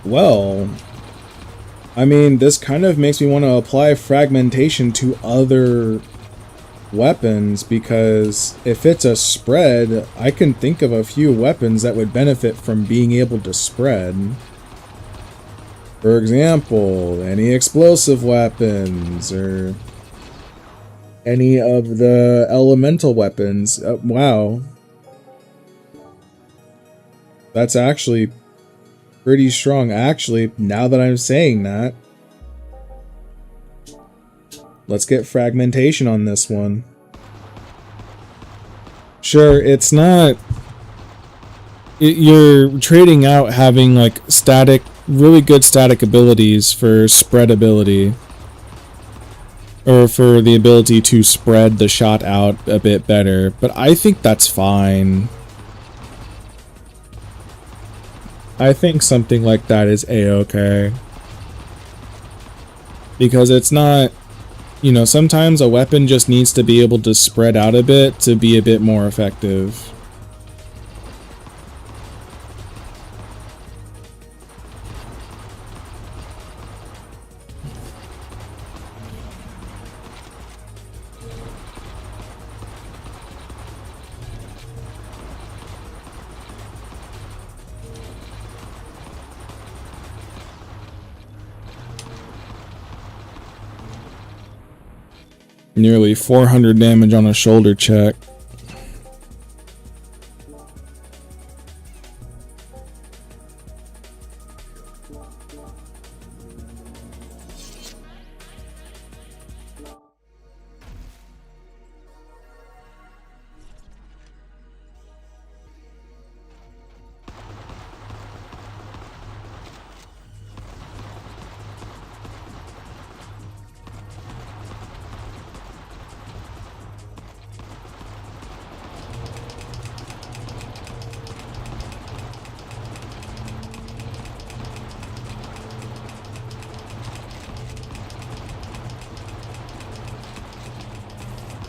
Well, I mean, this kind of makes me want to apply fragmentation to other weapons, because if it's a spread, I can think of a few weapons that would benefit from being able to spread. For example, any explosive weapons, or any of the elemental weapons. Wow. That's actually pretty strong. Actually, now that I'm saying that, let's get fragmentation on this one. Sure, it's not... You're trading out having, like, static, really good static abilities for spread ability. Or for the ability to spread the shot out a bit better. But I think that's fine. I think something like that is a-okay. Because it's not... You know, sometimes a weapon just needs to be able to spread out a bit to be a bit more effective. Nearly 400 damage on a shoulder check.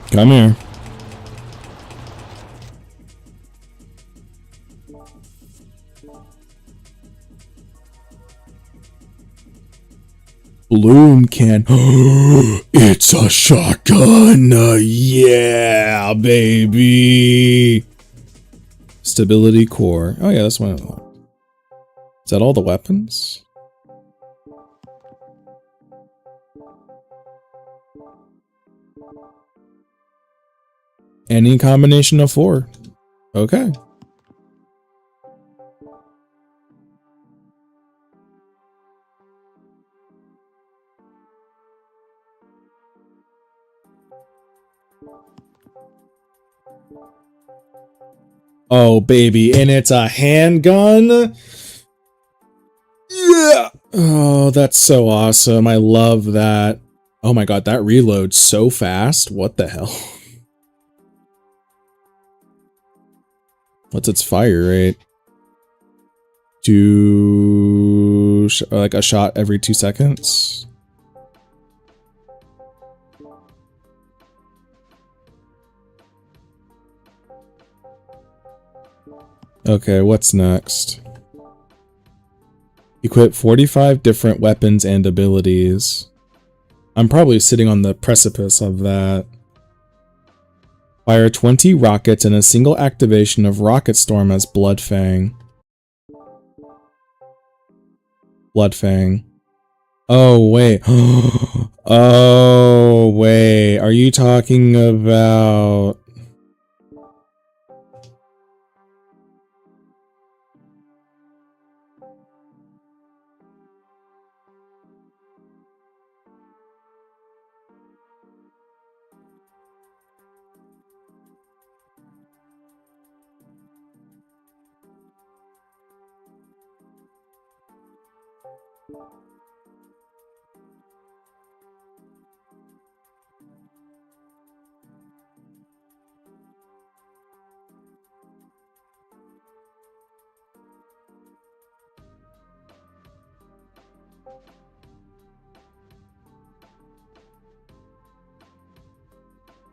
Come here. balloon can. It's a shotgun. Yeah, baby. Stability core. Oh yeah, that's one of them. Is that all the weapons? Any combination of 4. Okay. Oh, baby, and it's a handgun? Yeah! Oh, that's so awesome. I love that. Oh my god, that reloads so fast. What the hell? What's its fire rate? Like a shot every 2 seconds? Okay, what's next? Equip 45 different weapons and abilities. I'm probably sitting on the precipice of that. Fire 20 rockets in a single activation of Rocket Storm as Bloodfang. Bloodfang. Oh, wait. Oh, wait. Are you talking about...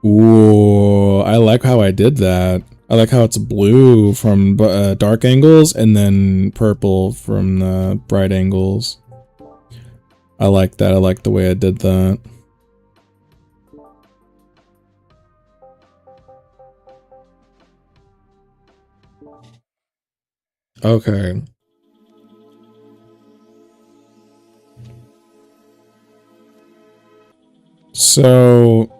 Ooh, I like how I did that. I like how it's blue from dark angles and then purple from the bright angles. I like that. I like the way I did that. Okay. So...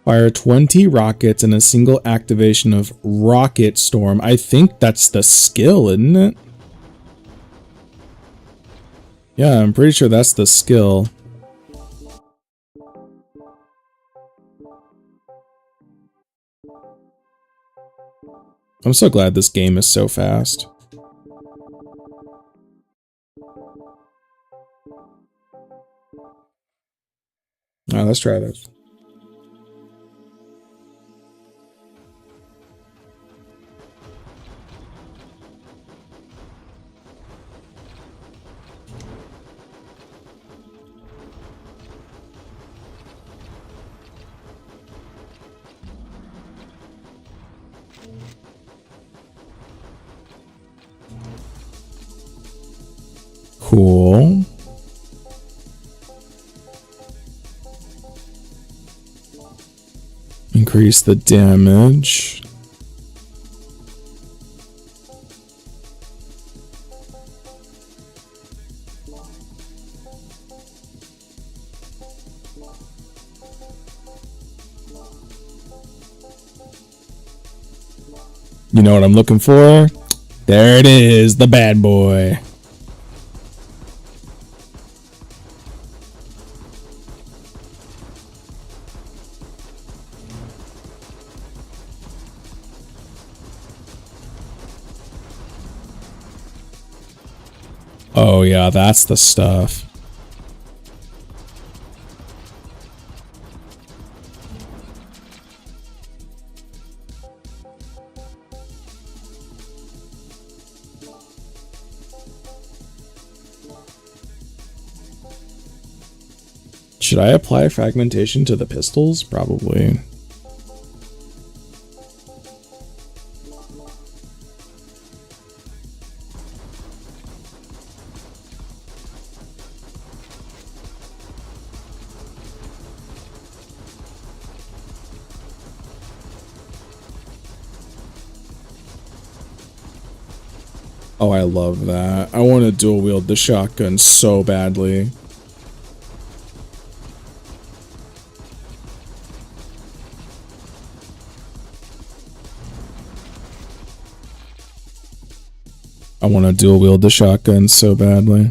Fire 20 rockets in a single activation of Rocket Storm. I think that's the skill, isn't it? Yeah, I'm pretty sure that's the skill. I'm so glad this game is so fast. Alright, let's try this. Cool. Increase the damage. You know what I'm looking for? There it is, the bad boy. Oh yeah, that's the stuff. Should I apply fragmentation to the pistols? Probably. Oh, I love that. I want to dual wield the shotgun so badly. I want to dual wield the shotgun so badly.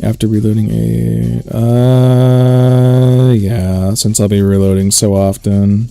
After reloading yeah, since I'll be reloading so often.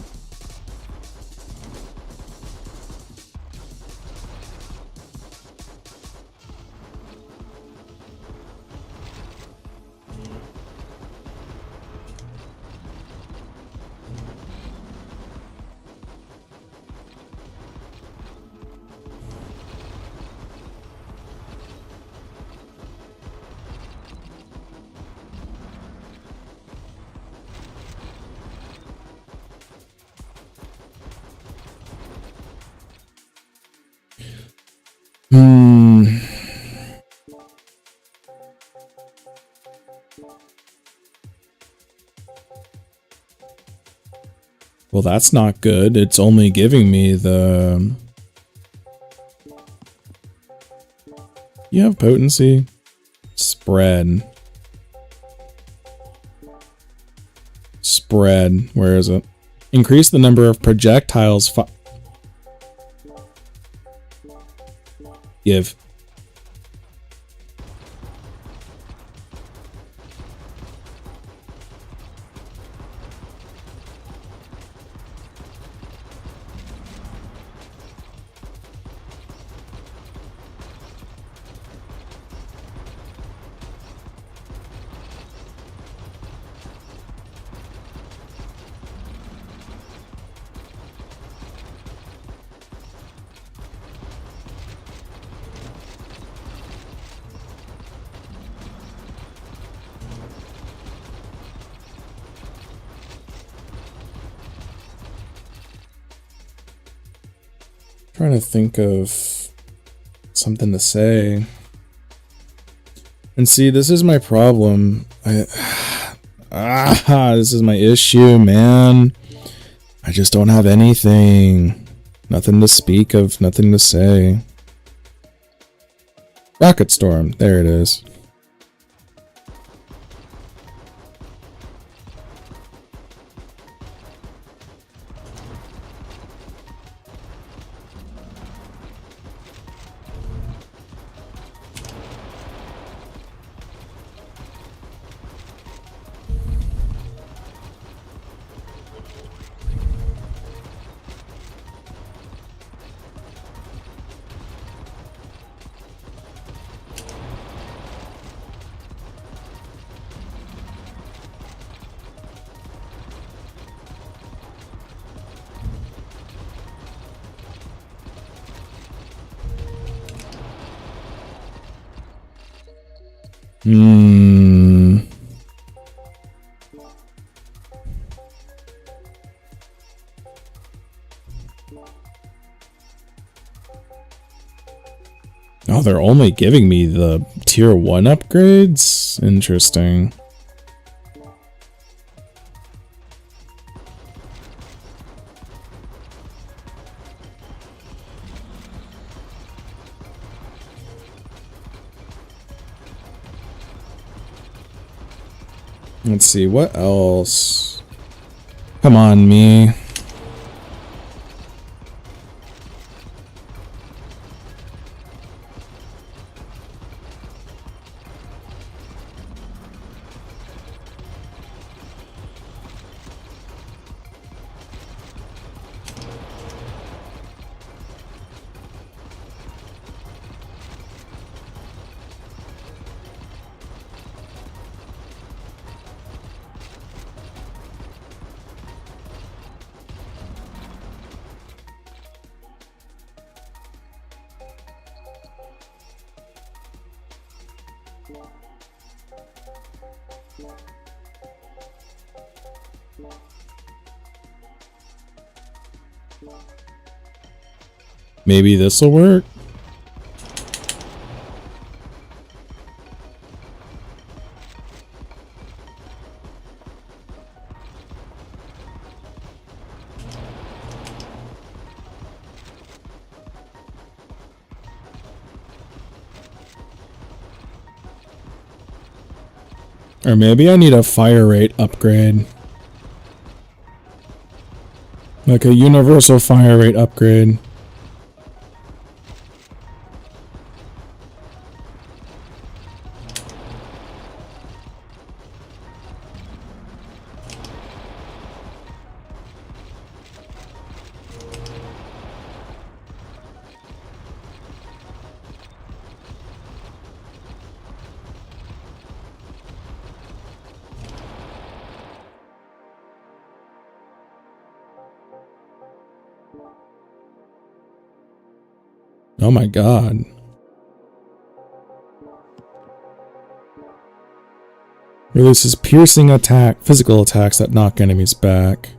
Well, that's not good. It's only giving me the... You have potency? Spread. Spread. Where is it? Increase the number of projectiles. Give. Trying to think of something to say. And see, this is my problem. This is my issue, man. I just don't have anything. Nothing to speak of, nothing to say. Rocket Storm, there it is. Oh, they're only giving me the tier 1 upgrades? Interesting. Let's see, what else? Come on, me. Maybe this'll work. Or maybe I need a fire rate upgrade. Like a universal fire rate upgrade. Oh my god. Releases piercing physical attacks that knock enemies back.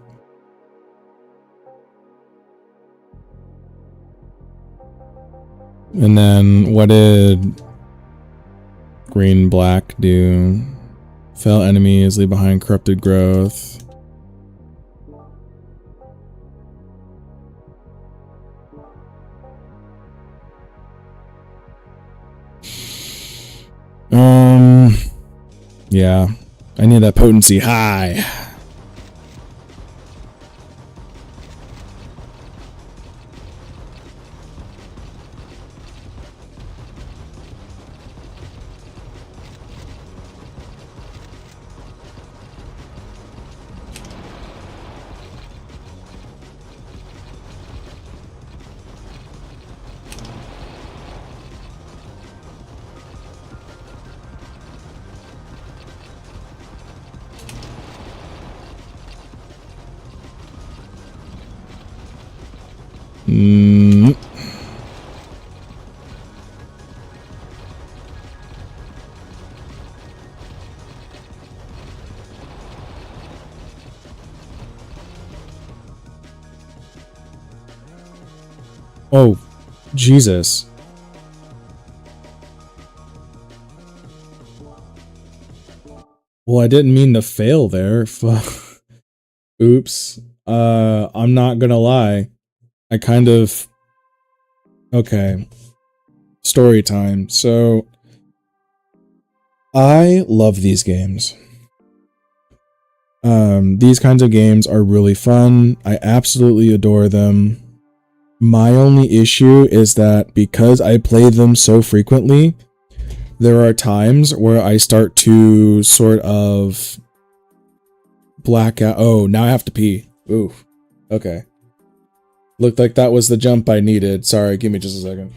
And then what did green black do? Fell enemies leave behind corrupted growth. Yeah, I need that potency high. Oh, Jesus. Well, I didn't mean to fail there. Oops. I'm not gonna lie. I kind of... Okay. Story time. So, I love these games. These kinds of games are really fun. I absolutely adore them. My only issue is that because I play them so frequently, there are times where I start to sort of black out. Oh, now I have to pee. Ooh. Okay. Looked like that was the jump I needed. Sorry, give me just a second.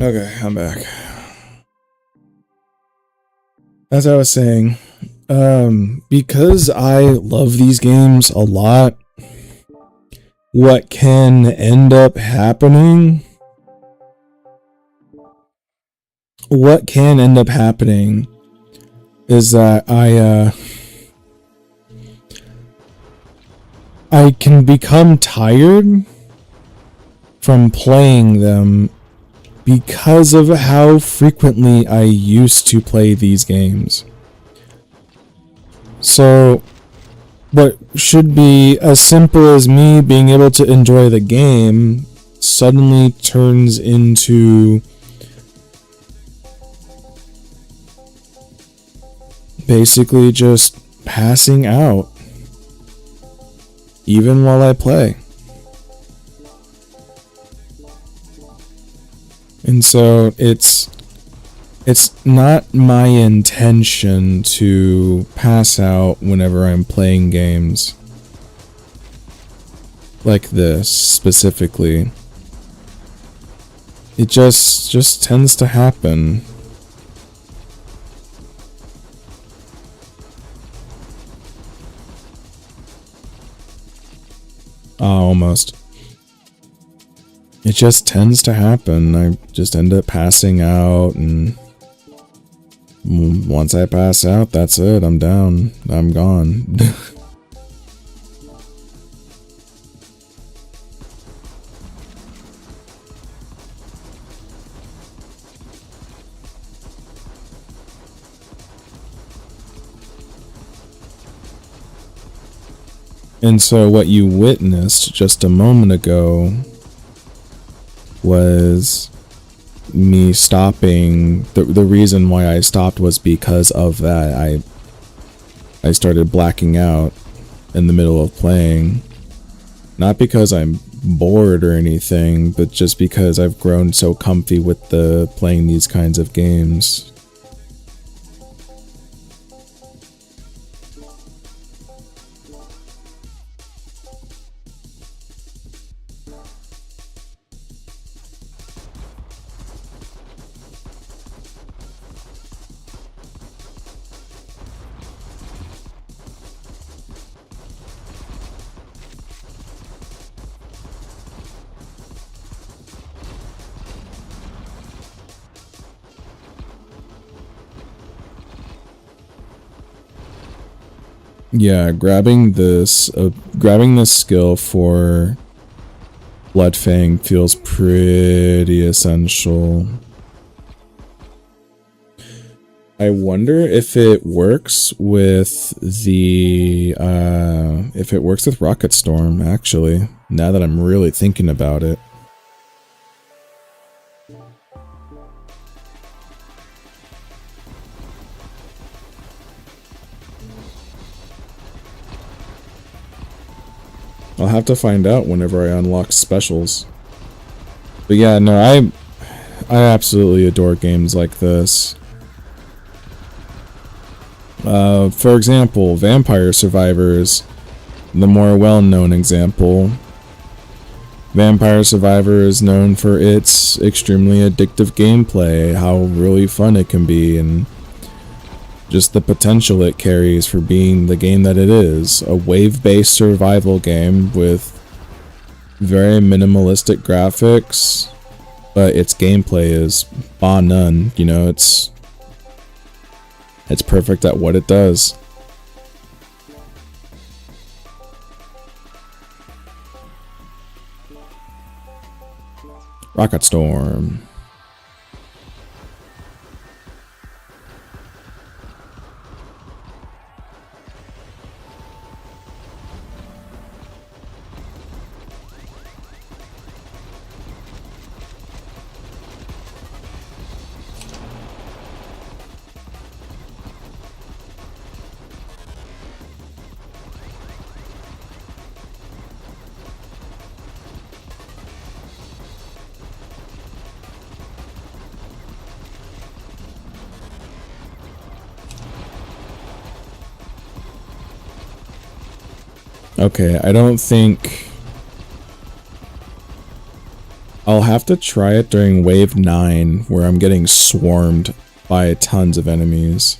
Okay, I'm back. As I was saying, because I love these games a lot, what can end up happening is that I can become tired from playing them because of how frequently I used to play these games. So what should be as simple as me being able to enjoy the game suddenly turns into basically just passing out even while I play. And so it's not my intention to pass out whenever I'm playing games like this specifically. It just tends to happen. Almost. It just tends to happen. I just end up passing out, and once I pass out, that's it. I'm down. I'm gone. And so what you witnessed just a moment ago was me stopping. The reason why I stopped was because of that. I started blacking out in the middle of playing. Not because I'm bored or anything, but just because I've grown so comfy with playing these kinds of games. Yeah, grabbing this skill for Bloodfang feels pretty essential. I wonder if it works with Rocket Storm, actually, now that I'm really thinking about it. I'll have to find out whenever I unlock specials. But yeah, no, I absolutely adore games like this. For example, Vampire Survivors, the more well-known example. Vampire Survivor is known for its extremely addictive gameplay, how really fun it can be, and just the potential it carries for being the game that it is. A wave-based survival game with very minimalistic graphics, but its gameplay is bar none. You know, it's perfect at what it does. Rocket Storm. Okay, I don't think I'll have to try it during wave 9 where I'm getting swarmed by tons of enemies.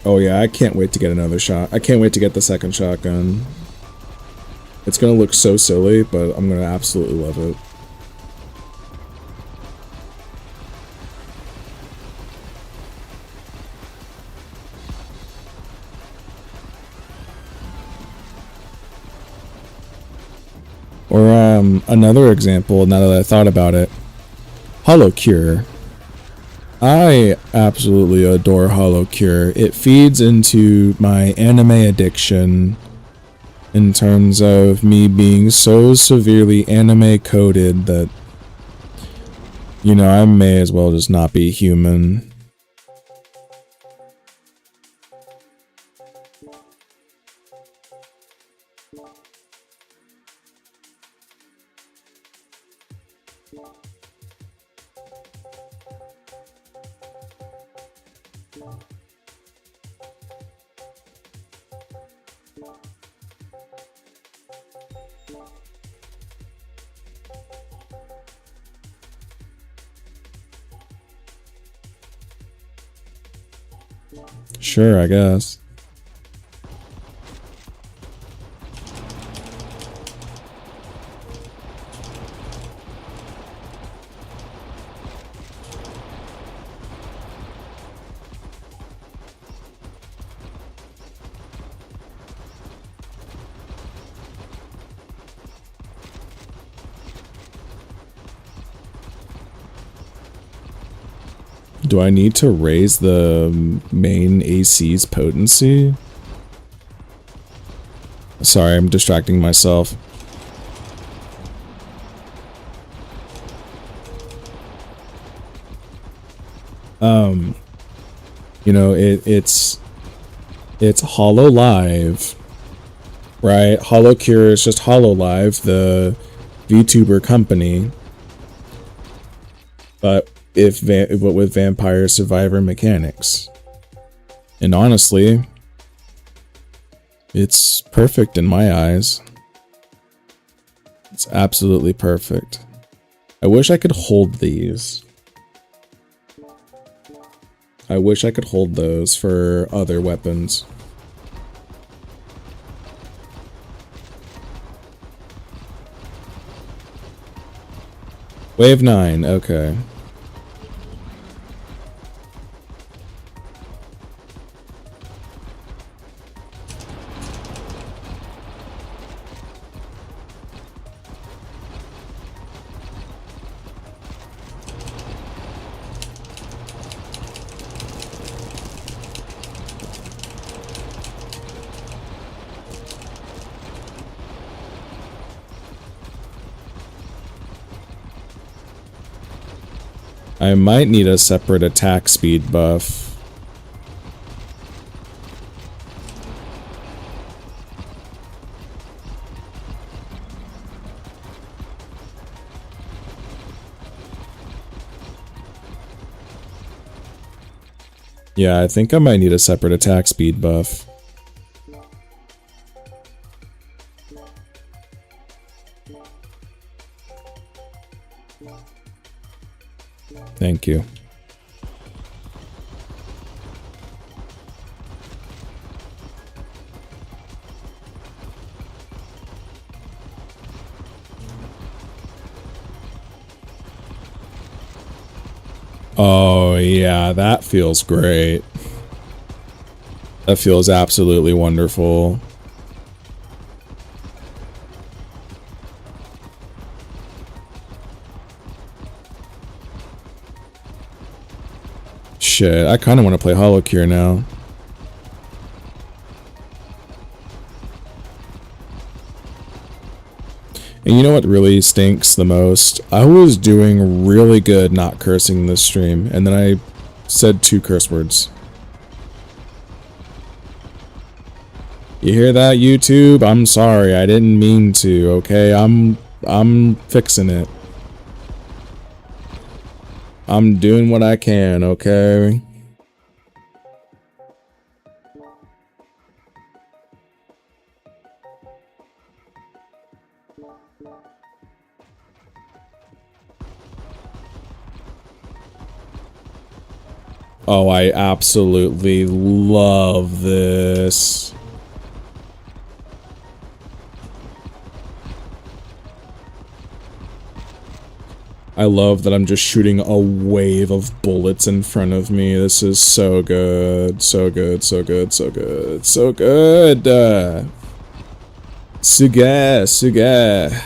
Oh yeah, I can't wait to get another shot. I can't wait to get the second shotgun. It's gonna look so silly, but I'm gonna absolutely love it. Or another example, now that I thought about it, Hollow Cure. I absolutely adore Hollow Cure. It feeds into my anime addiction in terms of me being so severely anime coded that, you know, I may as well just not be human. Sure, I guess. Do I need to raise the main AC's potency? Sorry, I'm distracting myself. You know, it's Hollow Live, right? Hollow Cure is just Hollow Live, the VTuber company, but with Vampire Survivor mechanics. And honestly, it's perfect in my eyes. It's absolutely perfect. I wish I could hold these. I wish I could hold those for other weapons. Wave 9, okay. I might need a separate attack speed buff. Yeah, I think I might need a separate attack speed buff. Thank you. Oh yeah, that feels great. That feels absolutely wonderful. Shit, I kind of want to play Hollow Cure now. And you know what really stinks the most? I was doing really good not cursing this stream, and then I said 2 curse words. You hear that, YouTube? I'm sorry, I didn't mean to, okay? I'm fixing it. I'm doing what I can, okay? Oh, I absolutely love this. I love that I'm just shooting a wave of bullets in front of me. This is so good. So good, so good, so good, so good. Suga, suga.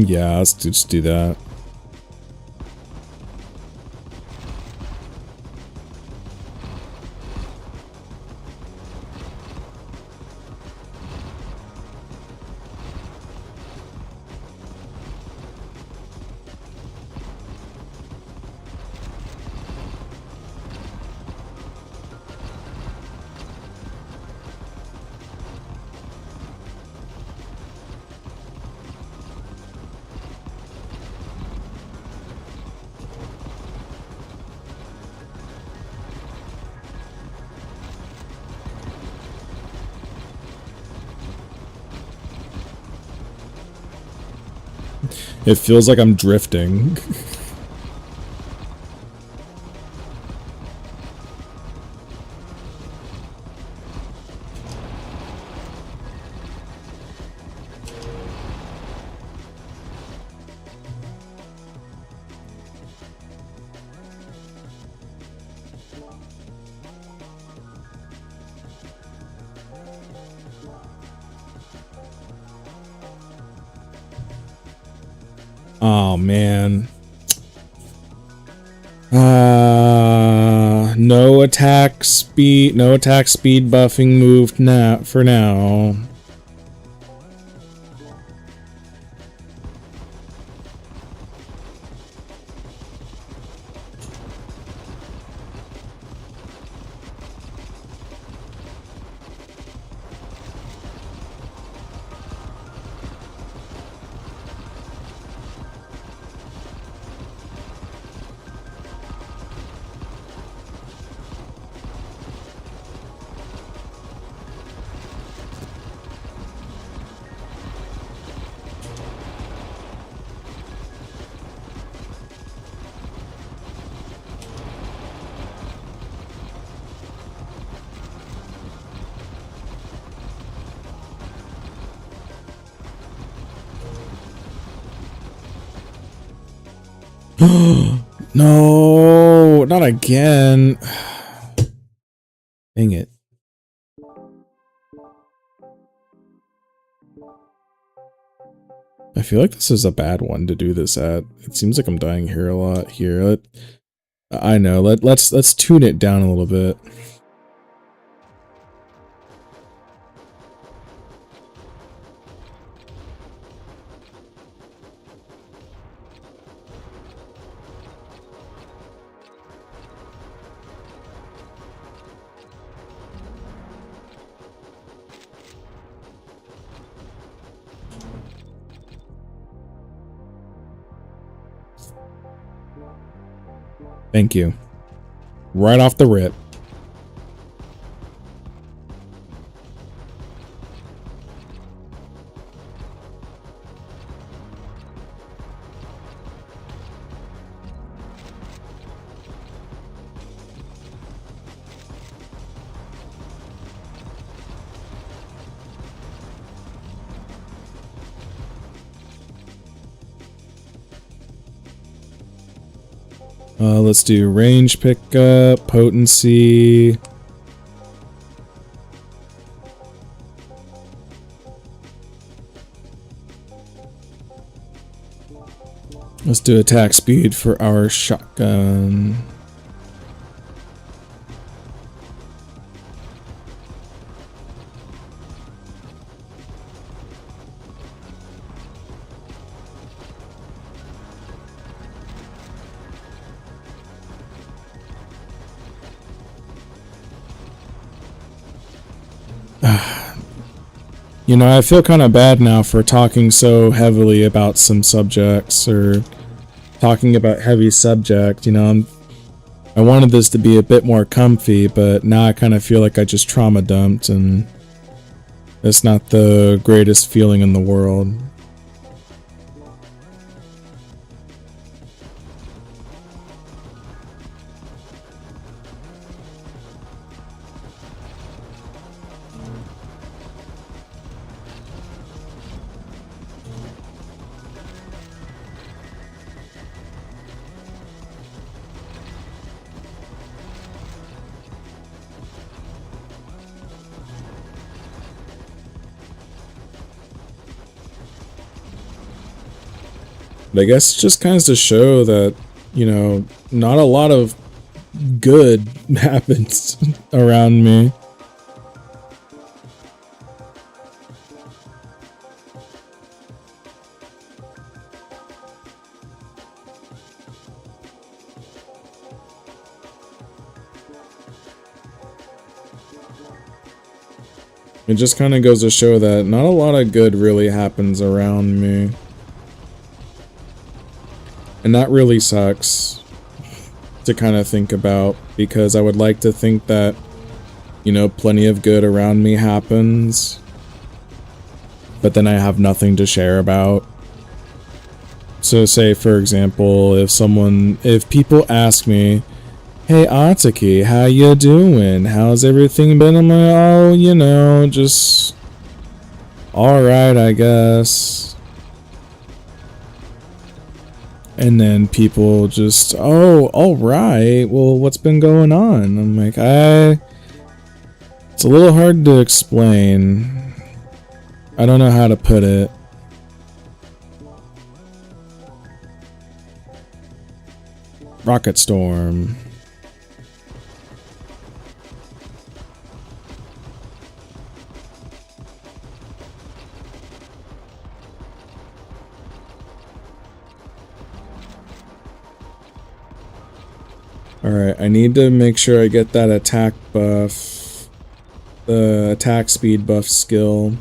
Yeah, let's just do that. It feels like I'm drifting. Oh man. No attack speed buffing moved now for now. No, not again. Dang it. I feel like this is a bad one to do this at. It seems like I'm dying here a lot here. I know. Let's tune it down a little bit. Thank you. Right off the rip. Let's do range pickup, potency. Let's do attack speed for our shotgun. You know, I feel kind of bad now for talking so heavily about some subjects or talking about heavy subject. You know, I wanted this to be a bit more comfy, but now I kind of feel like I just trauma dumped, and it's not the greatest feeling in the world. But I guess it just kind of to show that, you know, not a lot of good happens around me. It just kind of goes to show that not a lot of good really happens around me. And that really sucks to kind of think about, because I would like to think that, you know, plenty of good around me happens, but then I have nothing to share about. So say, for example, if people ask me, "Hey Atsuki, how you doing? How's everything been?" I'm like, "Oh, you know, just alright, I guess." And then people just, "Oh, alright, well, what's been going on?" I'm like, it's a little hard to explain. I don't know how to put it. Rocket Storm. Alright, I need to make sure I get that attack buff. The attack speed buff skill.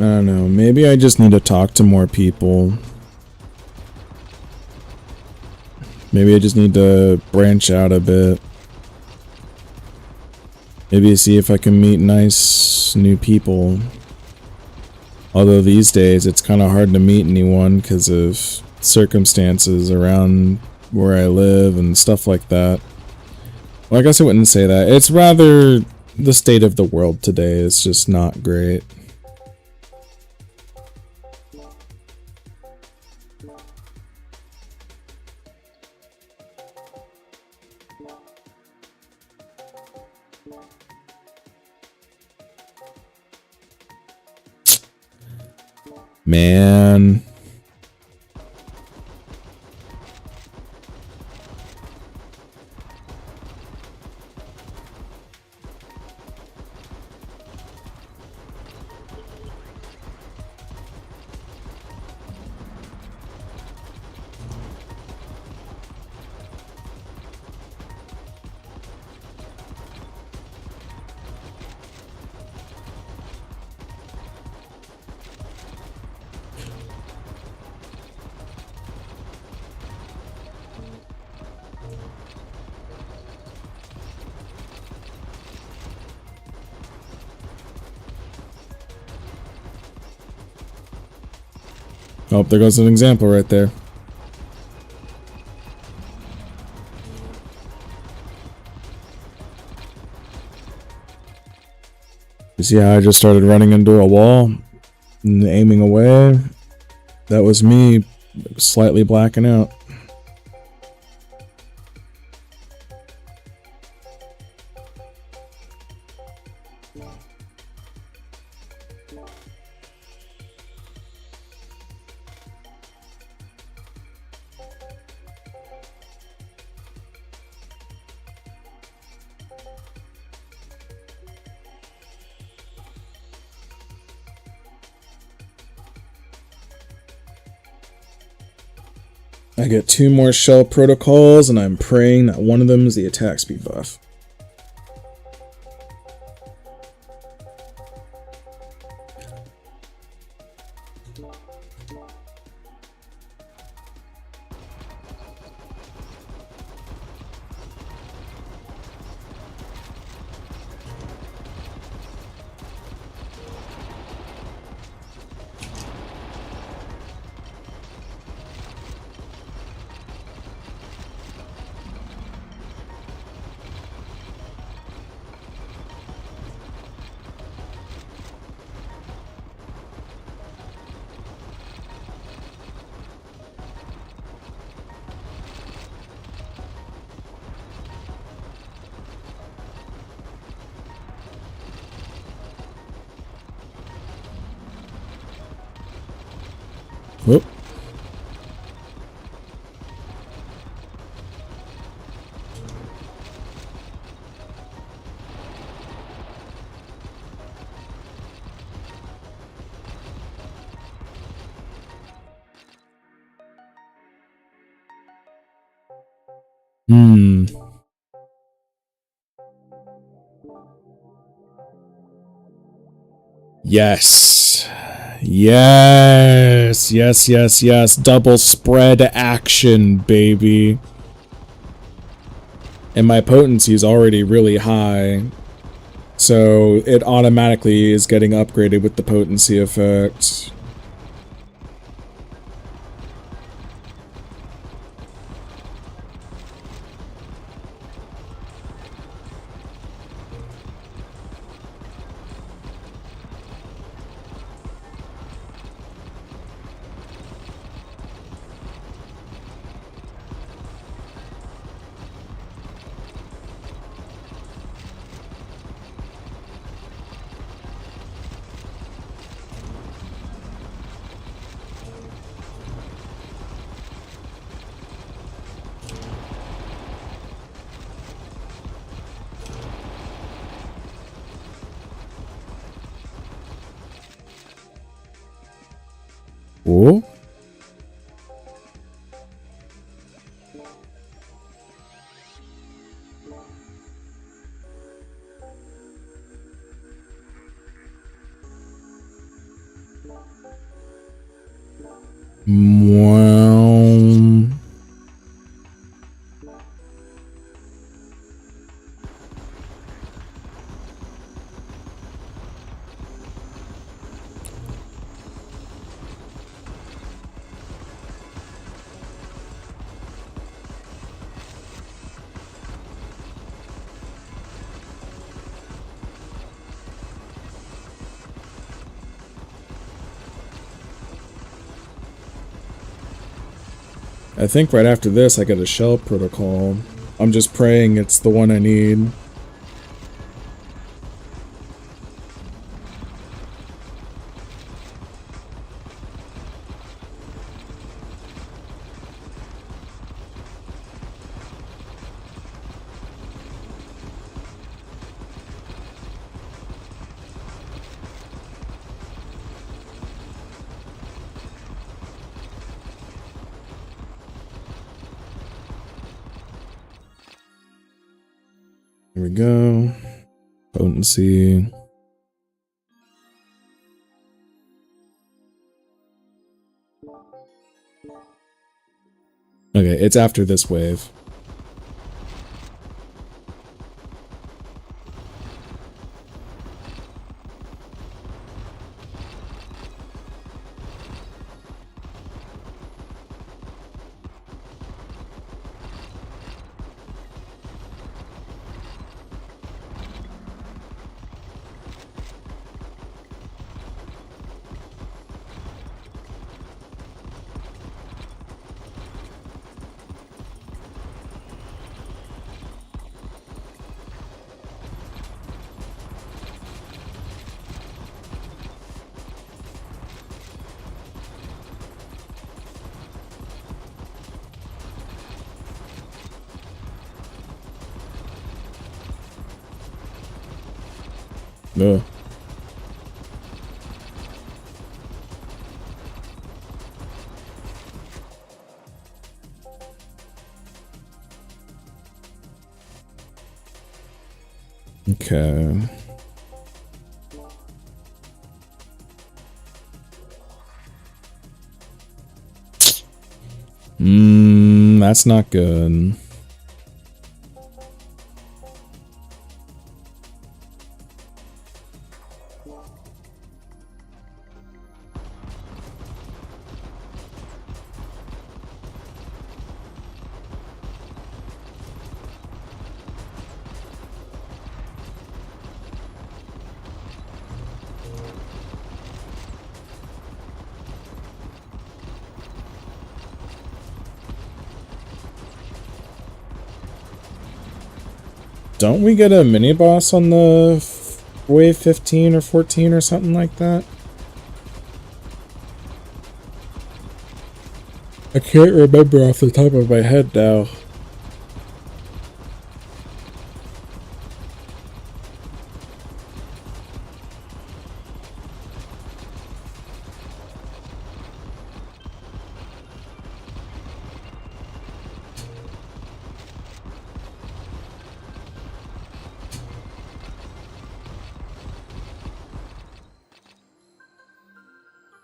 I don't know, maybe I just need to talk to more people. Maybe I just need to branch out a bit. Maybe see if I can meet nice new people. Although these days it's kind of hard to meet anyone because of circumstances around where I live and stuff like that. Well, I guess I wouldn't say that. It's rather the state of the world today is just not great. Man. Oh, there goes an example right there. You see how I just started running into a wall and aiming away? That was me slightly blacking out. I get 2 more shell protocols, and I'm praying that one of them is the attack speed buff. Whoop. Yes. Yes. Yes, yes, yes. Double spread action, baby. And my potency is already really high. So it automatically is getting upgraded with the potency effect. Oh. Wow. I think right after this I get a shell protocol. I'm just praying it's the one I need. Here we go. Potency. Okay, it's after this wave. Ugh. Okay. That's not good. Don't we get a mini boss on the wave 15 or 14 or something like that? I can't remember off the top of my head now.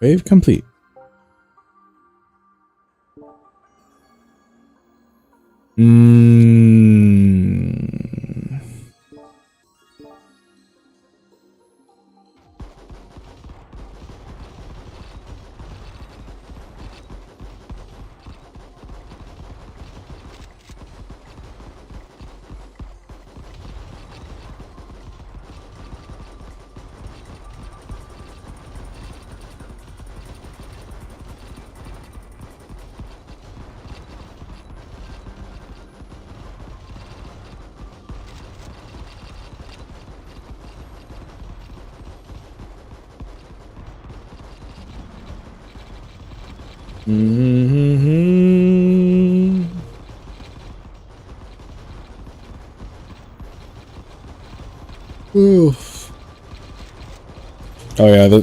Wave complete. Oof. Oh yeah,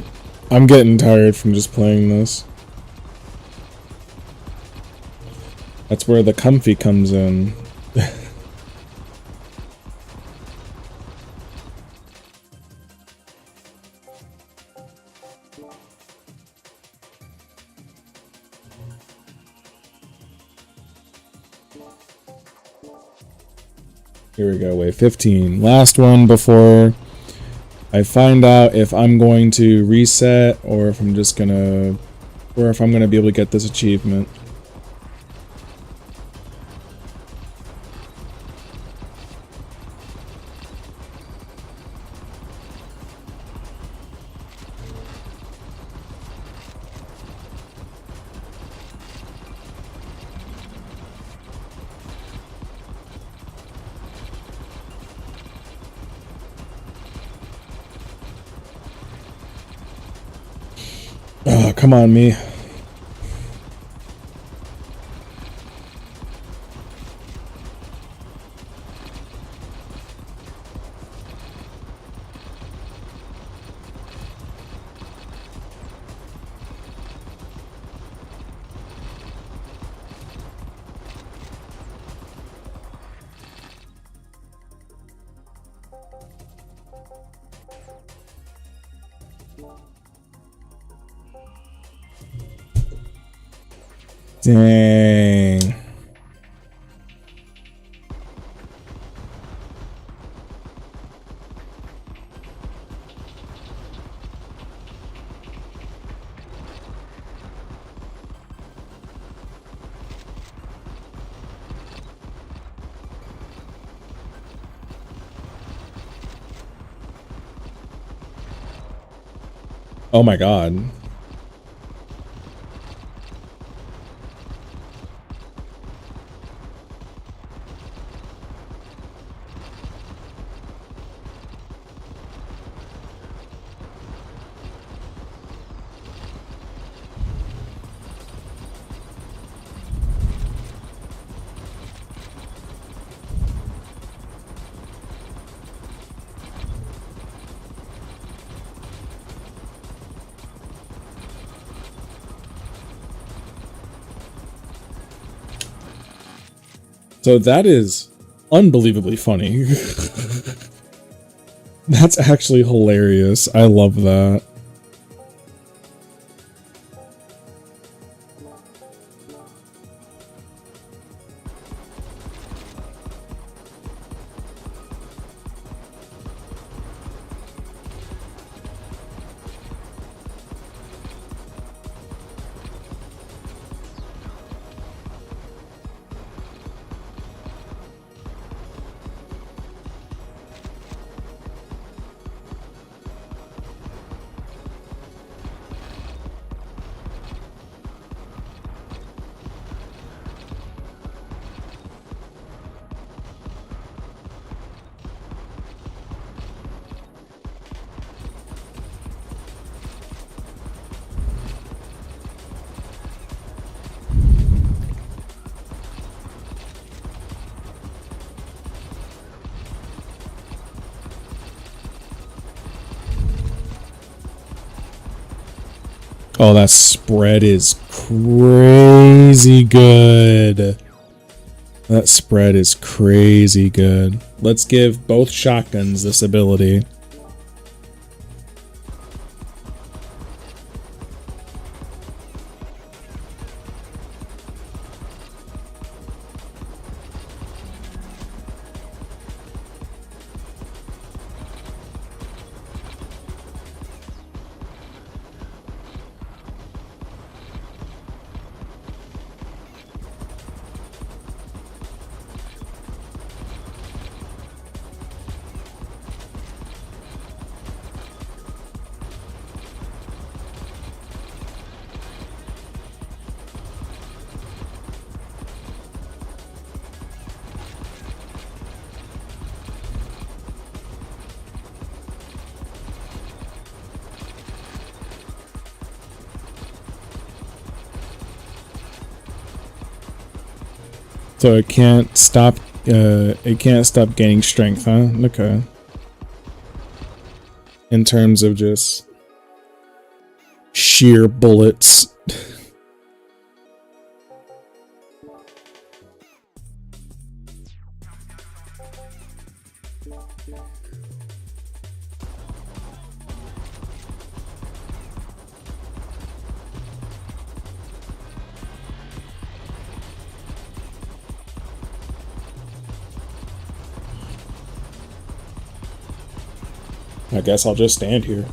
I'm getting tired from just playing this. That's where the comfy comes in. Here we go, wave 15. Last one before I find out if I'm going to reset or if I'm just gonna, or if I'm gonna be able to get this achievement. Oh, come on, me. Dang. Oh my god. So that is unbelievably funny. That's actually hilarious. I love that. Oh, that spread is crazy good. That spread is crazy good. Let's give both shotguns this ability. So it can't stop gaining strength, huh? Okay. In terms of just sheer bullets. I guess I'll just stand here.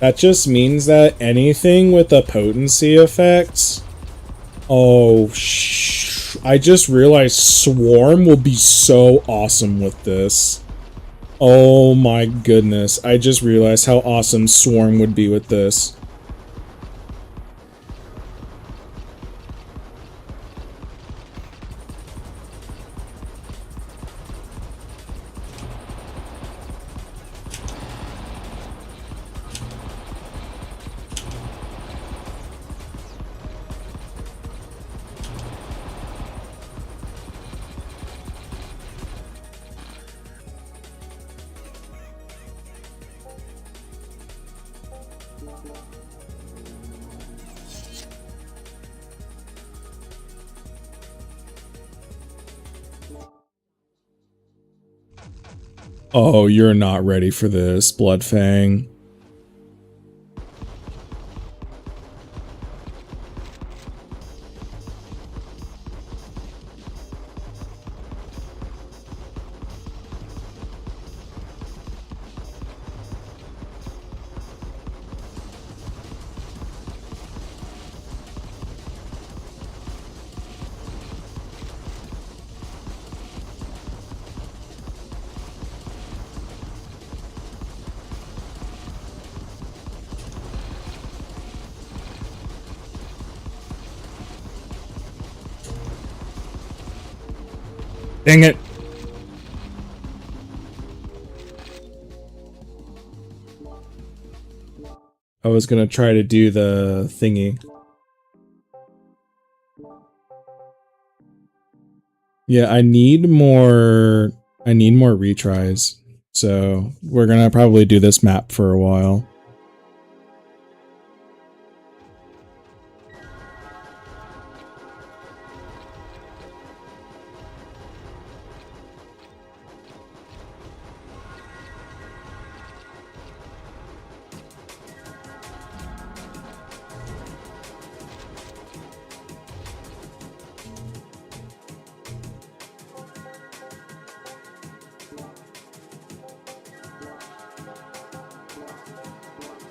That just means that anything with a potency effect... Oh, I just realized Swarm will be so awesome with this. Oh my goodness. I just realized how awesome Swarm would be with this. Oh, you're not ready for this, Bloodfang. Dang it! I was gonna try to do the thingy. Yeah, I need more retries. So we're gonna probably do this map for a while.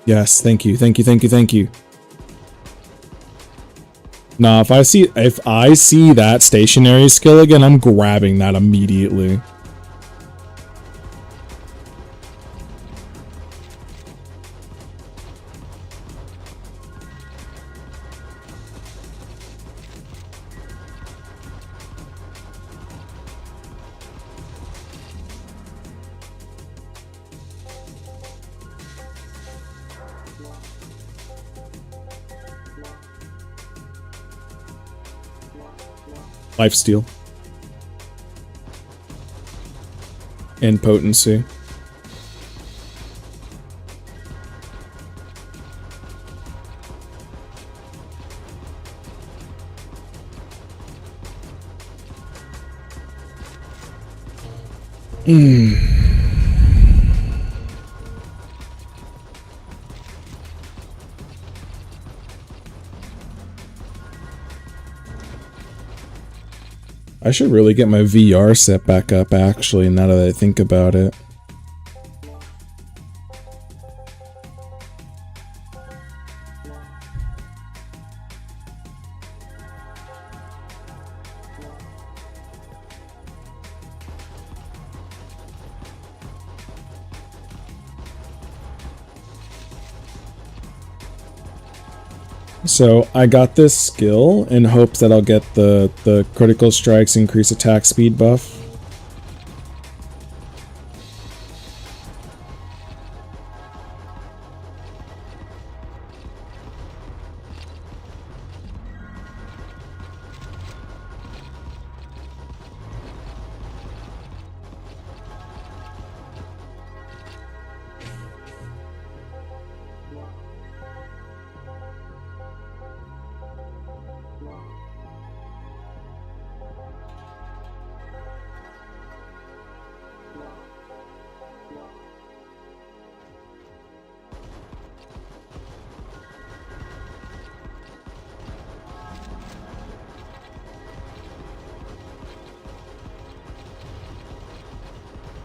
Yes, thank you, thank you, thank you, thank you. Nah, if I see that stationary skill again, I'm grabbing that immediately. Lifesteal. And potency. I should really get my VR set back up, actually, now that I think about it. So I got this skill in hopes that I'll get the critical strikes increase attack speed buff.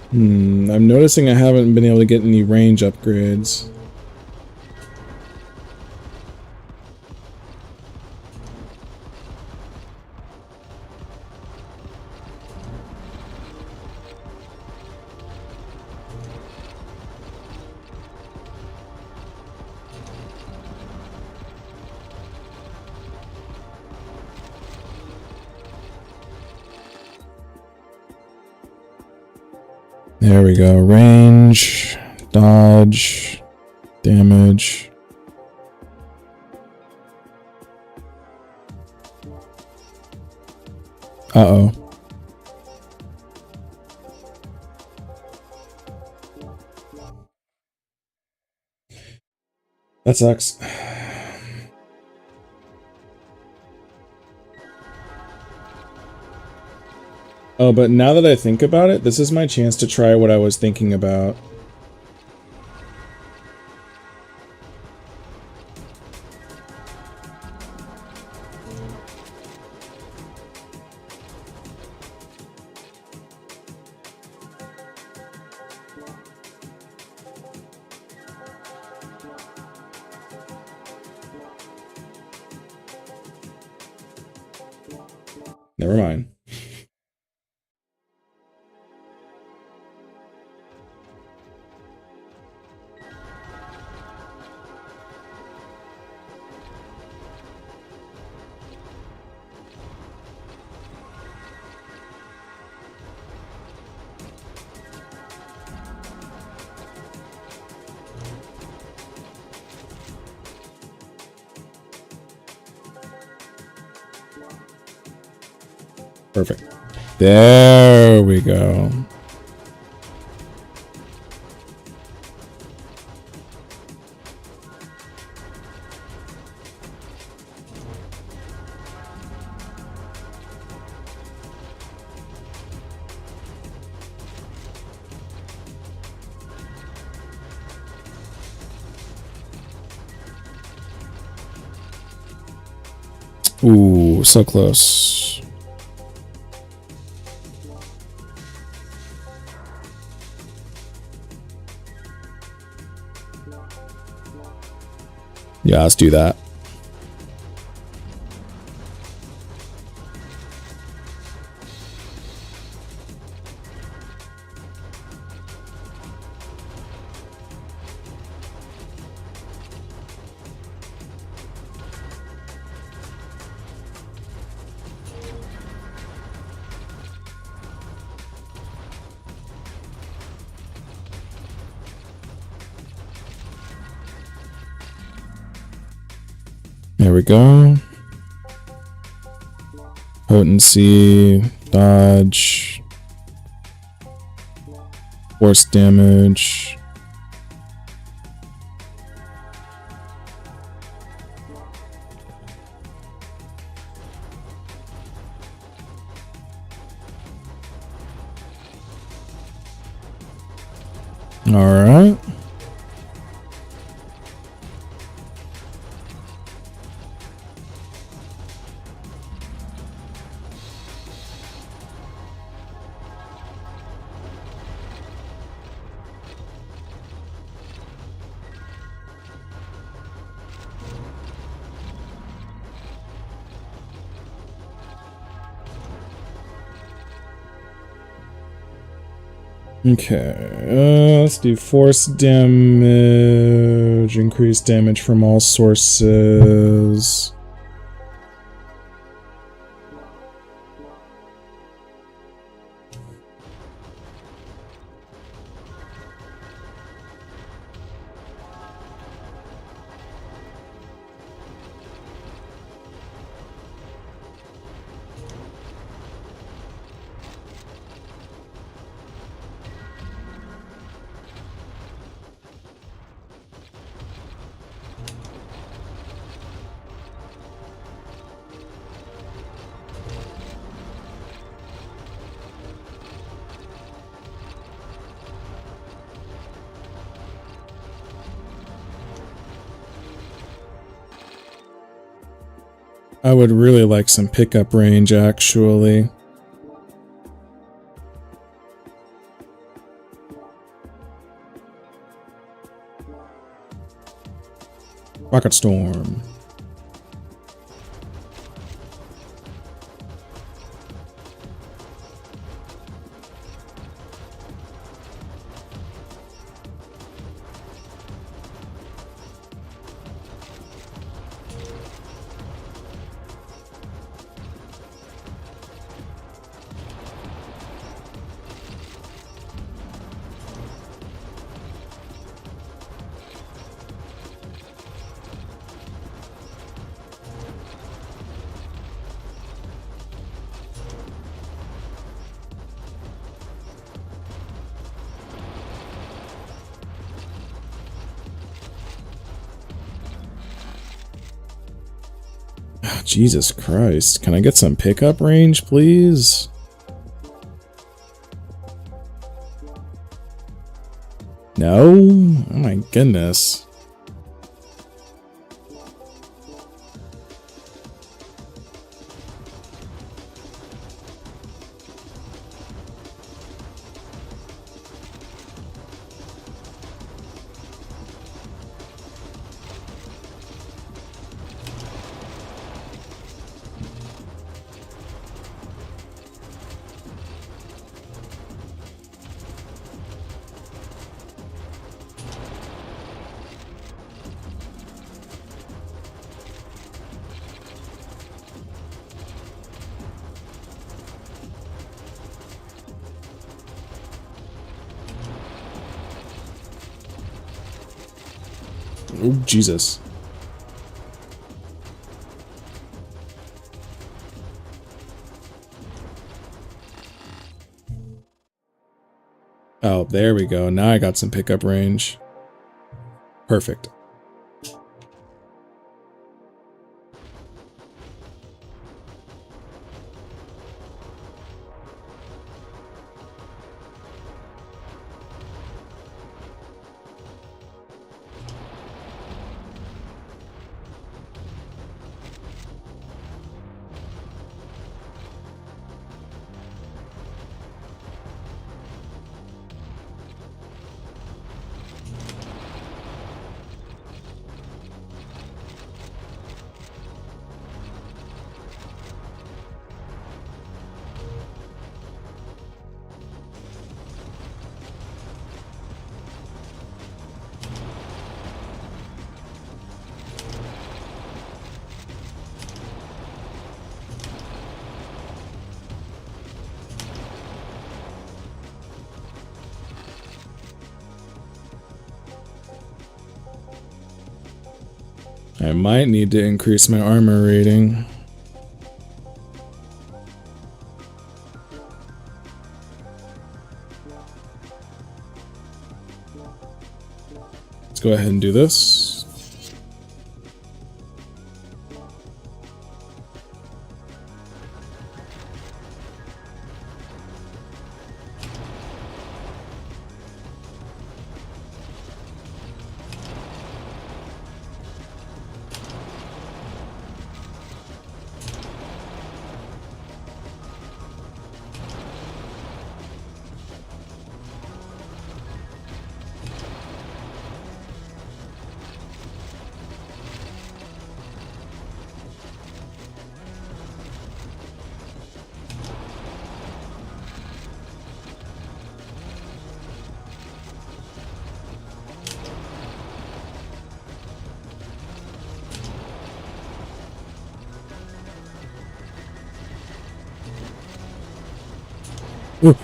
I'm noticing I haven't been able to get any range upgrades. There we go. Range, dodge, damage. Uh-oh. That sucks. Oh, but now that I think about it, this is my chance to try what I was thinking about. Never mind. Perfect. There we go. Ooh, so close. Yeah, let's do that. There we go. Potency, dodge, force damage. All right. Okay, let's do force damage, increase damage from all sources. I would really like some pickup range, actually. Rocket Storm. Jesus Christ. Can I get some pickup range, please? No? Oh my goodness. Oh, Jesus. Oh, there we go. Now I got some pickup range. Perfect. I might need to increase my armor rating. Let's go ahead and do this. Ooh.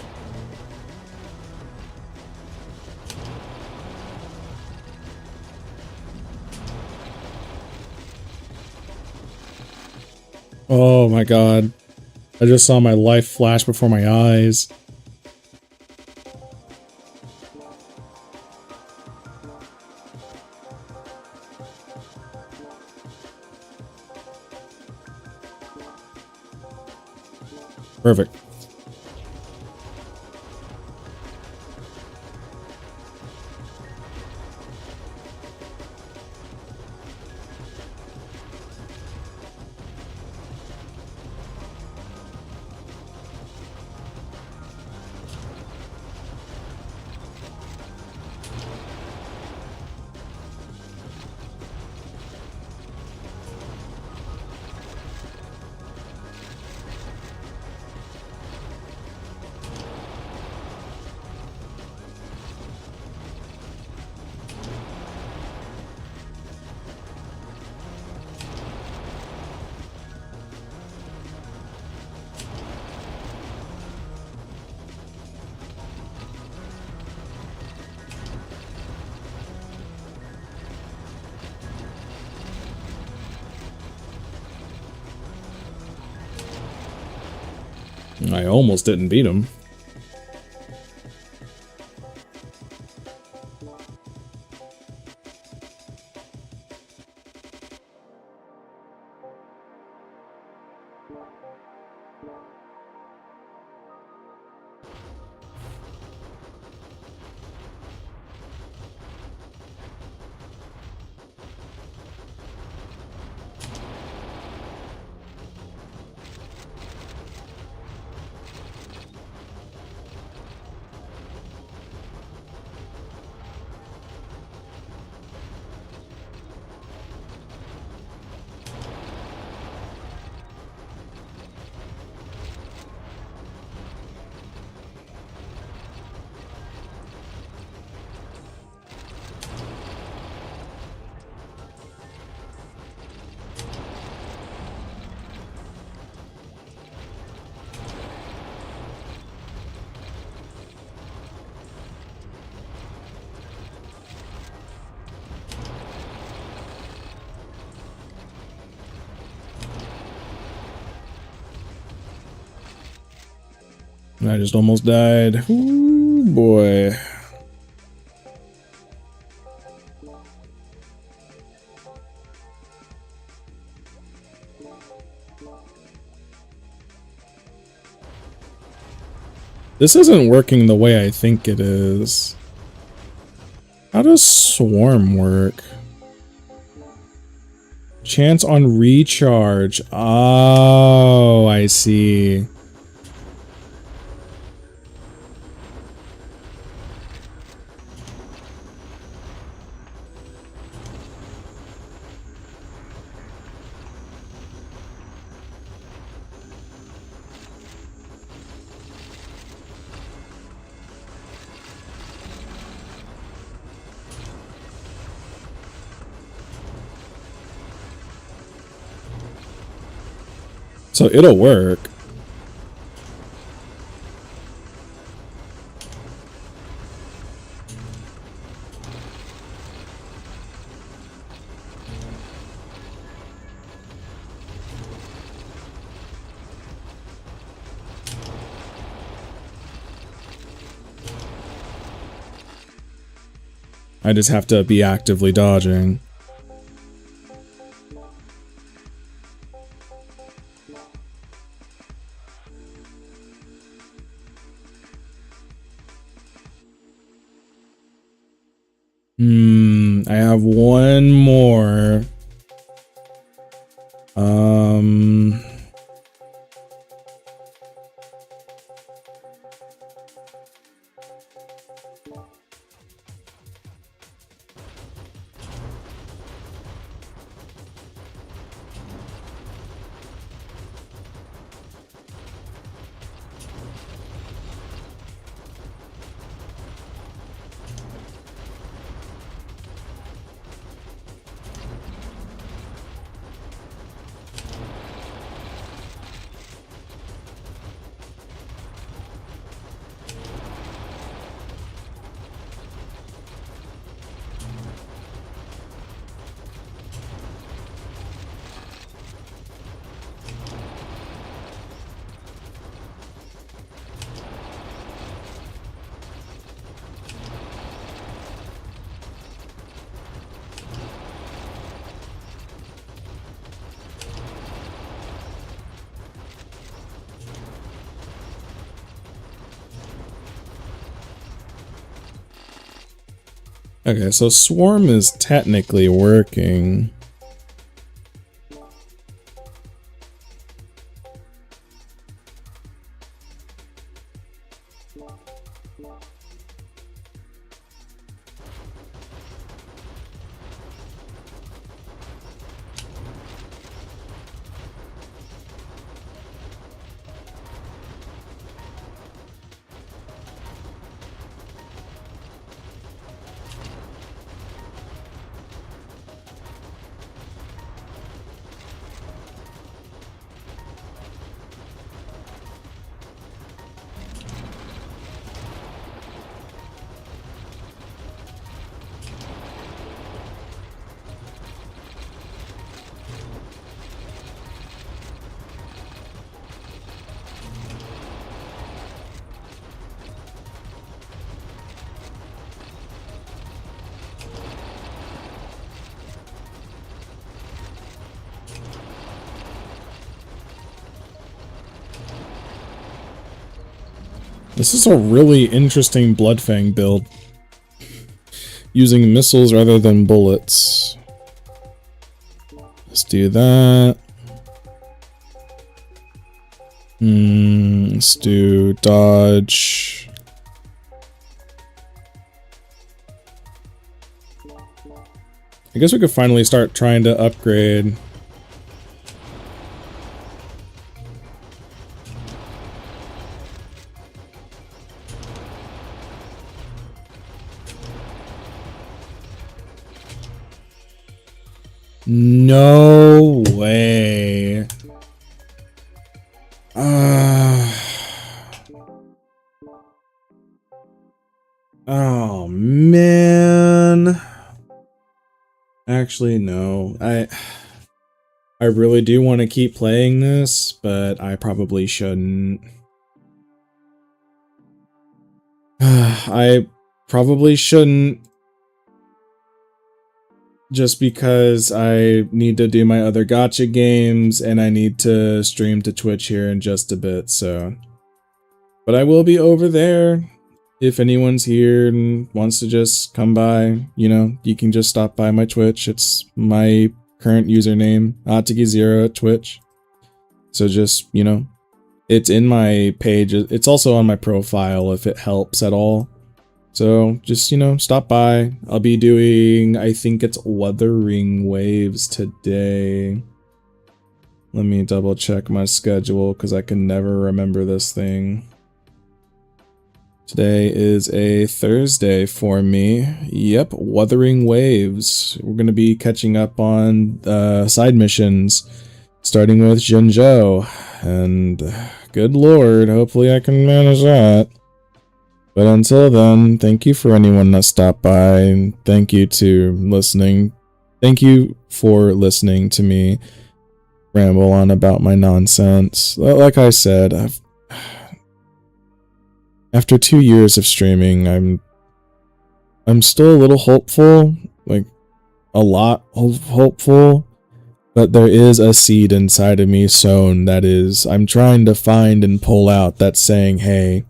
Oh my god. I just saw my life flash before my eyes. Perfect. I almost didn't beat him. I just almost died. Ooh, boy. This isn't working the way I think it is. How does Swarm work? Chance on recharge. Oh, I see. So it'll work. I just have to be actively dodging. I have one more. Okay, so Swarm is technically working. This is a really interesting Bloodfang build. Using missiles rather than bullets. Let's do that. Let's do dodge. I guess we could finally start trying to upgrade. No way. Oh man. Actually, no. I really do want to keep playing this, but I probably shouldn't. I probably shouldn't. Just because I need to do my other gacha games and I need to stream to Twitch here in just a bit, so. But I will be over there. If anyone's here and wants to just come by, you know, you can just stop by my Twitch. It's my current username, Atagi0 at Twitch. So just, you know, it's in my page. It's also on my profile if it helps at all. So just, you know, stop by. I'll be doing, I think it's Wuthering Waves today. Let me double check my schedule because I can never remember this thing. Today is a Thursday for me. Yep, Wuthering Waves. We're going to be catching up on side missions, starting with Jinzhou. And good lord, hopefully I can manage that. But until then, thank you for anyone that stopped by, and thank you to listening. Thank you for listening to me ramble on about my nonsense. Like I said, after 2 years of streaming, I'm I'm still a little hopeful, like a lot hopeful, but there is a seed inside of me sown that is, I'm trying to find and pull out, that's saying, hey,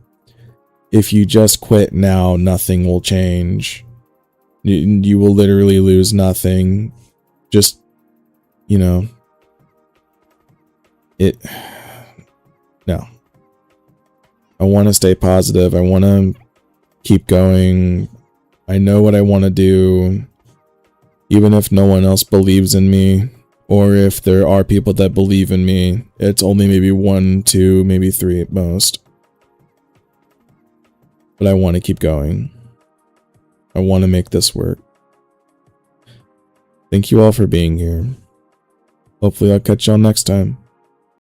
if you just quit now, nothing will change. You will literally lose nothing. Just, you know, no. I want to stay positive. I want to keep going. I know what I want to do. Even if no one else believes in me, or if there are people that believe in me, it's only maybe 1, 2, maybe 3 at most. But I want to keep going. I want to make this work. Thank you all for being here. Hopefully I'll catch y'all next time.